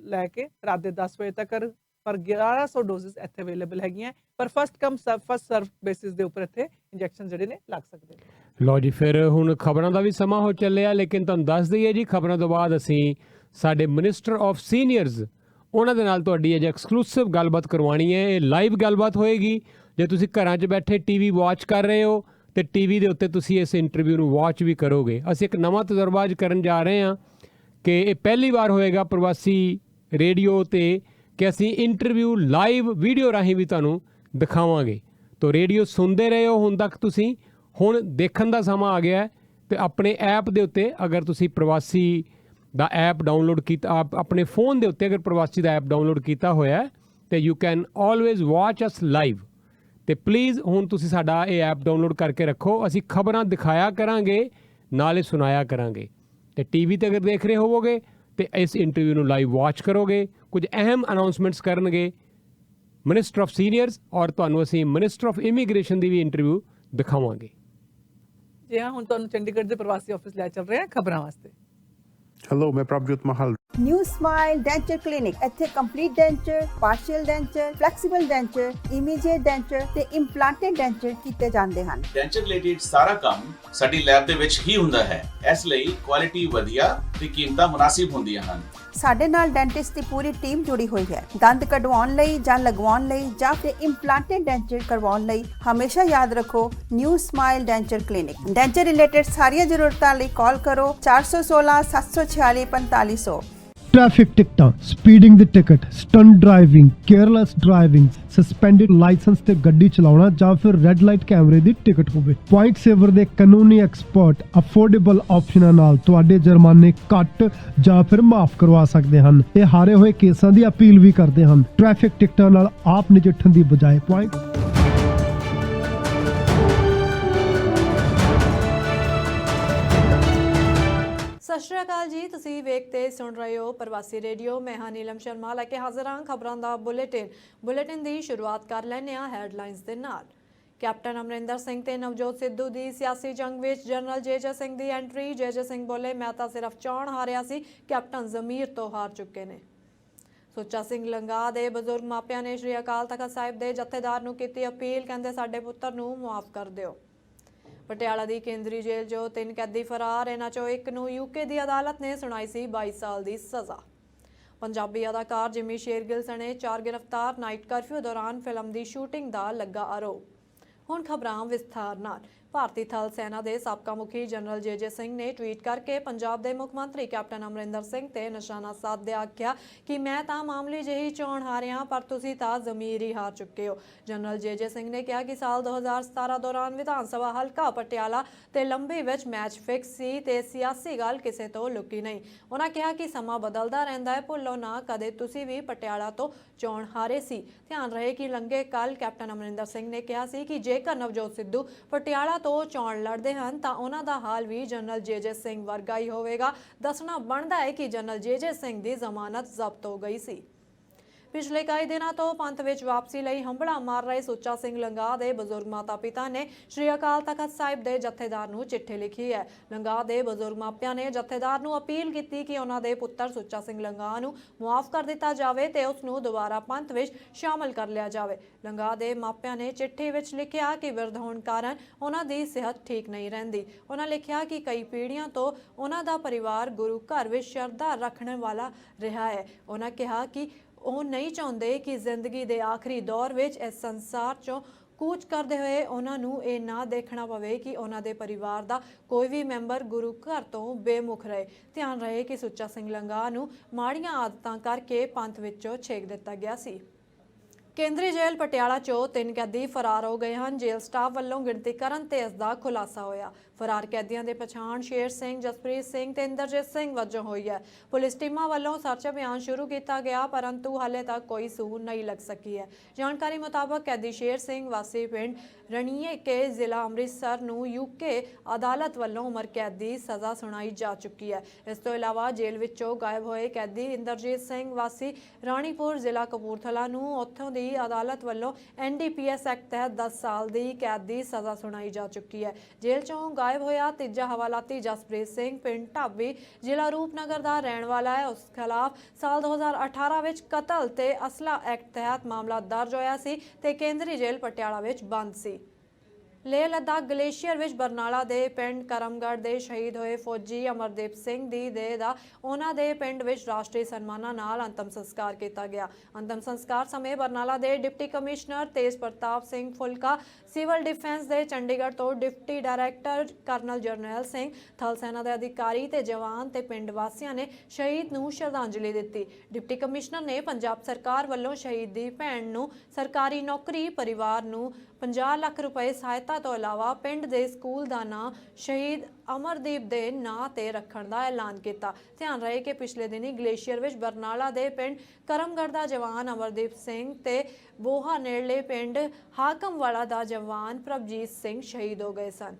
Speaker 1: ਲੈ ਕੇ ਰਾਤ ਦੇ 10 ਵਜੇ ਤੱਕ ਪਰ 1100 ਡੋਜ਼ਸ ਇੱਥੇ ਅਵੇਲੇਬਲ ਹੈਗੀਆਂ। ਪਰ ਫਸਟ ਕਮ ਫਸਟ ਸਰਵ ਬੇਸਿਸ ਦੇ ਉੱਪਰ ਇੱਥੇ ਇੰਜੈਕਸ਼ਨ ਜਿਹੜੇ ਨੇ ਲੱਗ ਸਕਦੇ ਨੇ।
Speaker 2: ਲਓ ਜੀ, ਫਿਰ ਹੁਣ ਖਬਰਾਂ ਦਾ ਵੀ ਸਮਾਂ ਹੋ ਚੱਲਿਆ, ਲੇਕਿਨ ਤੁਹਾਨੂੰ ਦੱਸ ਦਈਏ ਜੀ ਖਬਰਾਂ ਤੋਂ ਬਾਅਦ ਅਸੀਂ ਸਾਡੇ ਮਿਨਿਸਟਰ ਆਫ ਸੀਨੀਅਰਸ ਉਹਨਾਂ ਦੇ ਨਾਲ ਤੁਹਾਡੀ ਅੱਜ ਐਕਸਕਲੂਸਿਵ ਗੱਲਬਾਤ ਕਰਵਾਉਣੀ ਹੈ। ਇਹ ਲਾਈਵ ਗੱਲਬਾਤ ਹੋਏਗੀ। ਜੇ ਤੁਸੀਂ ਘਰਾਂ 'ਚ ਬੈਠੇ ਟੀਵੀ ਵਾਚ ਕਰ ਰਹੇ ਹੋ ਤੇ ਟੀਵੀ ਦੇ ਉੱਤੇ ਤੁਸੀਂ ਇਸ ਇੰਟਰਵਿਊ ਨੂੰ ਵਾਚ ਵੀ ਕਰੋਗੇ। ਅਸੀਂ ਇੱਕ ਨਵਾਂ ਤਜਰਬਾ ਅੱਜ ਕਰਨ ਜਾ ਰਹੇ ਹਾਂ ਕਿ ਇਹ ਪਹਿਲੀ ਵਾਰ ਹੋਏਗਾ ਪ੍ਰਵਾਸੀ ਰੇਡੀਓ ਤੇ ਕਿ ਅਸੀਂ ਇੰਟਰਵਿਊ ਲਾਈਵ ਵੀਡੀਓ ਰਾਹੀਂ ਵੀ ਤੁਹਾਨੂੰ ਦਿਖਾਵਾਂਗੇ। ਤਾਂ ਰੇਡੀਓ ਸੁਣਦੇ ਰਹੇ ਹੋ ਹੁਣ ਤੱਕ, ਤੁਸੀਂ ਹੁਣ ਦੇਖਣ ਦਾ ਸਮਾਂ ਆ ਗਿਆ। ਤੇ ਆਪਣੇ ਐਪ ਦੇ ਉੱਤੇ ਅਗਰ ਤੁਸੀਂ ਪ੍ਰਵਾਸੀ ਦਾ ਐਪ ਡਾਊਨਲੋਡ ਕੀਤਾ, ਆਪਣੇ ਫੋਨ ਦੇ ਉੱਤੇ ਅਗਰ ਪ੍ਰਵਾਸੀ ਦਾ ਐਪ ਡਾਊਨਲੋਡ ਕੀਤਾ ਹੋਇਆ ਤੇ you can always watch us live. ਤੇ ਪਲੀਜ਼ ਹੁਣ ਤੁਸੀਂ ਸਾਡਾ ਇਹ ਐਪ ਡਾਊਨਲੋਡ ਕਰਕੇ ਰੱਖੋ। ਅਸੀਂ ਖਬਰਾਂ ਦਿਖਾਇਆ ਕਰਾਂਗੇ, ਨਾਲੇ ਸੁਣਾਇਆ ਕਰਾਂਗੇ। ਤੇ ਟੀਵੀ ਤੇ ਅਗਰ ਦੇਖ ਰਹੇ ਹੋਵੋਗੇ ਤੇ ਇਸ ਇੰਟਰਵਿਊ ਨੂੰ ਲਾਈਵ ਵਾਚ ਕਰੋਗੇ। ਕੁਝ ਅਹਿਮ ਅਨਾਉਂਸਮੈਂਟਸ ਕਰਨਗੇ ਮਿਨਿਸਟਰ ਆਫ ਸੀਨੀਅਰਸ, ਔਰ ਤੁਹਾਨੂੰ ਅਸੀਂ minister of immigration the we interview ਦਿਖਾਵਾਂਗੇ।
Speaker 1: ਜੀ ਹਾਂ, ਹੁਣ ਤੁਹਾਨੂੰ ਚੰਡੀਗੜ੍ਹ ਦੇ ਪ੍ਰਵਾਸੀ ਆਫਿਸ ਲੈ ਚੱਲ ਰਹੇ ਹਾਂ ਖਬਰਾਂ ਵਾਸਤੇ।
Speaker 17: ਹੈਲੋ, ਮੈਂ Prabhjot Mahal.
Speaker 15: New smile denture clinic, ਇੱਥੇ complete denture, partial denture, flexible denture, immediate denture ਤੇ ਇੰਪਲਾਂਟਡ ਡੈਂਚਰ ਕੀਤੇ ਜਾਂਦੇ ਹਨ।
Speaker 16: ਡੈਂਚਰ ਰਿਲੇਟਡ ਸਾਰਾ ਕੰਮ ਸਾਡੀ ਲੈਬ ਦੇ ਵਿੱਚ ਹੀ ਹੁੰਦਾ ਹੈ, ਇਸ ਲਈ ਕੁਆਲਿਟੀ ਵਧੀਆ ਤੇ ਕੀਮਤਾਂ ਮੁਨਾਸਿਬ ਹੁੰਦੀਆਂ ਹਨ।
Speaker 15: ਸਾਡੇ ਨਾਲ ਡੈਂਟਿਸਟ ਦੀ ਪੂਰੀ ਟੀਮ ਜੁੜੀ ਹੋਈ ਹੈ। ਦੰਦ ਕਢਵਾਉਣ ਲਈ ਜਾਂ ਲਗਵਾਉਣ ਲਈ ਜਾਂ ਫਿਰ ਇੰਪਲਾਂਟਡ ਡੈਂਚਰ ਕਰਵਾਉਣ ਲਈ ਹਮੇਸ਼ਾ ਯਾਦ ਰੱਖੋ new smile denture clinic. Denture related ਸਾਰੀਆਂ ਜ਼ਰੂਰਤਾਂ ਲਈ ਕਾਲ ਕਰੋ 416 746 4500।
Speaker 3: ਟ੍ਰੈਫਿਕ ਟਿਕਟਾਂ, ਸਪੀਡਿੰਗ ਦੀ ticket, stunt driving, careless driving, suspended licence ਤੇ ਗੱਡੀ ਚਲਾਉਣਾ ਜਾਂ ਫਿਰ ਰੈੱਡ ਲਾਈਟ ਕੈਮਰੇ ਦੀ ਟਿਕਟ ਹੋਵੇ। ਪੁਆਇੰਟ ਸੇਵਰ ਦੇ ਕਾਨੂੰਨੀ ਐਕਸਪਰਟ ਅਫੋਰਡੇਬਲ ਆਪਸ਼ਨਾਂ ਨਾਲ ਤੁਹਾਡੇ ਜੁਰਮਾਨੇ ਘੱਟ ਜਾਂ ਫਿਰ ਮਾਫ ਕਰਵਾ ਸਕਦੇ ਹਨ। ਇਹ ਹਾਰੇ ਹੋਏ ਕੇਸਾਂ ਦੀ ਅਪੀਲ ਵੀ ਕਰਦੇ ਹਨ। ਟ੍ਰੈਫਿਕ ਟਿਕਟਾਂ ਨਾਲ ਆਪ ਨਜਿੱਠਣ ਦੀ ਬਜਾਏ ਪੁਆਇੰਟ
Speaker 18: ਸਤਿ ਸ਼੍ਰੀ ਅਕਾਲ ਜੀ, ਤੁਸੀਂ ਵੇਖਦੇ ਸੁਣ ਰਹੇ ਹੋ ਪ੍ਰਵਾਸੀ ਰੇਡੀਓ। ਮੈਂ ਹਾਂ ਨੀਲਮ ਸ਼ਰਮਾ ਲੈ ਕੇ ਹਾਜ਼ਰ ਹਾਂ ਖਬਰਾਂ ਦਾ ਬੁਲੇਟਿਨ ਦੀ ਸ਼ੁਰੂਆਤ ਕਰ ਲੈਂਦੇ ਹਾਂ ਹੈਡਲਾਈਨਸ ਦੇ ਨਾਲ। ਕੈਪਟਨ ਅਮਰਿੰਦਰ ਸਿੰਘ ਤੇ ਨਵਜੋਤ ਸਿੱਧੂ ਦੀ ਸਿਆਸੀ ਜੰਗ ਵਿੱਚ ਜਨਰਲ ਜੇ ਸਿੰਘ ਦੀ ਐਂਟਰੀ। ਜੇ ਸਿੰਘ ਬੋਲੇ, ਮੈਂ ਤਾਂ ਸਿਰਫ ਚੋਣ ਹਾਰਿਆ ਸੀ, ਕੈਪਟਨ ਜ਼ਮੀਰ ਤੋਂ ਹਾਰ ਚੁੱਕੇ ਨੇ। ਸੁੱਚਾ ਸਿੰਘ ਲੰਗਾ ਦੇ ਬਜ਼ੁਰਗ ਮਾਪਿਆਂ ਨੇ ਸ਼੍ਰੀ ਅਕਾਲ ਤਖਤ ਸਾਹਿਬ ਦੇ ਜਥੇਦਾਰ ਨੂੰ ਕੀਤੀ ਅਪੀਲ, ਕਹਿੰਦੇ ਸਾਡੇ ਪੁੱਤਰ ਨੂੰ ਮੁਆਫ ਕਰ ਦਿਓ। ਪਟਿਆਲਾ ਦੀ ਕੇਂਦਰੀ ਜੇਲ੍ਹ 'ਚੋਂ 3 ਕੈਦੀ ਫਰਾਰ, ਇਹਨਾਂ 'ਚੋਂ ਇੱਕ ਨੂੰ ਯੂਕੇ ਦੀ ਅਦਾਲਤ ਨੇ ਸੁਣਾਈ ਸੀ 22 ਸਾਲ ਦੀ ਸਜ਼ਾ। ਪੰਜਾਬੀ ਅਦਾਕਾਰ ਜਿਮੀ ਸ਼ੇਰਗਿੱਲ ਸਣੇ 4 ਗ੍ਰਿਫਤਾਰ, ਨਾਈਟ ਕਰਫਿਊ ਦੌਰਾਨ ਫਿਲਮ ਦੀ ਸ਼ੂਟਿੰਗ ਦਾ ਲੱਗਾ ਆਰੋਪ। ਹੁਣ ਖਬਰਾਂ ਵਿਸਥਾਰ ਨਾਲ। ਭਾਰਤੀ ਥਲ ਸੈਨਾ ਦੇ ਸਾਬਕਾ ਮੁਖੀ ਜਨਰਲ ਜੇ ਸਿੰਘ ਨੇ ਟਵੀਟ ਕਰਕੇ ਪੰਜਾਬ ਦੇ ਮੁੱਖ ਮੰਤਰੀ ਕੈਪਟਨ ਅਮਰਿੰਦਰ ਸਿੰਘ ਤੇ ਨਿਸ਼ਾਨਾ ਸਾਧਦਿਆਂ ਆਖਿਆ ਕਿ ਮੈਂ ਤਾਂ ਮਾਮੂਲੀ ਜਿਹੀ ਚੋਣ ਹਾਰਿਆ, ਪਰ ਤੁਸੀਂ ਤਾਂ ਜ਼ਮੀਰ ਹੀ ਹਾਰ ਚੁੱਕੇ ਹੋ। ਜਨਰਲ ਜੇ ਸਿੰਘ ਨੇ ਕਿਹਾ ਕਿ ਸਾਲ 2017 ਦੌਰਾਨ ਵਿਧਾਨ ਸਭਾ ਹਲਕਾ ਪਟਿਆਲਾ ਤੇ ਲੰਬੀ ਵਿੱਚ ਮੈਚ ਫਿਕਸ ਸੀ ਤੇ ਸਿਆਸੀ ਗੱਲ ਕਿਸੇ ਤੋਂ ਲੁਕੀ ਨਹੀਂ। ਉਹਨਾਂ ਕਿਹਾ ਕਿ ਸਮਾਂ ਬਦਲਦਾ ਰਹਿੰਦਾ ਹੈ, ਭੁੱਲੋ ਨਾ ਕਦੇ ਤੁਸੀਂ ਵੀ ਪਟਿਆਲਾ ਤੋਂ ਚੋਣ ਹਾਰੇ ਸੀ। ਧਿਆਨ ਰਹੇ ਕਿ ਲੰਘੇ ਕੱਲ ਕੈਪਟਨ ਅਮਰਿੰਦਰ ਸਿੰਘ ਨੇ ਕਿਹਾ ਸੀ ਕਿ ਜੇਕਰ ਨਵਜੋਤ ਸਿੱਧੂ ਪਟਿਆਲਾ ਤੋਂ ਚੋਣ ਲੜਦੇ ਹਨ ਤਾਂ ਉਹਨਾਂ ਦਾ ਹਾਲ ਵੀ ਜਨਰਲ ਜੇ ਸਿੰਘ ਵਰਗਾ ਹੀ ਹੋਵੇਗਾ। ਦੱਸਣਾ ਬਣਦਾ ਹੈ ਕਿ ਜਨਰਲ ਜੇ ਸਿੰਘ ਦੀ ਜ਼ਮਾਨਤ ਜ਼ਬਤ ਹੋ ਗਈ ਸੀ। ਪਿਛਲੇ ਕਈ ਦਿਨਾਂ ਤੋਂ ਪੰਥ ਵਿੱਚ ਵਾਪਸੀ ਲਈ ਹੰਭਲਾ ਮਾਰ ਰਹੇ ਸੁੱਚਾ ਸਿੰਘ ਲੰਗਾ ਦੇ ਬਜ਼ੁਰਗ ਮਾਤਾ ਪਿਤਾ ਨੇ ਸ਼੍ਰੀ ਅਕਾਲ ਤਖਤ ਸਾਹਿਬ ਦੇ ਜਥੇਦਾਰ ਨੂੰ ਚਿੱਠੀ ਲਿਖੀ ਹੈ। ਲੰਗਾ ਦੇ ਬਜ਼ੁਰਗ ਮਾਪਿਆਂ ਨੇ ਜਥੇਦਾਰ ਨੂੰ ਅਪੀਲ ਕੀਤੀ ਕਿ ਉਹਨਾਂ ਦੇ ਪੁੱਤਰ ਸੁੱਚਾ ਸਿੰਘ ਲੰਗਾ ਨੂੰ ਮੁਆਫ ਕਰ ਦਿੱਤਾ ਜਾਵੇ ਤੇ ਉਸ ਨੂੰ ਦੁਬਾਰਾ ਪੰਥ ਵਿੱਚ ਸ਼ਾਮਲ ਕਰ ਲਿਆ ਜਾਵੇ। ਲੰਗਾ ਦੇ ਮਾਪਿਆਂ ਨੇ ਚਿੱਠੀ ਵਿੱਚ ਲਿਖਿਆ ਕਿ ਬਿਰਧ ਹੋਣ ਕਾਰਨ ਉਹਨਾਂ ਦੀ ਸਿਹਤ ਠੀਕ ਨਹੀਂ ਰਹਿੰਦੀ। ਉਹਨਾਂ ਲਿਖਿਆ ਕਿ ਕਈ ਪੀੜ੍ਹੀਆਂ ਤੋਂ ਉਹਨਾਂ ਦਾ ਪਰਿਵਾਰ ਗੁਰੂ ਘਰ ਵਿੱਚ ਸ਼ਰਧਾ ਰੱਖਣ ਵਾਲਾ ਰਿਹਾ ਹੈ। ਉਹਨਾਂ ਕਿਹਾ ਕਿ ਉਹ ਨਹੀਂ ਚਾਹੁੰਦੇ ਕਿ ਜ਼ਿੰਦਗੀ ਦੇ ਆਖਰੀ ਦੌਰ ਵਿੱਚ ਇਸ ਸੰਸਾਰ 'ਚੋਂ ਕੂਚ ਕਰਦੇ ਹੋਏ ਉਹਨਾਂ ਨੂੰ ਇਹ ਨਾ ਦੇਖਣਾ ਪਵੇ ਕਿ ਉਹਨਾਂ ਦੇ ਪਰਿਵਾਰ ਦਾ ਕੋਈ ਵੀ ਮੈਂਬਰ ਗੁਰੂ ਘਰ ਤੋਂ ਬੇਮੁਖ ਰਹੇ। ਧਿਆਨ ਰਹੇ ਕਿ ਸੁੱਚਾ ਸਿੰਘ ਲੰਗਾ ਨੂੰ ਮਾੜੀਆਂ ਆਦਤਾਂ ਕਰਕੇ ਪੰਥ ਵਿੱਚੋਂ ਛੇਕ ਦਿੱਤਾ ਗਿਆ ਸੀ। ਕੇਂਦਰੀ ਜੇਲ੍ਹ ਪਟਿਆਲਾ 'ਚੋਂ 3 ਕੈਦੀ ਫਰਾਰ ਹੋ ਗਏ ਹਨ। ਜੇਲ੍ਹ ਸਟਾਫ ਵੱਲੋਂ ਗਿਣਤੀ ਕਰਨ ਤੇ ਇਸ ਦਾ ਖੁਲਾਸਾ ਹੋਇਆ। ਫਰਾਰ ਕੈਦੀਆਂ ਦੇ ਪਛਾਣ ਸ਼ੇਰ ਸਿੰਘ, ਜਸਪ੍ਰੀਤ ਸਿੰਘ ਤੇ ਇੰਦਰਜੀਤ ਸਿੰਘ ਵਜੋਂ ਹੋਈ ਹੈ। ਪੁਲਿਸ ਟੀਮਾਂ ਵੱਲੋਂ ਸਰਚ ਅਭਿਆਨ ਸ਼ੁਰੂ ਕੀਤਾ ਗਿਆ, ਪਰੰਤੂ ਹਾਲੇ ਤੱਕ ਕੋਈ ਸੂਹ ਨਹੀਂ ਲੱਗ ਸਕੀ ਹੈ। ਜਾਣਕਾਰੀ ਮੁਤਾਬਕ ਕੈਦੀ ਸ਼ੇਰ ਸਿੰਘ ਵਾਸੀ ਪਿੰਡ ਰਣੀਏ ਕੇ ਜ਼ਿਲ੍ਹਾ ਅੰਮ੍ਰਿਤਸਰ ਨੂੰ ਯੂਕੇ ਅਦਾਲਤ ਵੱਲੋਂ ਉਮਰ ਕੈਦ ਦੀ ਸਜ਼ਾ ਸੁਣਾਈ ਜਾ ਚੁੱਕੀ ਹੈ। ਇਸ ਤੋਂ ਇਲਾਵਾ ਜੇਲ੍ਹ ਵਿੱਚੋਂ ਗਾਇਬ ਹੋਏ ਕੈਦੀ ਇੰਦਰਜੀਤ ਸਿੰਘ ਵਾਸੀ ਰਾਣੀਪੁਰ ਜ਼ਿਲ੍ਹਾ ਕਪੂਰਥਲਾ ਨੂੰ ਉੱਥੋਂ ਦੀ ਅਦਾਲਤ ਵੱਲੋਂ NDPS ਐਕਟ ਤਹਿਤ 10 ਸਾਲ ਦੀ ਕੈਦ ਦੀ ਸਜ਼ਾ ਸੁਣਾਈ ਜਾ ਚੁੱਕੀ ਹੈ। ਜੇਲ੍ਹ 'ਚੋਂ ਗਾਇਬ ਹੋਇਆ ਤੀਜਾ ਹਵਾਲਾਤੀ ਜਸਪ੍ਰੀਤ ਸਿੰਘ ਪਿੰਡ ਢਾਬੀ ਜ਼ਿਲ੍ਹਾ ਰੂਪਨਗਰ ਦਾ ਰਹਿਣ ਵਾਲਾ ਹੈ। ਉਸ ਖਿਲਾਫ ਸਾਲ 2018 ਵਿੱਚ ਕਤਲ ਤੇ ਅਸਲਾ ਐਕਟ ਤਹਿਤ ਮਾਮਲਾ ਦਰਜ ਹੋਇਆ ਸੀ ਤੇ ਕੇਂਦਰੀ ਜੇਲ੍ਹ ਪਟਿਆਲਾ ਵਿੱਚ ਬੰਦ ਸੀ। ਲੇਹ ਲੱਦਾਖ ਗਲੇਸ਼ੀਅਰ ਵਿੱਚ ਬਰਨਾਲਾ ਦੇ ਪਿੰਡ ਕਰਮਗੜ੍ਹ ਦੇ ਸ਼ਹੀਦ ਹੋਏ ਫੌਜੀ ਅਮਰਦੀਪ ਸਿੰਘ ਦੀ ਦੇਹ ਦਾ ਉਹਨਾਂ ਦੇ ਪਿੰਡ ਵਿੱਚ ਰਾਸ਼ਟਰੀ ਸਨਮਾਨਾਂ ਨਾਲ ਅੰਤਮ ਸੰਸਕਾਰ ਕੀਤਾ ਗਿਆ। ਅੰਤਮ ਸੰਸਕਾਰ ਸਮੇਂ ਬਰਨਾਲਾ ਦੇ ਡਿਪਟੀ ਕਮਿਸ਼ਨਰ ਤੇਜ ਪ੍ਰਤਾਪ ਸਿੰਘ ਫੁਲਕਾ, ਸਿਵਲ ਡਿਫੈਂਸ ਦੇ ਚੰਡੀਗੜ੍ਹ ਤੋਂ deputy director colonel Jarnail Singh, ਥਲ ਸੈਨਾ ਦੇ ਅਧਿਕਾਰੀ ਤੇ ਜਵਾਨ ਤੇ ਪਿੰਡ ਵਾਸੀਆਂ ਨੇ ਸ਼ਹੀਦ ਨੂੰ ਸ਼ਰਧਾਂਜਲੀ ਦਿੱਤੀ। ਡਿਪਟੀ ਕਮਿਸ਼ਨਰ ਨੇ ਪੰਜਾਬ ਸਰਕਾਰ ਵੱਲੋਂ ਸ਼ਹੀਦ ਦੀ ਭੈਣ ਨੂੰ ਸਰਕਾਰੀ ਨੌਕਰੀ, ਪਰਿਵਾਰ ਨੂੰ 50 ਲੱਖ ਰੁਪਏ ਸਹਾਇਤਾ ਤੋਂ ਇਲਾਵਾ ਪਿੰਡ ਦੇ ਸਕੂਲ ਦਾ ਨਾਂ ਸ਼ਹੀਦ ਅਮਰਦੀਪ ਦੇ ਨਾਂ ਤੇ ਰੱਖਣ ਦਾ ਐਲਾਨ ਕੀਤਾ। ਧਿਆਨ ਰਹੇ ਕਿ ਪਿਛਲੇ ਦਿਨੀ ਗਲੇਸ਼ੀਅਰ ਵਿੱਚ ਬਰਨਾਲਾ ਦੇ ਪਿੰਡ ਕਰਮਗੜ੍ਹ ਦਾ ਜਵਾਨ ਅਮਰਦੀਪ ਸਿੰਘ ਤੇ ਬੋਹਾ ਨੇੜਲੇ ਪਿੰਡ ਹਾਕਮਵਾਲਾ ਦਾ ਜਵਾਨ ਪ੍ਰਭਜੀਤ ਸਿੰਘ ਸ਼ਹੀਦ ਹੋ ਗਏ ਸਨ।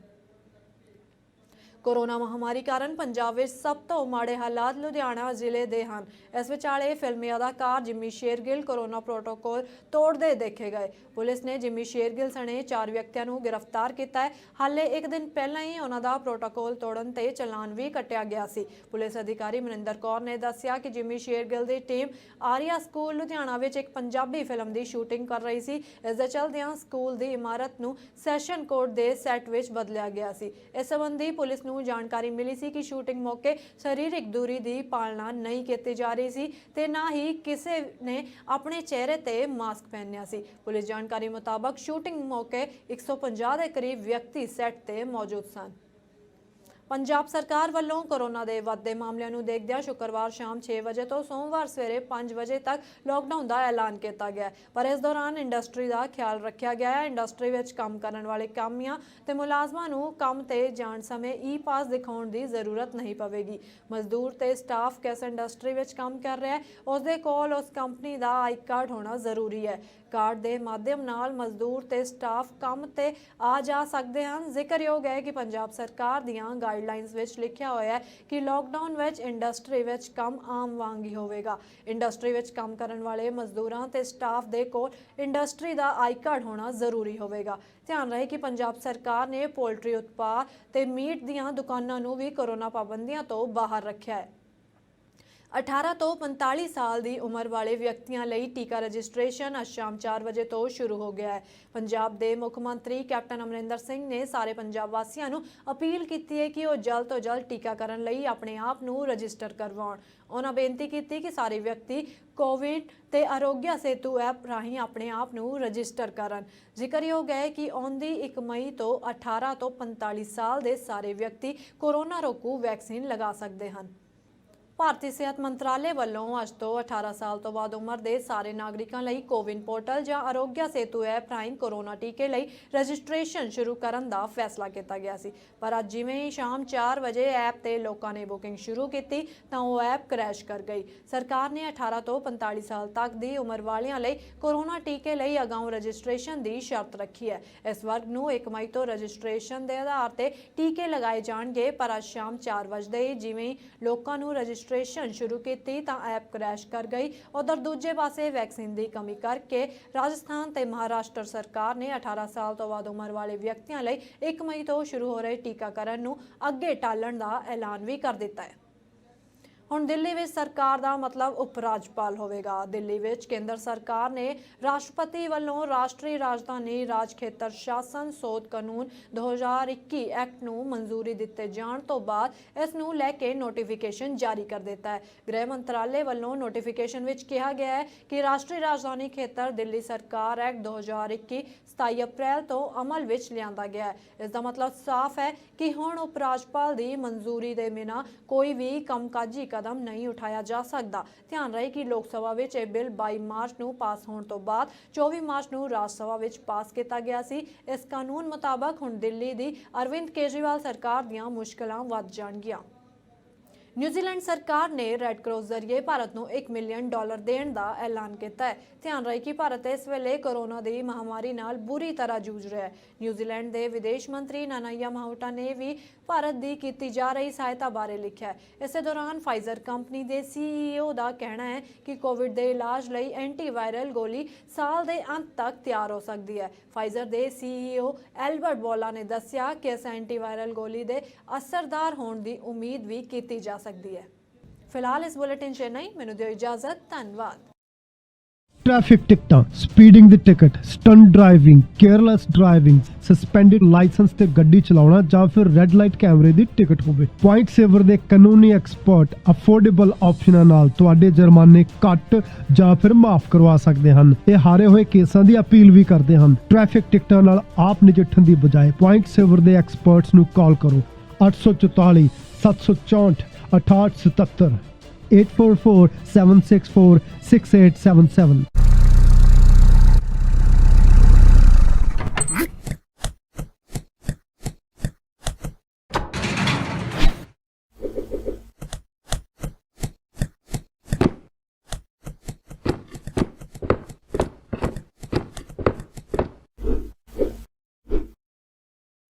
Speaker 18: ਕੋਰੋਨਾ ਮਹਾਮਾਰੀ ਕਾਰਨ ਪੰਜਾਬ ਵਿੱਚ ਸਭ ਤੋਂ ਮਾੜੇ ਹਾਲਾਤ ਲੁਧਿਆਣਾ ਜ਼ਿਲ੍ਹੇ ਦੇ ਹਨ। ਇਸ ਵਿਚਾਲੇ ਫਿਲਮੀ ਅਦਾਕਾਰ ਜਿਮੀ ਸ਼ੇਰਗਿੱਲ ਕੋਰੋਨਾ ਪ੍ਰੋਟੋਕਾਲ ਤੋੜਦੇ ਦੇਖੇ ਗਏ। ਪੁਲਿਸ ਨੇ ਜਿਮੀ ਸ਼ੇਰਗਿੱਲ ਸਣੇ 4 ਵਿਅਕਤੀਆਂ ਨੂੰ ਗ੍ਰਿਫਤਾਰ ਕੀਤਾ ਹੈ। ਹਾਲੇ ਇੱਕ ਦਿਨ ਪਹਿਲਾਂ ਹੀ ਉਹਨਾਂ ਦਾ ਪ੍ਰੋਟੋਕਾਲ ਤੋੜਨ ਤੇ ਚਲਾਨ ਵੀ ਕੱਟਿਆ ਗਿਆ ਸੀ। ਪੁਲਿਸ ਅਧਿਕਾਰੀ ਮਨਿੰਦਰ ਕੌਰ ਨੇ ਦੱਸਿਆ ਕਿ ਜਿਮੀ ਸ਼ੇਰਗਿੱਲ ਦੀ ਟੀਮ ਆਰੀਆ ਸਕੂਲ ਲੁਧਿਆਣਾ ਵਿੱਚ ਇੱਕ ਪੰਜਾਬੀ ਫਿਲਮ ਦੀ ਸ਼ੂਟਿੰਗ ਕਰ ਰਹੀ ਸੀ। ਇਸ ਦੇ ਚਲਦਿਆਂ ਸਕੂਲ ਦੀ ਇਮਾਰਤ ਨੂੰ ਸੈਸ਼ਨ ਕੋਰਟ ਦੇ ਸੈੱਟ ਵਿੱਚ ਬਦਲਿਆ ਗਿਆ ਸੀ। ਇਸ ਸੰਬੰਧੀ ਪੁਲਿਸ ਨੂੰ ਜਾਣਕਾਰੀ ਮਿਲੀ ਸੀ ਕਿ ਸ਼ੂਟਿੰਗ ਮੌਕੇ ਸਰੀਰਕ ਦੂਰੀ ਦੀ ਪਾਲਣਾ ਨਹੀਂ ਕੀਤੀ ਜਾ ਰਹੀ ਸੀ ਤੇ ਨਾ ਹੀ ਕਿਸੇ ਨੇ ਆਪਣੇ ਚਿਹਰੇ ਤੇ ਮਾਸਕ ਪਹਿਨਿਆ ਸੀ। ਪੁਲਿਸ ਜਾਣਕਾਰੀ ਮੁਤਾਬਕ ਸ਼ੂਟਿੰਗ ਮੌਕੇ 150 ਦੇ ਕਰੀਬ ਵਿਅਕਤੀ ਸੈੱਟ ਤੇ ਮੌਜੂਦ ਸਨ। ਪੰਜਾਬ ਸਰਕਾਰ ਵੱਲੋਂ ਕੋਰੋਨਾ ਦੇ ਵੱਧਦੇ ਮਾਮਲਿਆਂ ਨੂੰ ਦੇਖਦਿਆਂ ਸ਼ੁੱਕਰਵਾਰ ਸ਼ਾਮ 6 ਵਜੇ ਤੋਂ ਸੋਮਵਾਰ ਸਵੇਰੇ 5 ਵਜੇ ਤੱਕ ਲਾਕਡਾਊਨ ਦਾ ਐਲਾਨ ਕੀਤਾ ਗਿਆ ਪਰ ਇਸ ਦੌਰਾਨ ਇੰਡਸਟਰੀ ਦਾ ਖਿਆਲ ਰੱਖਿਆ ਗਿਆ ਹੈ। ਇੰਡਸਟਰੀ ਵਿੱਚ ਕੰਮ ਕਰਨ ਵਾਲੇ ਕਾਮਿਆਂ ਤੇ ਮੁਲਾਜ਼ਮਾਂ ਨੂੰ ਕੰਮ ਤੇ ਜਾਣ ਸਮੇਂ ਈ-ਪਾਸ ਦਿਖਾਉਣ ਦੀ ਜ਼ਰੂਰਤ ਨਹੀਂ ਪਵੇਗੀ। ਮਜ਼ਦੂਰ ਤੇ ਸਟਾਫ ਕਿਸ ਇੰਡਸਟਰੀ ਵਿੱਚ ਕੰਮ ਕਰ ਰਿਹਾ ਹੈ ਉਸ ਦੇ ਕੋਲ ਉਸ ਕੰਪਨੀ ਦਾ ਆਈ ਕਾਰਡ ਹੋਣਾ ਜ਼ਰੂਰੀ ਹੈ। ਕਾਰਡ ਦੇ ਮਾਧਿਅਮ ਨਾਲ ਮਜ਼ਦੂਰ ਤੇ ਸਟਾਫ ਕੰਮ ਤੇ ਆ ਜਾ ਸਕਦੇ ਹਨ। ਜ਼ਿਕਰਯੋਗ ਹੈ ਕਿ ਪੰਜਾਬ ਸਰਕਾਰ ਦੀਆਂ ਗਾਈਡਲਾਈਨਸ ਵਿੱਚ ਲਿਖਿਆ ਹੋਇਆ ਹੈ ਕਿ ਲਾਕਡਾਊਨ ਵਿੱਚ ਇੰਡਸਟਰੀ ਵਿੱਚ ਕੰਮ ਆਮ ਵਾਂਗ ਹੀ ਹੋਵੇਗਾ। ਇੰਡਸਟਰੀ ਵਿੱਚ ਕੰਮ ਕਰਨ ਵਾਲੇ ਮਜ਼ਦੂਰਾਂ ਤੇ ਸਟਾਫ ਦੇ ਕੋਲ ਇੰਡਸਟਰੀ ਦਾ ਆਈ ਕਾਰਡ ਹੋਣਾ ਜ਼ਰੂਰੀ ਹੋਵੇਗਾ। ਧਿਆਨ ਰਹੇ ਕਿ ਪੰਜਾਬ ਸਰਕਾਰ ਨੇ ਪੋਲਟਰੀ ਉਤਪਾਦ ਤੇ ਮੀਟ ਦੀਆਂ ਦੁਕਾਨਾਂ ਨੂੰ ਵੀ ਕੋਰੋਨਾ ਪਾਬੰਦੀਆਂ ਤੋਂ ਬਾਹਰ ਰੱਖਿਆ ਹੈ। 18 ਤੋਂ 45 ਸਾਲ ਦੀ ਉਮਰ ਵਾਲੇ ਵਿਅਕਤੀਆਂ ਲਈ ਟੀਕਾ ਰਜਿਸਟ੍ਰੇਸ਼ਨ ਅੱਜ ਸ਼ਾਮ 4 ਵਜੇ ਤੋਂ ਸ਼ੁਰੂ ਹੋ ਗਿਆ ਹੈ। ਪੰਜਾਬ ਦੇ ਮੁੱਖ ਮੰਤਰੀ ਕੈਪਟਨ ਅਮਰਿੰਦਰ ਸਿੰਘ ਨੇ ਸਾਰੇ ਪੰਜਾਬ ਵਾਸੀਆਂ ਨੂੰ ਅਪੀਲ ਕੀਤੀ ਹੈ ਕਿ ਉਹ ਜਲਦ ਤੋਂ ਜਲਦ ਟੀਕਾਕਰਨ ਲਈ ਆਪਣੇ ਆਪ ਨੂੰ ਰਜਿਸਟਰ ਕਰਵਾਉਣ। ਉਹਨਾਂ ਬੇਨਤੀ ਕੀਤੀ ਕਿ ਸਾਰੇ ਵਿਅਕਤੀ ਕੋਵਿਡ ਤੇ ਆਰੋਗਿਆ ਸੇਤੂ ਐਪ ਰਾਹੀਂ ਆਪਣੇ ਆਪ ਨੂੰ ਰਜਿਸਟਰ ਕਰਨ। ਜ਼ਿਕਰਯੋਗ ਹੈ ਕਿ ਆਉਂਦੀ 1 ਮਈ ਤੋਂ 18 ਤੋਂ 45 ਸਾਲ ਦੇ ਸਾਰੇ ਵਿਅਕਤੀ ਕੋਰੋਨਾ ਰੋਕੂ ਵੈਕਸੀਨ ਲਗਾ ਸਕਦੇ ਹਨ। ਭਾਰਤੀ ਸਿਹਤ ਮੰਤਰਾਲੇ ਵੱਲੋਂ ਅੱਜ ਤੋਂ 18 ਸਾਲ ਤੋਂ ਬਾਅਦ ਉਮਰ ਦੇ ਸਾਰੇ ਨਾਗਰਿਕਾਂ ਲਈ ਕੋਵਿਨ ਪੋਰਟਲ ਜਾਂ ਆਰੋਗਿਆ ਸੇਤੂ ਐਪ ਰਾਹੀਂ ਕੋਰੋਨਾ ਟੀਕੇ ਲਈ ਰਜਿਸਟ੍ਰੇਸ਼ਨ ਸ਼ੁਰੂ ਕਰਨ ਦਾ ਫੈਸਲਾ ਕੀਤਾ ਗਿਆ ਸੀ ਪਰ ਅੱਜ ਜਿਵੇਂ ਹੀ ਸ਼ਾਮ 4 ਵਜੇ ਐਪ ਤੇ ਲੋਕਾਂ ਨੇ ਬੁਕਿੰਗ ਸ਼ੁਰੂ ਕੀਤੀ ਤਾਂ ਉਹ ਐਪ ਕ੍ਰੈਸ਼ ਕਰ ਗਈ। ਸਰਕਾਰ ਨੇ 18 ਤੋਂ 45 ਸਾਲ ਤੱਕ ਦੀ ਉਮਰ ਵਾਲਿਆਂ ਲਈ ਕੋਰੋਨਾ ਟੀਕੇ ਲਈ ਅਗਾਊਂ ਰਜਿਸਟ੍ਰੇਸ਼ਨ ਦੀ ਸ਼ਰਤ ਰੱਖੀ ਹੈ। ਇਸ ਵਰਗ ਨੂੰ 1 ਮਈ ਤੋਂ ਰਜਿਸਟ੍ਰੇਸ਼ਨ ਦੇ ਆਧਾਰ ਤੇ ਟੀਕੇ ਲਗਾਏ ਜਾਣਗੇ ਪਰ ਅੱਜ ਸ਼ਾਮ 4 ਵਜੇ ਹੀ ਜਿਵੇਂ ਲੋਕਾਂ ਨੂੰ ਰਜਿਸਟ੍ਰੇਸ਼ਨ ਸ਼ੁਰੂ ਕੀਤੀ ਤਾਂ ਐਪ ਕ੍ਰੈਸ਼ ਕਰ ਗਈ। ਉਧਰ ਦੂਜੇ ਪਾਸੇ ਵੈਕਸੀਨ ਦੀ ਕਮੀ ਕਰਕੇ ਰਾਜਸਥਾਨ ਤੇ ਮਹਾਰਾਸ਼ਟਰ ਸਰਕਾਰ ਨੇ 18 ਸਾਲ ਤੋਂ ਵੱਧ ਉਮਰ ਵਾਲੇ ਵਿਅਕਤੀਆਂ ਲਈ 1 ਮਈ ਤੋਂ ਸ਼ੁਰੂ ਹੋ ਰਹੇ ਟੀਕਾਕਰਨ ਨੂੰ ਅੱਗੇ ਟਾਲਣ ਦਾ ਐਲਾਨ ਵੀ ਕਰ ਦਿੱਤਾ ਹੈ। ਹੁਣ ਦਿੱਲੀ ਵਿੱਚ ਸਰਕਾਰ ਦਾ ਮਤਲਬ ਉਪ ਰਾਜਪਾਲ ਹੋਵੇਗਾ। ਦਿੱਲੀ ਵਿੱਚ ਕੇਂਦਰ ਸਰਕਾਰ ਨੇ ਰਾਸ਼ਟਰਪਤੀ ਵੱਲੋਂ ਰਾਸ਼ਟਰੀ ਰਾਜਧਾਨੀ ਰਾਜ ਖੇਤਰ ਸ਼ਾਸਨ ਸੋਧ ਕਾਨੂੰਨ 2021 ਐਕਟ ਨੂੰ ਮਨਜ਼ੂਰੀ ਦਿੱਤੇ ਜਾਣ ਤੋਂ ਬਾਅਦ ਇਸ ਨੂੰ ਲੈ ਕੇ ਨੋਟੀਫਿਕੇਸ਼ਨ ਜਾਰੀ ਕਰ ਦਿੱਤਾ ਹੈ। ਗ੍ਰਹਿ ਮੰਤਰਾਲੇ ਵੱਲੋਂ ਨੋਟੀਫਿਕੇਸ਼ਨ ਵਿੱਚ ਕਿਹਾ ਗਿਆ ਹੈ ਕਿ ਰਾਸ਼ਟਰੀ ਰਾਜਧਾਨੀ ਖੇਤਰ ਦਿੱਲੀ ਸਰਕਾਰ ਐਕਟ 2021 27 ਅਪ੍ਰੈਲ ਤੋਂ ਅਮਲ ਵਿੱਚ ਲਿਆਂਦਾ ਗਿਆ ਹੈ। ਇਸ ਦਾ ਮਤਲਬ ਸਾਫ਼ ਹੈ ਕਿ ਹੁਣ ਉਪ ਰਾਜਪਾਲ ਦੀ ਮਨਜ਼ੂਰੀ ਦੇ ਬਿਨਾਂ ਕੋਈ ਵੀ ਕੰਮਕਾਜੀ ਕਦਮ ਨਹੀਂ ਉਠਾਇਆ ਜਾ ਸਕਦਾ। ਧਿਆਨ ਰਹੇ ਕਿ ਲੋਕ ਸਭਾ ਵਿੱਚ ਇਹ ਬਿੱਲ 22 ਮਾਰਚ ਨੂੰ ਪਾਸ ਹੋਣ ਤੋਂ ਬਾਅਦ 24 ਮਾਰਚ ਨੂੰ ਰਾਜ ਸਭਾ ਵਿੱਚ ਪਾਸ ਕੀਤਾ ਗਿਆ ਸੀ। ਇਸ ਕਾਨੂੰਨ ਮੁਤਾਬਕ ਹੁਣ ਦਿੱਲੀ ਦੀ ਅਰਵਿੰਦ ਕੇਜਰੀਵਾਲ ਸਰਕਾਰ ਦੀਆਂ ਮੁਸ਼ਕਲਾਂ ਵੱਧ ਜਾਣਗੀਆਂ। ਨਿਊਜ਼ੀਲੈਂਡ ਸਰਕਾਰ ਨੇ ਰੈੱਡ ਕਰਾਸ ਜ਼ਰੀਏ ਭਾਰਤ ਨੂੰ $1 ਮਿਲੀਅਨ ਦੇਣ ਦਾ ਐਲਾਨ ਕੀਤਾ ਹੈ। ਧਿਆਨ ਰਹੇ ਕਿ ਭਾਰਤ ਇਸ ਵੇਲੇ ਕੋਰੋਨਾ ਦੀ ਮਹਾਮਾਰੀ ਨਾਲ ਬੁਰੀ ਤਰ੍ਹਾਂ ਜੂਝ ਰਿਹਾ ਹੈ। ਨਿਊਜ਼ੀਲੈਂਡ ਦੇ ਵਿਦੇਸ਼ ਮੰਤਰੀ ਨਾਨਾਇਆ ਮਾਹੂਟਾ ਨੇ ਵੀ ਭਾਰਤ ਦੀ ਕੀਤੀ ਜਾ ਰਹੀ ਸਹਾਇਤਾ ਬਾਰੇ ਲਿਖਿਆ। ਇਸੇ ਦੌਰਾਨ ਫਾਈਜ਼ਰ ਕੰਪਨੀ ਦੇ CEO ਦਾ ਕਹਿਣਾ ਹੈ ਕਿ ਕੋਵਿਡ ਦੇ ਇਲਾਜ ਲਈ ਐਂਟੀਵਾਇਰਲ ਗੋਲੀ ਸਾਲ ਦੇ ਅੰਤ ਤੱਕ ਤਿਆਰ ਹੋ ਸਕਦੀ ਹੈ। ਫਾਈਜ਼ਰ ਦੇ CEO ਐਲਬਰਟ ਬੋਲਾ ਨੇ ਦੱਸਿਆ ਕਿ ਇਸ ਐਂਟੀਵਾਇਰਲ ਗੋਲੀ ਦੇ ਅਸਰਦਾਰ ਹੋਣ ਦੀ ਉਮੀਦ ਵੀ ਕੀਤੀ ਜਾ ਸਕਦੀ ਹੈ। ਫਿਲਹਾਲ ਇਸ ਬੁਲੇਟਿਨ 'ਚ ਨਹੀਂ, ਮੈਨੂੰ ਦਿਓ ਇਜਾਜ਼ਤ। ਧੰਨਵਾਦ।
Speaker 3: ट्रैफिक टिकटां, स्पीडिंग दी ticket, stunt driving, careless driving, suspended licence ते गड्डी चलाउणा जां फिर रेड लाइट कैमरे दी टिकट होवे। पॉइंट सेवर दे कानूनी एक्सपर्ट अफोर्डेबल ऑप्शनां नाल तुहाडे जुर्माने घट जां फिर माफ करवा सकदे हन। ਇਹ ਹਾਰੇ ਹੋਏ ਕੇਸਾਂ ਦੀ ਅਪੀਲ ਵੀ ਕਰਦੇ ਹਨ। ਟ੍ਰੈਫਿਕ ਟਿਕਟਾਂ ਨਾਲ ਆਪ ਨਜਿੱਠਣ ਦੀ ਬਜਾਏ ਪੁਆਇੰਟ ਸੇਵਰ ਦੇ ਐਕਸਪਰਟਸ ਨੂੰ ਕਾਲ ਕਰੋ 844 764 6877 844 764 6877।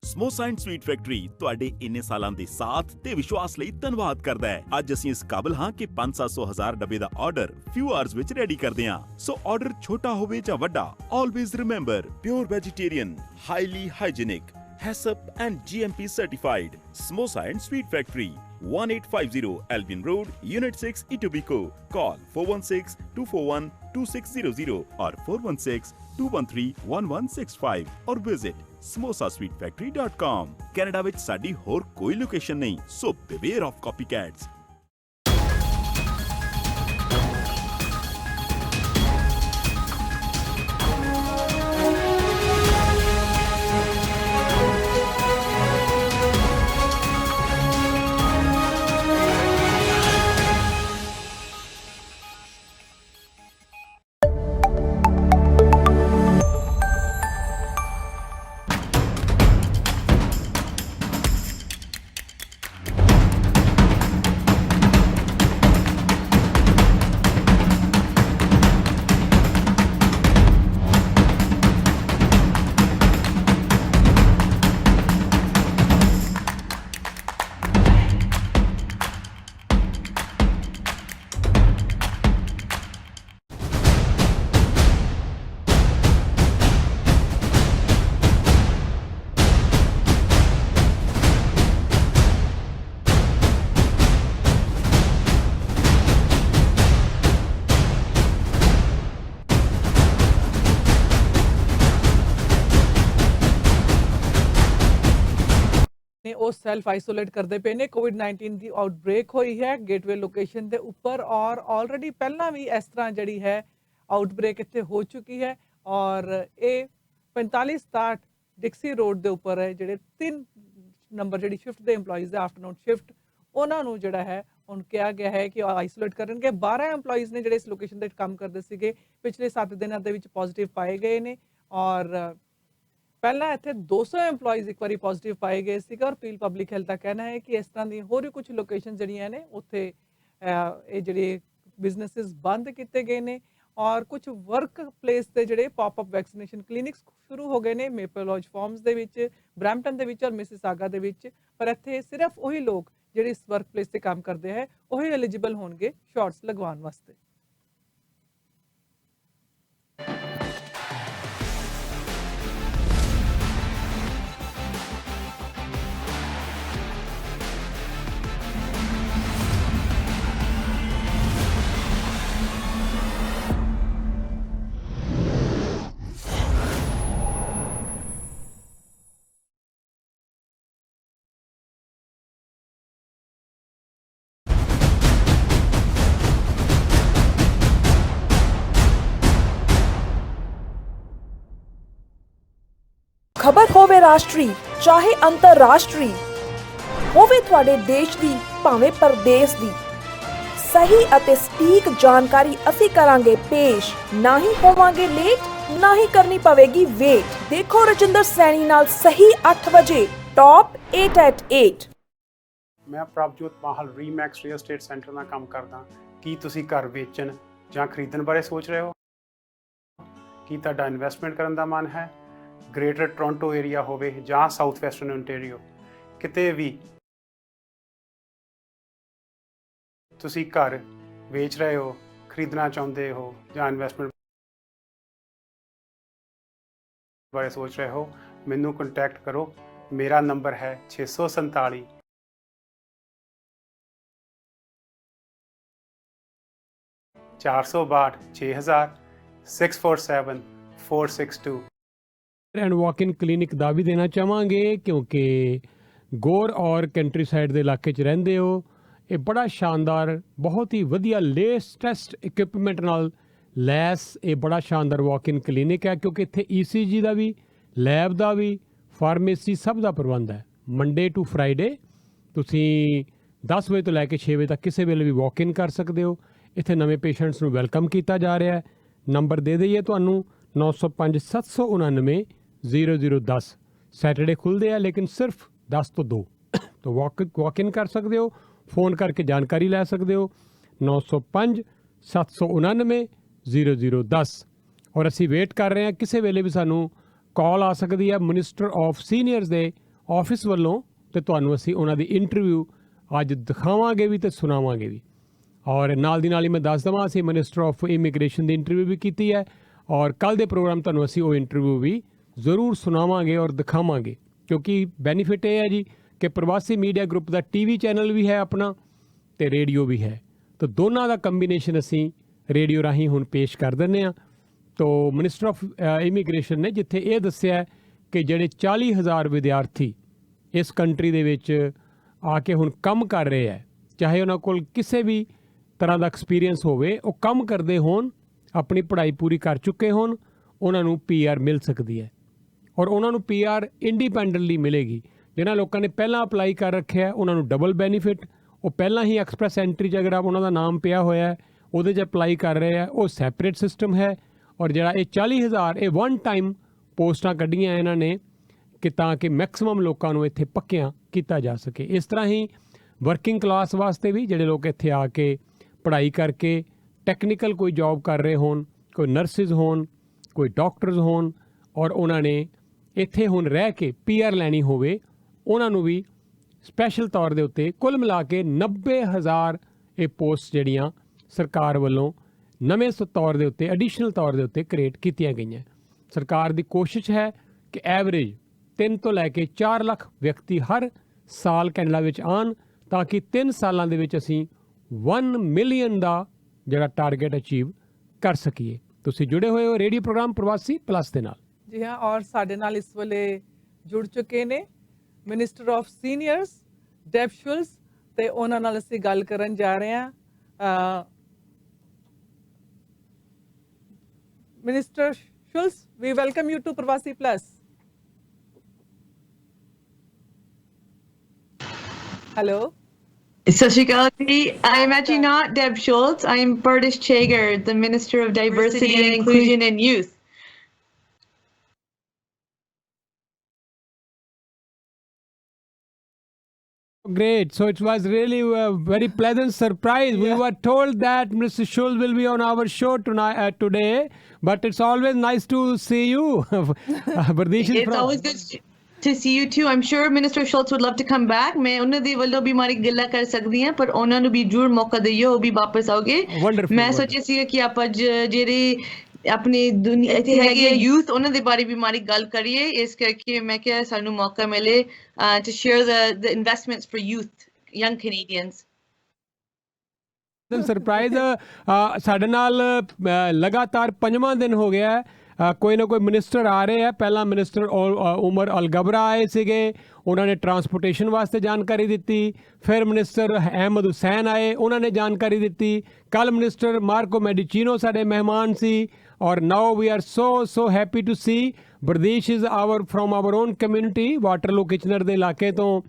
Speaker 4: ਸਮੋਸਾ ਐਂਡ ਸਵੀਟ ਫੈਕਟਰੀ ਤੁਹਾਡੇ ਇੰਨੇ ਸਾਲਾਂ ਦੇ ਸਾਥ ਤੇ ਵਿਸ਼ਵਾਸ ਲਈ ਧੰਨਵਾਦ ਕਰਦਾ ਹੈ। ਅੱਜ ਅਸੀਂ ਇਸ ਕਾਬਲ ਹਾਂ ਕਿ 500-1000 ਡੱਬੇ ਦਾ ਆਰਡਰ ਫਿਊ ਆਵਰਸ ਵਿੱਚ ਰੈਡੀ ਕਰਦੇ ਹਾਂ। ਸੋ ਆਰਡਰ ਛੋਟਾ ਹੋਵੇ ਜਾਂ ਵੱਡਾ, always remember pure vegetarian, highly hygienic, HACCP and GMP certified. Samosa and Sweet Factory, 1850 Albion Road, Unit 6, Etobicoke. Call 416-241-2600 or 416-213-1165 or visit samosasweetfactory.com. Canada ਵਿੱਚ ਸਾਡੀ ਹੋਰ ਕੋਈ ਲੋਕੇਸ਼ਨ ਨਹੀਂ, so beware of copycats.
Speaker 1: ਉਹ ਸੈਲਫ ਆਈਸੋਲੇਟ ਕਰਦੇ ਪਏ ਨੇ। ਕੋਵਿਡ-19 ਦੀ ਆਊਟਬ੍ਰੇਕ ਹੋਈ ਹੈ ਗੇਟਵੇ ਲੋਕੇਸ਼ਨ ਦੇ ਉੱਪਰ ਔਰ ਆਲਰੇਡੀ ਪਹਿਲਾਂ ਵੀ ਇਸ ਤਰ੍ਹਾਂ ਜਿਹੜੀ ਹੈ ਆਊਟਬ੍ਰੇਕ ਇੱਥੇ ਹੋ ਚੁੱਕੀ ਹੈ ਔਰ ਇਹ 45-67 ਡਿਕਸੀ ਰੋਡ ਦੇ ਉੱਪਰ ਹੈ ਜਿਹੜੇ 3 ਨੰਬਰ ਜਿਹੜੀ ਸ਼ਿਫਟ ਦੇ EMPLOYEES ਦੇ ਆਫਟਰਨੂਨ ਸ਼ਿਫਟ ਉਹਨਾਂ ਨੂੰ ਜਿਹੜਾ ਹੈ ਹੁਣ ਕਿਹਾ ਗਿਆ ਹੈ ਕਿ ਆਈਸੋਲੇਟ ਕਰਨਗੇ। 12 EMPLOYEES ਨੇ ਜਿਹੜੇ ਇਸ ਲੋਕੇਸ਼ਨ ਤੇ ਕੰਮ ਕਰਦੇ ਸੀਗੇ ਪਿਛਲੇ 7 ਦਿਨਾਂ ਦੇ ਵਿੱਚ ਪੋਜ਼ਿਟਿਵ ਪਾਏ ਗਏ ਨੇ ਔਰ ਪਹਿਲਾਂ ਇੱਥੇ 200 EMPLOYEES ਇੱਕ ਵਾਰੀ ਪੋਜ਼ਿਟਿਵ ਪਾਏ ਗਏ ਸੀਗੇ ਔਰ ਪੀਲ ਪਬਲਿਕ ਹੈਲਥ ਦਾ ਕਹਿਣਾ ਹੈ ਕਿ ਇਸ ਤਰ੍ਹਾਂ ਦੀ ਹੋਰ ਵੀ ਕੁਝ ਲੋਕੇਸ਼ਨ ਜਿਹੜੀਆਂ ਨੇ ਉੱਥੇ ਇਹ ਜਿਹੜੇ ਬਿਜ਼ਨੈਸਿਸ ਬੰਦ ਕੀਤੇ ਗਏ ਨੇ ਔਰ ਕੁਝ ਵਰਕ ਪਲੇਸ ਦੇ ਜਿਹੜੇ ਪॉप ਅਪ ਵੈਕਸੀਨੇਸ਼ਨ ਕਲੀਨਿਕਸ ਸ਼ੁਰੂ ਹੋ ਗਏ ਨੇ ਮੇਪਲ ਲੌਜ ਫਾਰਮਸ ਦੇ ਵਿੱਚ, ਬਰੈਂਪਟਨ ਦੇ ਵਿੱਚ ਔਰ ਮਿਸਿਸਾਗਾ ਦੇ ਵਿੱਚ। ਪਰ ਇੱਥੇ ਸਿਰਫ ਉਹੀ ਲੋਕ ਜਿਹੜੇ ਇਸ ਵਰਕ ਪਲੇਸ ਤੇ ਕੰਮ ਕਰਦੇ ਹੈ ਉਹੀ ਐਲੀਜੀਬਲ ਹੋਣਗੇ ਸ਼ਾਟਸ ਲਗਵਾਉਣ ਵਾਸਤੇ।
Speaker 6: ਖਬਰ ਹੋਵੇ ਰਾਸ਼ਟਰੀ ਚਾਹੇ ਅੰਤਰਰਾਸ਼ਟਰੀ ਹੋਵੇ ਤੁਹਾਡੇ ਦੇਸ਼ ਦੀ ਭਾਵੇਂ ਪ੍ਰਦੇਸ਼ ਦੀ ਸਹੀ ਅਤੇ ਸਟੀਕ ਜਾਣਕਾਰੀ ਅਸੀਂ ਕਰਾਂਗੇ ਪੇਸ਼। ਨਾ ਹੀ ਹੋਵਾਂਗੇ ਲੇਟ ਨਾ ਹੀ ਕਰਨੀ ਪਵੇਗੀ ਵੇਟ। ਦੇਖੋ ਰਜਿੰਦਰ ਸੈਣੀ ਨਾਲ ਸਹੀ 8 ਵਜੇ ਟੌਪ 8 at 8।
Speaker 7: ਮੈਂ ਪ੍ਰਭਜੋਤ ਮਾਹਲ ਰੀਮੈਕਸ ਰੀਅਲ ਏਸਟੇਟ ਸੈਂਟਰ ਨਾਲ ਕੰਮ ਕਰਦਾ। ਕੀ ਤੁਸੀਂ ਘਰ ਵੇਚਣ ਜਾਂ ਖਰੀਦਣ ਬਾਰੇ ਸੋਚ ਰਹੇ ਹੋ? ਕੀ ਤੁਹਾਡਾ ਇਨਵੈਸਟਮੈਂਟ ਕਰਨ ਦਾ ਮਨ ਹੈ? ਗ੍ਰੇਟਰ ਟੋਰਾਂਟੋ ਏਰੀਆ ਹੋਵੇ ਜਾਂ ਸਾਊਥ ਵੈਸਟਰਨ ਓਨਟਾਰੀਓ, ਕਿਤੇ ਵੀ ਤੁਸੀਂ ਘਰ ਵੇਚ ਰਹੇ ਹੋ, ਖਰੀਦਣਾ ਚਾਹੁੰਦੇ ਹੋ ਜਾਂ ਇਨਵੈਸਟਮੈਂਟ ਬਾਰੇ ਸੋਚ ਰਹੇ ਹੋ, ਮੈਨੂੰ ਕੰਟੈਕਟ ਕਰੋ। ਮੇਰਾ ਨੰਬਰ ਹੈ 647 462 6000 647 462।
Speaker 2: ਐਂਡ ਵਾਕ ਇਨ ਕਲੀਨਿਕ ਦਾ ਵੀ ਦੇਣਾ ਚਾਹਾਂਗੇ ਕਿਉਂਕਿ ਗੌਰ ਔਰ ਕੰਟਰੀ ਸਾਈਡ ਦੇ ਇਲਾਕੇ 'ਚ ਰਹਿੰਦੇ ਹੋ। ਇਹ ਬੜਾ ਸ਼ਾਨਦਾਰ ਬਹੁਤ ਹੀ ਵਧੀਆ ਲੇਟੈਸਟ ਇਕਵਿਪਮੈਂਟ ਨਾਲ ਲੈਸ ਇਹ ਬੜਾ ਸ਼ਾਨਦਾਰ ਵਾਕ ਇਨ ਕਲੀਨਿਕ ਹੈ ਕਿਉਂਕਿ ਇੱਥੇ ECG ਦਾ ਵੀ, ਲੈਬ ਦਾ ਵੀ, ਫਾਰਮੇਸੀ ਸਭ ਦਾ ਪ੍ਰਬੰਧ ਹੈ। ਮੰਡੇ ਟੂ ਫਰਾਈਡੇ ਤੁਸੀਂ 10 ਵਜੇ ਤੋਂ ਲੈ ਕੇ 6 ਵਜੇ ਤੱਕ ਕਿਸੇ ਵੇਲੇ ਵੀ ਵਾਕ ਇਨ ਕਰ ਸਕਦੇ ਹੋ। ਇੱਥੇ ਨਵੇਂ ਪੇਸ਼ੈਂਟਸ ਨੂੰ ਵੈਲਕਮ ਕੀਤਾ ਜਾ ਰਿਹਾ ਹੈ। ਨੰਬਰ ਦੇ ਦਈਏ ਤੁਹਾਨੂੰ 905 799 0010। ਸੈਟਰਡੇ ਖੁੱਲ੍ਹਦੇ ਆ ਲੇਕਿਨ ਸਿਰਫ 10 ਤੋਂ 2 ਤੋਂ ਵਾਕ ਇਨ ਕਰ ਸਕਦੇ ਹੋ। ਫੋਨ ਕਰਕੇ ਜਾਣਕਾਰੀ ਲੈ ਸਕਦੇ ਹੋ 905 799 0010। ਔਰ ਅਸੀਂ ਵੇਟ ਕਰ ਰਹੇ ਹਾਂ ਕਿਸੇ ਵੇਲੇ ਵੀ ਸਾਨੂੰ ਕਾਲ ਆ ਸਕਦੀ ਹੈ ਮਿਨਿਸਟਰ ਆਫ ਸੀਨੀਅਰਸ ਦੇ ਆਫਿਸ ਵੱਲੋਂ ਅਤੇ ਤੁਹਾਨੂੰ ਅਸੀਂ ਉਹਨਾਂ ਦੀ ਇੰਟਰਵਿਊ ਅੱਜ ਦਿਖਾਵਾਂਗੇ ਵੀ ਅਤੇ ਸੁਣਾਵਾਂਗੇ ਵੀ। ਔਰ ਨਾਲ ਦੀ ਨਾਲ ਹੀ ਮੈਂ ਦੱਸ ਦੇਵਾਂ ਅਸੀਂ minister of immigration the interview ਵੀ ਕੀਤੀ ਹੈ ਔਰ ਕੱਲ੍ਹ ਦੇ ਪ੍ਰੋਗਰਾਮ ਤੁਹਾਨੂੰ ਅਸੀਂ ਉਹ ਇੰਟਰਵਿਊ ਵੀ ਜ਼ਰੂਰ ਸੁਣਾਵਾਂਗੇ ਔਰ ਦਿਖਾਵਾਂਗੇ ਕਿਉਂਕਿ ਬੈਨੀਫਿਟ ਇਹ ਹੈ ਜੀ ਕਿ ਪ੍ਰਵਾਸੀ ਮੀਡੀਆ ਗਰੁੱਪ ਦਾ TV ਚੈਨਲ ਵੀ ਹੈ ਆਪਣਾ ਅਤੇ ਰੇਡੀਓ ਵੀ ਹੈ ਤਾਂ ਦੋਨਾਂ ਦਾ ਕੰਬੀਨੇਸ਼ਨ ਅਸੀਂ ਰੇਡੀਓ ਰਾਹੀਂ ਹੁਣ ਪੇਸ਼ ਕਰ ਦਿੰਦੇ ਹਾਂ। ਤੋ ਮਿਨਿਸਟਰ ਆਫ ਇਮੀਗ੍ਰੇਸ਼ਨ ਨੇ ਜਿੱਥੇ ਇਹ ਦੱਸਿਆ ਕਿ ਜਿਹੜੇ 40,000 ਵਿਦਿਆਰਥੀ ਇਸ ਕੰਟਰੀ ਦੇ ਵਿੱਚ ਆ ਕੇ ਹੁਣ ਕੰਮ ਕਰ ਰਹੇ ਹੈ, ਚਾਹੇ ਉਹਨਾਂ ਕੋਲ ਕਿਸੇ ਵੀ ਤਰ੍ਹਾਂ ਦਾ ਐਕਸਪੀਰੀਅੰਸ ਹੋਵੇ, ਉਹ ਕੰਮ ਕਰਦੇ ਹੋਣ, ਆਪਣੀ ਪੜ੍ਹਾਈ ਪੂਰੀ ਕਰ ਚੁੱਕੇ ਹੋਣ, ਉਹਨਾਂ ਨੂੰ PR ਮਿਲ ਸਕਦੀ ਹੈ ਔਰ ਉਹਨਾਂ ਨੂੰ PR ਇੰਡੀਪੈਂਡੈਂਟਲੀ ਮਿਲੇਗੀ। ਜਿਹਨਾਂ ਲੋਕਾਂ ਨੇ ਪਹਿਲਾਂ ਅਪਲਾਈ ਕਰ ਰੱਖਿਆ ਉਹਨਾਂ ਨੂੰ ਡਬਲ ਬੈਨੀਫਿਟ, ਉਹ ਪਹਿਲਾਂ ਹੀ ਐਕਸਪ੍ਰੈਸ ਐਂਟਰੀ 'ਚ ਅਗਰ ਉਹਨਾਂ ਦਾ ਨਾਮ ਪਿਆ ਹੋਇਆ ਹੈ ਉਹਦੇ 'ਚ ਅਪਲਾਈ ਕਰ ਰਹੇ ਆ, ਉਹ ਸੈਪਰੇਟ ਸਿਸਟਮ ਹੈ। ਔਰ ਜਿਹੜਾ ਇਹ 40,000 ਇਹ 1 ਟਾਈਮ ਪੋਸਟਾਂ ਕੱਢੀਆਂ ਇਹਨਾਂ ਨੇ ਕਿ ਤਾਂ ਕਿ ਮੈਕਸਿਮਮ ਲੋਕਾਂ ਨੂੰ ਇੱਥੇ ਪੱਕਿਆਂ ਕੀਤਾ ਜਾ ਸਕੇ। ਇਸ ਤਰ੍ਹਾਂ ਹੀ ਵਰਕਿੰਗ ਕਲਾਸ ਵਾਸਤੇ ਵੀ ਜਿਹੜੇ ਲੋਕ ਇੱਥੇ ਆ ਕੇ ਪੜ੍ਹਾਈ ਕਰਕੇ ਟੈਕਨੀਕਲ ਕੋਈ ਜੌਬ ਕਰ ਰਹੇ ਹੋਣ, ਕੋਈ ਨਰਸਿਸ ਹੋਣ, ਕੋਈ ਡਾਕਟਰਸ ਹੋਣ ਔਰ ਉਹਨਾਂ ਨੇ ਇੱਥੇ ਹੁਣ ਰਹਿ ਕੇ PR ਲੈਣੀ ਹੋਵੇ, ਉਹਨਾਂ ਨੂੰ ਵੀ ਸਪੈਸ਼ਲ ਤੌਰ ਦੇ ਉੱਤੇ ਕੁੱਲ ਮਿਲਾ ਕੇ 90,000 ਇਹ ਪੋਸਟ ਜਿਹੜੀਆਂ ਸਰਕਾਰ ਵੱਲੋਂ ਨਵੇਂ ਤੌਰ ਦੇ ਉੱਤੇ ਐਡੀਸ਼ਨਲ ਤੌਰ ਦੇ ਉੱਤੇ ਕ੍ਰੀਏਟ ਕੀਤੀਆਂ ਗਈਆਂ। ਸਰਕਾਰ ਦੀ ਕੋਸ਼ਿਸ਼ ਹੈ ਕਿ ਐਵਰੇਜ 3 ਤੋਂ ਲੈ ਕੇ 4 ਲੱਖ ਵਿਅਕਤੀ ਹਰ ਸਾਲ ਕੈਨੇਡਾ ਵਿੱਚ ਆਉਣ ਤਾਂ ਕਿ 3 ਸਾਲਾਂ ਦੇ ਵਿੱਚ ਅਸੀਂ 1 ਮਿਲੀਅਨ ਦਾ ਜਿਹੜਾ ਟਾਰਗੇਟ ਅਚੀਵ ਕਰ ਸਕੀਏ। ਤੁਸੀਂ ਜੁੜੇ ਹੋਏ ਹੋ ਰੇਡੀਓ ਪ੍ਰੋਗਰਾਮ ਪ੍ਰਵਾਸੀ ਪਲੱਸ ਦੇ ਨਾਲ।
Speaker 1: ਜੀ ਹਾਂ, ਔਰ ਸਾਡੇ ਨਾਲ ਇਸ ਵੇਲੇ ਜੁੜ ਚੁੱਕੇ ਨੇ minister of seniors Deb Schulz ਤੇ ਉਹਨਾਂ ਨਾਲ ਅਸੀਂ ਗੱਲ ਕਰਨ ਜਾ ਰਹੇ ਹਾਂ। Minister Schulz, we welcome you to Pravasi Plus. Hello.
Speaker 19: Sat Shri Akal ji. I'm actually not Deb Schultz. I'm Berdish Chager, the Minister of Diversity and Inclusion and Youth.
Speaker 2: Great. So it was really a very pleasant surprise. We were told that Mr. Schultz will be on our show tonight, today, but it's always nice to see you. Bardish is
Speaker 19: It's always good to see you too. I'm sure Minister Schultz would love to come back. मैं उन्हें दी वालों भी मारी गिल्ला कर सकती हैं, पर उन्होंने भी जरूर मौका दिया, वो भी वापस आओगे।
Speaker 2: Wonderful.
Speaker 19: मैं सोची सी कि आप आज जेरे अपनी दुनिया इतने हैगे youth उन्हें दे बारे भी मारी गल करिए, इस करके मैं क्या सानू मौका मिले to share the investments for youth, young Canadians.
Speaker 2: Surprise ਸਾਡੇ ਨਾਲ ਲਗਾਤਾਰ 5ਵਾਂ ਦਿਨ ਹੋ ਗਿਆ ਹੈ ਕੋਈ ਨਾ ਕੋਈ ਮਿਨਿਸਟਰ ਆ ਰਹੇ ਹੈ। ਪਹਿਲਾਂ ਮਿਨਿਸਟਰ ਉਮਰ ਅਲਗਬਰਾ ਆਏ ਸੀਗੇ, ਉਹਨਾਂ ਨੇ ਟਰਾਂਸਪੋਰਟੇਸ਼ਨ ਵਾਸਤੇ ਜਾਣਕਾਰੀ ਦਿੱਤੀ। ਫਿਰ ਮਿਨਿਸਟਰ ਅਹਿਮਦ ਹੁਸੈਨ ਆਏ, ਉਹਨਾਂ ਨੇ ਜਾਣਕਾਰੀ ਦਿੱਤੀ। ਕੱਲ ਮਿਨਿਸਟਰ ਮਾਰਕੋ ਮੈਡੀਚੀਨੋ ਸਾਡੇ ਮਹਿਮਾਨ ਸੀ। ਔਰ now we are so happy to see Bardish is from our own community. Waterloo Kitchener ਦੇ ਇਲਾਕੇ ਤੋਂ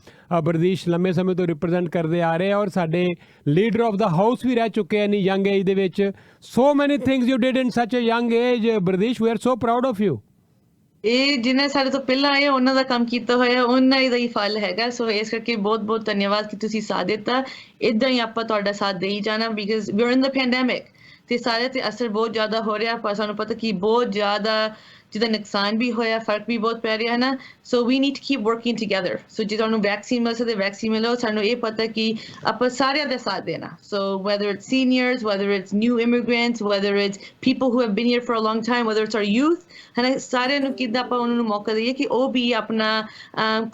Speaker 2: ਬਰਦੀਸ਼ ਲੰਮੇ ਸਮੇਂ ਤੋਂ ਰਿਪਰੈਜ਼ੈਂਟ ਕਰਦੇ ਆ ਰਹੇ ਆ, ਔਰ ਸਾਡੇ ਲੀਡਰ ਆਫ ਦਾ ਹਾਊਸ ਵੀ ਰਹਿ ਚੁੱਕੇ ਨੇ ਯੰਗ ਏਜ ਦੇ ਵਿੱਚ। ਸੋ ਮੈਨੀ things you did in such a young age Bardish, we are so proud of you.
Speaker 19: ਇਹ ਜਿਨ੍ਹਾਂ ਸਾਡੇ ਤੋਂ ਪਹਿਲਾਂ ਆਏ ਉਹਨਾਂ ਦਾ ਕੰਮ ਕੀਤਾ ਹੋਇਆ, ਉਹਨਾਂ ਦਾ ਹੀ ਫਲ ਹੈਗਾ। ਸੋ ਇਸ ਕਰਕੇ ਬਹੁਤ ਬਹੁਤ ਧੰਨਵਾਦ ਕਿ ਤੁਸੀਂ ਸਾਥ ਦਿੱਤਾ। ਇਦਾਂ ਹੀ ਆਪਾਂ ਤੁਹਾਡਾ ਸਾਥ ਦੇਈ ਜਾਣਾ, because we are in the pandemic ਤੇ ਸਾਰੇ ਤੇ ਅਸਰ ਬਹੁਤ ਜ਼ਿਆਦਾ ਹੋ ਰਿਹਾ, ਪਰ ਸਾਨੂੰ ਪਤਾ ਕਿ ਬਹੁਤ ਜ਼ਿਆਦਾ ਜਿਹਦਾ ਨੁਕਸਾਨ ਵੀ ਹੋਇਆ, ਫਰਕ ਵੀ ਬਹੁਤ ਪੈ ਰਿਹਾ ਹੈ ਨਾ। So we need to keep working together. So ਜੇ ਤੁਹਾਨੂੰ ਵੈਕਸੀਨ ਮਿਲ ਸਕਦੇ ਵੈਕਸੀਨ ਮਿਲੋ, ਸਾਨੂੰ ਇਹ ਪਤਾ ਕਿ ਆਪਾਂ ਸਾਰਿਆਂ ਦਾ ਸਾਥ ਦੇਣਾ। ਸੋ whether it's seniors, whether it's new immigrants, whether it's people who have been here for a long time, whether it's our youth, ਹੈ ਨਾ, ਸਾਰਿਆਂ ਨੂੰ ਕਿੱਦਾਂ ਆਪਾਂ ਉਹਨਾਂ ਨੂੰ ਮੌਕਾ ਦਈਏ ਕਿ ਉਹ ਵੀ ਆਪਣਾ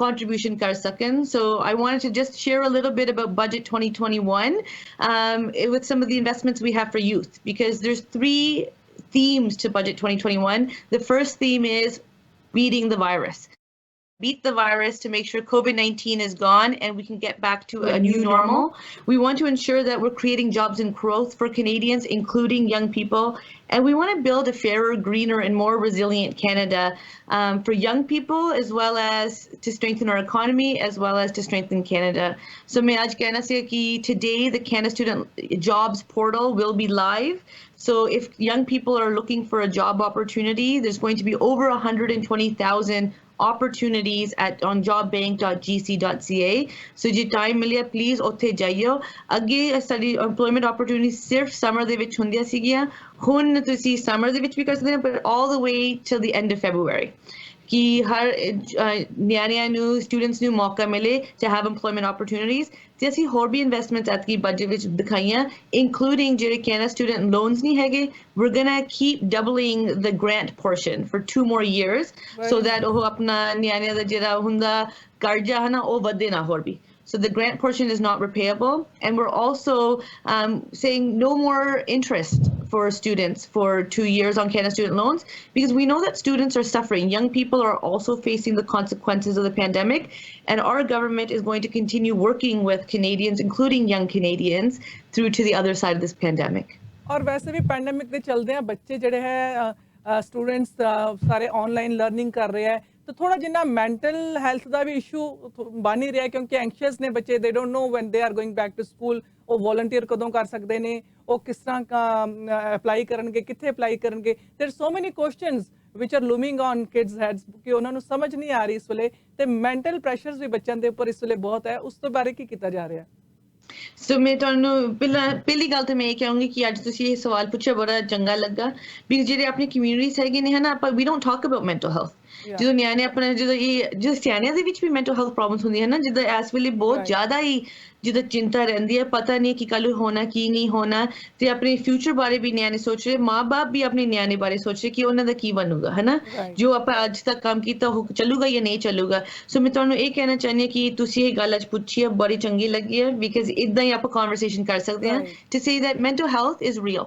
Speaker 19: contribution ਕਰ ਸਕਣ। So I wanted to just share a little bit about Budget 2021 with some of the investments we have for youth, because there's 3 themes to Budget 2021. The first theme is beating the virus. Beat the virus to make sure COVID-19 is gone and we can get back to a new normal. We want to ensure that we're creating jobs and growth for Canadians, including young people. And we want to build a fairer, greener, and more resilient Canada for young people, as well as to strengthen our economy, as well as to strengthen Canada. So मैं आज कहना चाहिए कि today the Canada Student Jobs Portal will be live. So if young people are looking for a job opportunity, there's going to be over 120,000 opportunities on jobbank.gc.ca. So ਜੇ time ਮਿਲਿਆ please ਉੱਥੇ ਜਾਈਓ। ਅੱਗੇ ਸਾਡੀ employment opportunities ਸਿਰਫ summer ਦੇ ਵਿੱਚ ਹੁੰਦੀਆਂ ਸੀਗੀਆਂ, ਹੁਣ ਤੁਸੀਂ summer ਦੇ ਵਿੱਚ ਵੀ ਕਰ ਸਕਦੇ ਹੋ, but all the way till the end of February, ਕਿ ਹਰ ਨਿਆਣਿਆਂ ਨੂੰ ਸਟੂਡੈਂਟਸ ਨੂੰ ਮੌਕਾ ਮਿਲੇ to have employment opportunities। ਤੇ ਅਸੀਂ ਹੋਰ ਵੀ ਇਨਵੈਸਟਮੈਂਟਸ ਐਤਕੀ ਬਜਟ ਵਿੱਚ ਦਿਖਾਈਆਂ, including ਜਿਹੜੇ Canada student loans ਨਹੀਂ ਹੈਗੇ, we're gonna keep doubling the grant portion for 2 more years, so that ਉਹ ਆਪਣਾ ਨਿਆਣਿਆਂ ਦਾ ਜਿਹੜਾ ਹੁੰਦਾ ਕਰਜ਼ਾ ਹੈ ਨਾ ਉਹ ਵਧੇ ਨਾ ਹੋਰ ਵੀ। So the grant portion is not repayable, and we're also saying no more interest for students for 2 years on Canada student loans, because we know that students are suffering. Young people are also facing the consequences of the pandemic, and our government is going to continue working with Canadians, including young Canadians, through to the other side of this pandemic.
Speaker 1: ਔਰ ਵੈਸੇ ਵੀ ਪੈਂਡੈਮਿਕ ਦੇ ਚਲਦੇ ਆ ਬੱਚੇ ਜਿਹੜੇ ਹੈ ਸਟੂਡੈਂਟਸ ਸਾਰੇ ਆਨਲਾਈਨ ਲਰਨਿੰਗ ਕਰ ਰਹੇ ਹੈ, ਤਾਂ ਥੋੜਾ ਜਿੰਨਾ ਮੈਂਟਲ ਹੈਲਥ ਦਾ ਵੀ ਇਸ਼ੂ ਬਣ ਹੀ ਰਿਹਾ, ਕਿਉਂਕਿ ਐਂਕਸ਼ੀਅਸ ਨੇ ਬੱਚੇ, they don't know when they are going back to school, ਉਹ ਵੋਲੰਟੀਅਰ ਕਦੋਂ ਕਰ ਸਕਦੇ ਨੇ, ਉਹ ਕਿਸ ਤਰ੍ਹਾਂ ਅਪਲਾਈ ਕਰਨਗੇ, ਕਿੱਥੇ ਅਪਲਾਈ ਕਰਨਗੇ। There so many questions which are looming on kids heads ਕਿ ਉਹਨਾਂ ਨੂੰ ਸਮਝ ਨਹੀਂ ਆ ਰਹੀ ਇਸ ਵੇਲੇ, ਤੇ ਮੈਂਟਲ ਪ੍ਰੈਸ਼ਰਸ ਵੀ ਬੱਚਿਆਂ ਦੇ ਉੱਪਰ ਇਸ ਵੇਲੇ ਬਹੁਤ ਹੈ। ਉਸ ਤੋਂ ਬਾਰੇ ਕੀ ਕੀਤਾ ਜਾ ਰਿਹਾ?
Speaker 19: ਸੋ ਮੈਂ ਤੁਹਾਨੂੰ ਪਹਿਲੀ ਗੱਲ ਤਾਂ ਮੈਂ ਇਹ ਕਹਾਂਗੀ ਕਿ ਅੱਜ ਤੁਸੀਂ ਇਹ ਸਵਾਲ ਪੁੱਛਿਆ ਬੜਾ ਚੰਗਾ ਲੱਗਾ, ਬਿਕਾਜ਼ ਜਿਹੜੇ ਆਪਣੀ ਕਮਿਊਨਿਟੀਜ਼ ਹੈਗੇ ਨੇ ਹਨਾ, ਆਪਾਂ ਵੀ don't talk about mental health. ਜਦੋਂ ਨਿਆਣੇ ਆਪਣਾ ਜਦੋਂ ਸਿਆਣਿਆਂ ਦੇ ਵਿੱਚ ਵੀ ਮੈਂਟਲ ਹੈਲਥ ਪ੍ਰੋਬਲਮਸ ਹੁੰਦੀਆਂ ਹਨ ਨਾ, ਜਿੱਦਾਂ ਇਸ ਵੇਲੇ ਬਹੁਤ ਜ਼ਿਆਦਾ ਹੀ ਜਿੱਦਾਂ ਚਿੰਤਾ ਰਹਿੰਦੀ ਹੈ, ਪਤਾ ਨਹੀਂ ਕਿ ਕੱਲ੍ਹ ਹੋਣਾ ਕੀ ਨਹੀਂ ਹੋਣਾ, ਤੇ ਆਪਣੇ ਫਿਊਚਰ ਬਾਰੇ ਵੀ ਨਿਆਣੇ ਸੋਚ ਰਹੇ, ਮਾਂ-ਬਾਪ ਵੀ ਆਪਣੇ ਨਿਆਣੇ ਬਾਰੇ ਸੋਚ ਰਹੇ ਕਿ ਉਹਨਾਂ ਦਾ ਕੀ ਬਣੂਗਾ, ਹਨਾ, ਜੋ ਆਪਾਂ ਅੱਜ ਤੱਕ ਕੰਮ ਕੀਤਾ ਉਹ ਚੱਲੂਗਾ ਜਾਂ ਨਹੀਂ ਚੱਲੂਗਾ। ਸੋ ਮੈਂ ਤੁਹਾਨੂੰ ਇਹ ਕਹਿਣਾ ਚਾਹੁੰਦੀ ਹਾਂ ਕਿ ਤੁਸੀਂ ਇਹ ਗੱਲ ਅੱਜ ਪੁੱਛੀ ਹੈ, ਬੜੀ ਚੰਗੀ ਲੱਗੀ ਹੈ, ਬਿਕਾਜ਼ ਇੱਦਾਂ ਹੀ ਆਪਾਂ ਕਨਵਰਸੇਸ਼ਨ ਕਰ ਸਕਦੇ ਹਾਂ, to say that mental health is real.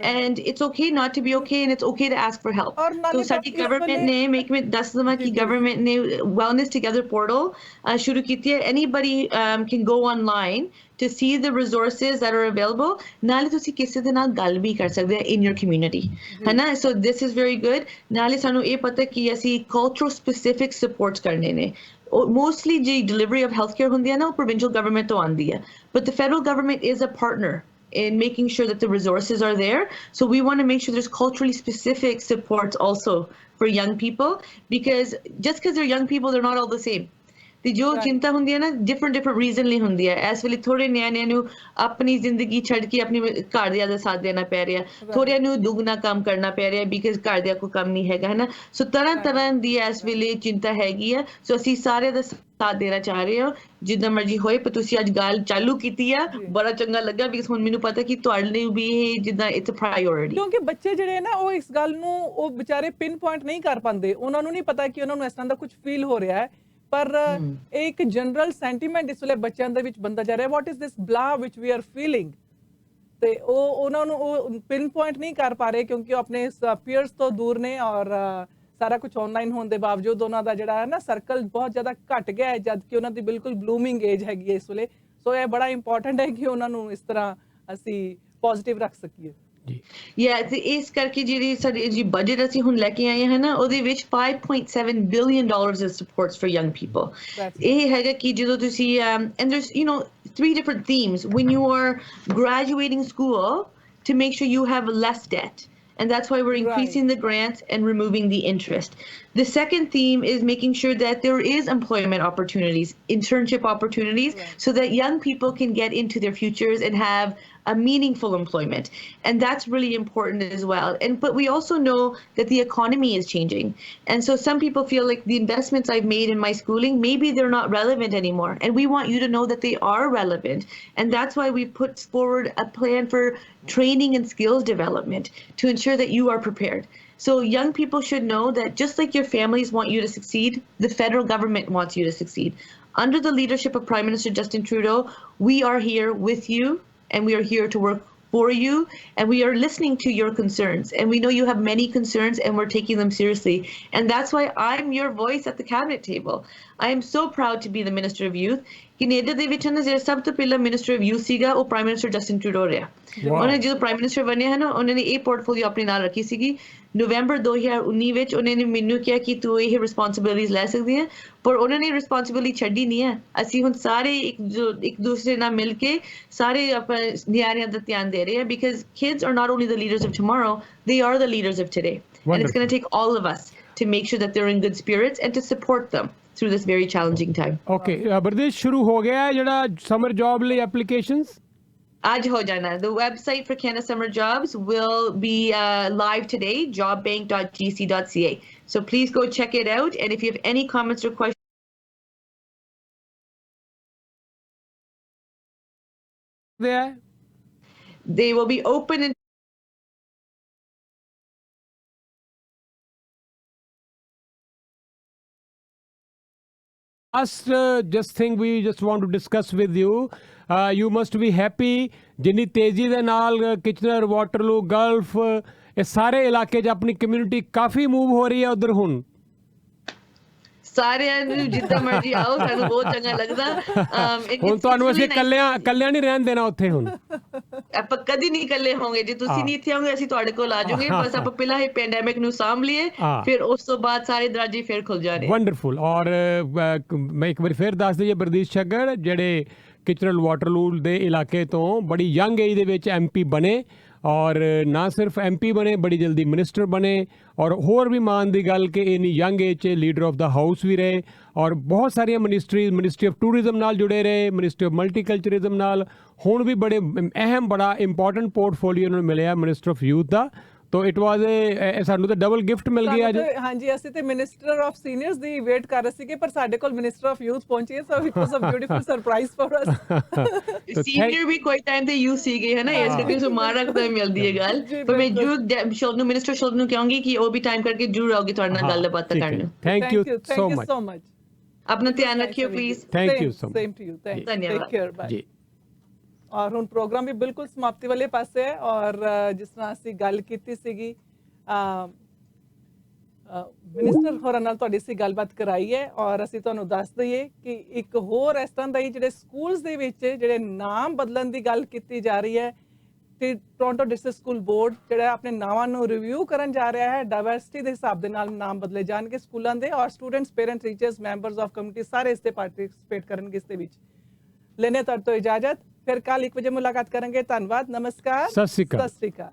Speaker 19: and it's okay not to be okay, and it's okay to ask for help. So ਸਾਡੀ government ਨੇ make me ਦੱਸ ਦਵਾਂ ਕਿ government ਨੇ wellness together portal ਸ਼ੁਰੂ ਕੀਤੀ ਹੈ. Anybody can go online to see the resources that are available. ਨਾਲੇ ਤੁਸੀਂ ਕਿਸੇ ਦੇ ਨਾਲ ਗੱਲ ਵੀ ਕਰ ਸਕਦੇ in your community, ਹੈ ਨਾ? So this is very good. ਨਾਲੇ ਸਾਨੂੰ ਇਹ ਪਤਾ ਕਿ ਅਸੀਂ cultural specific supports ਕਰਨੇ ਨੇ. Mostly the delivery of healthcare ਹੁੰਦੀ ਹੈ ਨਾ, ਉਹ provincial government ਤੋਂ ਆਉਂਦੀ ਹੈ, but the federal government is a partner in making sure that the resources are there. So we want to make sure there's culturally specific supports also for young people, because just because they're young people, they're not all the same. ਤੇ ਜੋ ਚਿੰਤਾ ਹੁੰਦੀ ਹੈ ਨਾ different reason ਲਈ ਹੁੰਦੀ ਹੈ. ਇਸ ਵੇਲੇ ਥੋੜੇ ਨਿਆਣਿਆਂ ਨੂੰ ਆਪਣੀ ਜ਼ਿੰਦਗੀ ਛੱਡ ਕੇ ਆਪਣੀ ਘਰਦਿਆਂ ਦਾ ਸਾਥ ਦੇਣਾ ਪੈ ਰਿਹਾ, ਥੋੜਿਆਂ ਨੂੰ ਦੁੱਗਣਾ ਕੰਮ ਕਰਨਾ ਪੈ ਰਿਹਾ because ਘਰਦਿਆਂ ਕੋਲ ਕੰਮ ਨਹੀਂ ਹੈਗਾ, ਹੈ ਨਾ? ਸੋ ਤਰ੍ਹਾਂ ਦੀ ਇਸ ਵੇਲੇ ਚਿੰਤਾ ਹੈਗੀ ਆ. ਸੋ ਅਸੀਂ ਸਾਰੇ ਦਾ ਸਾਥ ਦੇਣਾ ਚਾਹ ਰਹੇ ਹਾਂ ਜਿੱਦਾਂ ਮਰਜ਼ੀ ਹੋਏ, ਪਰ ਤੁਸੀਂ ਅੱਜ ਗੱਲ ਚਾਲੂ ਕੀਤੀ ਆ, ਬੜਾ ਚੰਗਾ ਲੱਗਾ because ਹੁਣ ਮੈਨੂੰ ਪਤਾ ਕਿ ਤੁਹਾਡੇ ਲਈ ਵੀ ਇਹ ਜਿੱਦਾਂ it's a priority.
Speaker 1: ਕਿਉਂਕਿ ਬੱਚੇ ਜਿਹੜੇ ਨਾ ਉਹ ਇਸ ਗੱਲ ਨੂੰ ਉਹ ਵਿਚਾਰੇ ਪਿਨ ਪੁਆਇੰਟ ਨਹੀਂ ਕਰ ਪਾਉਂਦੇ, ਉਹਨਾਂ ਨੂੰ ਨਹੀਂ ਪਤਾ ਕਿ ਉਹਨਾਂ ਨੂੰ ਇਸ ਤਰ੍ਹਾਂ ਦਾ ਕੁਝ ਫੀਲ ਹੋ ਰਿਹਾ ਹੈ, ਪਰ ਇੱਕ ਜਨਰਲ ਸੈਂਟੀਮੈਂਟ ਇਸ ਵੇਲੇ ਬੱਚਿਆਂ ਦੇ ਵਿੱਚ ਬੰਦਾ ਜਾ ਰਿਹਾ, ਵਾਟ ਇਜ਼ ਦਿਸ ਬਲਾ ਵਿਚ ਵੀ ਆਰ ਫੀਲਿੰਗ, ਤੇ ਉਹ ਉਹਨਾਂ ਨੂੰ ਉਹ ਪਿਨ ਪੁਆਇੰਟ ਨਹੀਂ ਕਰ ਪਾ ਰਹੇ ਕਿਉਂਕਿ ਉਹ ਆਪਣੇ ਪੀਅਰਸ ਤੋਂ ਦੂਰ ਨੇ ਔਰ ਸਾਰਾ ਕੁਝ ਆਨਲਾਈਨ ਹੋਣ ਦੇ ਬਾਵਜੂਦ ਉਹਨਾਂ ਦਾ ਜਿਹੜਾ ਹੈ ਨਾ ਸਰਕਲ ਬਹੁਤ ਜ਼ਿਆਦਾ ਘਟ ਗਿਆ ਹੈ, ਜਦ ਕਿ ਉਹਨਾਂ ਦੀ ਬਿਲਕੁਲ ਬਲੂਮਿੰਗ ਏਜ ਹੈਗੀ ਹੈ ਇਸ ਵੇਲੇ. ਸੋ ਇਹ ਬੜਾ ਇੰਪੋਰਟੈਂਟ ਹੈ ਕਿ ਉਹਨਾਂ ਨੂੰ ਇਸ ਤਰ੍ਹਾਂ ਅਸੀਂ ਪੋਜ਼ਿਟਿਵ ਰੱਖ ਸਕੀਏ.
Speaker 19: ਤੇ ਇਸ ਕਰਕੇ ਜਿਹੜੀ ਸਾਡੀ ਜੀ ਬਜਟ ਅਸੀਂ ਹੁਣ ਲੈ ਕੇ ਆਏ ਹਾਂ ਨਾ, ਉਹਦੇ ਵਿੱਚ $5.7 billion of supports for young people. ਇਹ ਹੈਗਾ ਕਿ ਜਦੋਂ ਤੁਸੀਂ and there's 3 different themes when you are graduating school to make sure you have less debt. And that's why we're increasing the grants and removing the interest. The second theme is making sure that there is employment opportunities, internship opportunities, so that young people can get into their futures and have a meaningful employment. And that's really important as well. But we also know that the economy is changing. And so some people feel like the investments I've made in my schooling, maybe they're not relevant anymore. And we want you to know that they are relevant. And that's why we put forward a plan for training and skills development to ensure that you are prepared. So young people should know that just like your families want you to succeed, the federal government wants you to succeed. Under the leadership of Prime Minister Justin Trudeau, we are here with you, and we are here to work for you, and we are listening to your concerns, and we know you have many concerns, and we're taking them seriously. And that's why I'm your voice at the cabinet table. I am so proud to be the Minister of Youth. Canada ਦੇ ਵਿੱਚ ਨਾ ਜਿਹੜਾ ਸਭ ਤੋਂ ਪਹਿਲਾ ਮਿਨਿਸਟਰ ਆਫ ਯੂਥ ਸੀਗਾ ਉਹ ਪ੍ਰਾਈਮ ਮਿਨਿਸਟਰ ਜਸਟਿਨ ਟਰੂਡੋ ਰਿਹਾ. ਉਹਨੇ ਜਦੋਂ ਪ੍ਰਾਈਮ ਮਿਨਿਸਟਰ ਬਣਿਆ ਹੈ ਨਾ, ਉਹਨਾਂ ਨੇ ਇਹ ਪੋਰਟਫੋਲੀਓ ਆਪਣੇ ਨਾਲ ਰੱਖੀ ਸੀਗੀ. ਨਵੰਬਰ 2019 ਵਿੱਚ ਉਹਨਾਂ ਨੇ ਮੈਨੂੰ ਕਿਹਾ ਕਿ ਤੂੰ ਇਹ ਰਿਸਪੌਂਸਿਬਿਲਿਟੀਜ਼ ਲੈ ਸਕਦੀ ਹੈ, ਪਰ ਉਹਨਾਂ ਨੇ ਰਿਸਪੌਂਸਿਬਿਲਿਟੀ ਛੱਡੀ ਨਹੀਂ ਹੈ. ਅਸੀਂ ਹੁਣ ਸਾਰੇ ਇੱਕ ਦੂਸਰੇ ਨਾਲ ਮਿਲ ਕੇ ਸਾਰੇ ਆਪਣੇ ਨਿਆਣਿਆਂ ਦਾ ਧਿਆਨ ਦੇ ਰਹੇ ਹਾਂ, because kids are not only the leaders of tomorrow, they are the leaders of today. And it's going to take all of us to make sure that they're in good spirits and to support them through this very challenging time.
Speaker 2: Okay, Bardesh shuru ho gaya hai jada summer job le applications?
Speaker 19: Aaj ho jana. The website for Canada Summer Jobs will be live today, jobbank.gc.ca. So please go check it out, and if you have any comments or questions, they will be open and
Speaker 2: just thing we just want to discuss with you. You must be happy ਜਿੰਨੀ ਤੇਜ਼ੀ ਦੇ ਨਾਲ ਕਿਚਨਰ, ਵਾਟਰਲੂ, ਗਲਫ, ਇਹ ਸਾਰੇ ਇਲਾਕੇ 'ਚ ਆਪਣੀ ਕਮਿਊਨਿਟੀ ਕਾਫੀ ਮੂਵ ਹੋ ਰਹੀ ਹੈ ਉਧਰ ਹੁਣ.
Speaker 19: ਸਾਰਿਆਂ ਨੂੰ ਜਿੱਦਾਂ ਮਰਜ਼ੀ ਆਓ, ਸਾਨੂੰ ਬਹੁਤ ਚੰਗਾ ਲੱਗਦਾ.
Speaker 2: ਹੁਣ ਤੁਹਾਨੂੰ ਅਸੀਂ ਕੱਲਿਆਂ ਨਹੀਂ ਰਹਿਣ ਦੇਣਾ ਉੱਥੇ. ਹੁਣ
Speaker 19: ਆਪਾਂ ਕਦੀ ਨਹੀਂ ਇਕੱਲੇ ਹੋਵਾਂਗੇ. ਜੇ ਤੁਸੀਂ ਨਹੀਂ ਇੱਥੇ ਆਓਗੇ ਅਸੀਂ ਤੁਹਾਡੇ ਕੋਲ ਆ ਜਾਵਾਂਗੇ. ਬਸ ਆਪਾਂ ਪਹਿਲਾਂ ਇਹ ਪੈਂਡੈਮਿਕ ਨੂੰ ਸਾਂਭ ਲਈਏ, ਫਿਰ ਉਸ ਤੋਂ ਬਾਅਦ ਸਾਰੇ ਦਰਵਾਜ਼ੇ ਫਿਰ ਖੁੱਲ ਜਾਣੇ.
Speaker 2: ਵੰਡਰਫੁਲ. ਔਰ ਮੈਂ ਇੱਕ ਵਾਰੀ ਫਿਰ ਦੱਸ ਦਈਏ, ਬਰਦੀਸ਼ ਛੱਗੜ ਜਿਹੜੇ ਕਿਚਨਰ ਵਾਟਰਲੂ ਦੇ ਇਲਾਕੇ ਤੋਂ ਬੜੀ ਯੰਗ ਏਜ ਦੇ ਵਿੱਚ MP ਬਣੇ, ਔਰ ਨਾ ਸਿਰਫ MP ਬਣੇ, ਬੜੀ ਜਲਦੀ ਮਿਨਿਸਟਰ ਬਣੇ, ਔਰ ਹੋਰ ਵੀ ਮਾਣ ਦੀ ਗੱਲ ਕਿ ਇੰਨੀ ਯੰਗ ਏਜ 'ਚ ਲੀਡਰ ਆਫ ਦਾ ਹਾਊਸ ਵੀ ਰਹੇ, ਔਰ ਬਹੁਤ ਸਾਰੀਆਂ ਮਿਨਿਸਟਰੀ ਆਫ ਟੂਰਿਜ਼ਮ ਨਾਲ ਜੁੜੇ ਰਹੇ, ਮਿਨਿਸਟਰੀ ਆਫ ਮਲਟੀਕਲਚਰਿਜ਼ਮ ਨਾਲ. ਹੁਣ ਵੀ ਬੜੇ ਅਹਿਮ ਬੜਾ ਇੰਪੋਰਟੈਂਟ ਪੋਰਟਫੋਲੀਓ ਉਹਨਾਂ ਨੂੰ ਮਿਲਿਆ ਮਿਨਿਸਟਰ ਆਫ ਯੂਥ ਦਾ. ਤੋ ਇਟ ਵਾਜ਼ ਸਾਨੂੰ ਤਾਂ ਡਬਲ ਗਿਫਟ ਮਿਲ ਗਿਆ ਅੱਜ.
Speaker 1: ਹਾਂਜੀ, ਅਸੀਂ ਤੇ minister of seniors the wait ਕਰ ਰਹੇ ਸੀਗੇ, ਪਰ ਸਾਡੇ ਕੋਲ ਮਿਨਿਸਟਰ ਆਫ ਯੂਥ ਪਹੁੰਚੇ, so it was a beautiful surprise for us.
Speaker 19: Senior ਵੀ ਕੋਈ ਟਾਈਮ ਤੇ ਯੂਥ ਸੀਗੇ, ਹੈ ਨਾ, ਇਸ ਕਰਕੇ ਸੋ ਮਾਰ ਰੱਖਦਾ ਮਿਲਦੀ ਹੈ ਗੱਲ. ਪਰ ਮੈਂ ਜਰੂਰ ਸ਼ੋਲ ਨੂੰ ਮਿਨਿਸਟਰ ਸ਼ੋਲ ਨੂੰ ਕਹਾਂਗੀ ਕਿ ਉਹ ਵੀ ਟਾਈਮ ਕਰਕੇ ਜਰੂਰ ਆਓਗੇ ਤੁਹਾਡੇ ਨਾਲ ਗੱਲਬਾਤ ਕਰਨ.
Speaker 2: Thank you so much.
Speaker 19: ਆਪਣਾ ਧਿਆਨ ਰੱਖਿਓ please.
Speaker 2: Thank you so much.
Speaker 1: Same to you. ਧੰਨਵਾਦ. Take care. ਬਾਏ. ਔਰ ਹੁਣ ਪ੍ਰੋਗਰਾਮ ਵੀ ਬਿਲਕੁਲ ਸਮਾਪਤੀ ਵਾਲੇ ਪਾਸੇ ਹੈ ਔਰ ਜਿਸ ਤਰ੍ਹਾਂ ਅਸੀਂ ਗੱਲ ਕੀਤੀ ਸੀਗੀ ਮਿਨਿਸਟਰ ਹੋਰਾਂ ਨਾਲ ਤੁਹਾਡੀ ਸੀ ਗੱਲਬਾਤ ਕਰਾਈ ਹੈ ਔਰ ਅਸੀਂ ਤੁਹਾਨੂੰ ਦੱਸ ਦਈਏ ਕਿ ਇੱਕ ਹੋਰ ਇਸ ਤਰ੍ਹਾਂ ਦਾ ਹੀ ਜਿਹੜੇ ਸਕੂਲਸ ਦੇ ਵਿੱਚ ਜਿਹੜੇ ਨਾਮ ਬਦਲਣ ਦੀ ਗੱਲ ਕੀਤੀ ਜਾ ਰਹੀ ਹੈ ਤੇ ਟੋਰਾਂਟੋ ਡਿਸਟ੍ਰਿਕਟ ਸਕੂਲ ਬੋਰਡ ਜਿਹੜਾ ਆਪਣੇ ਨਾਵਾਂ ਨੂੰ ਰਿਵਿਊ ਕਰਨ ਜਾ ਰਿਹਾ ਹੈ ਡਾਇਵਰਸਿਟੀ ਦੇ ਹਿਸਾਬ ਦੇ ਨਾਲ ਨਾਮ ਬਦਲੇ ਜਾਣਗੇ ਸਕੂਲਾਂ ਦੇ ਔਰ students parents teachers members of community ਸਾਰੇ ਇਸ ਤੇ ਪਾਰਟਿਸਿਪੇਟ ਕਰਨਗੇ ਇਸ ਦੇ ਵਿੱਚ ਲੈਣੇ ਤੁਹਾਡੇ ਤੋਂ ਇਜਾਜ਼ਤ ਫਿਰ ਕੱਲ 1 ਵਜੇ ਮੁਲਾਕਾਤ ਕਰਾਂਗੇ ਧੰਨਵਾਦ ਨਮਸਕਾਰ
Speaker 2: ਸਤਿ ਸ਼੍ਰੀ ਅਕਾਲ।
Speaker 1: ਸਤਿ ਸ਼੍ਰੀ ਅਕਾਲ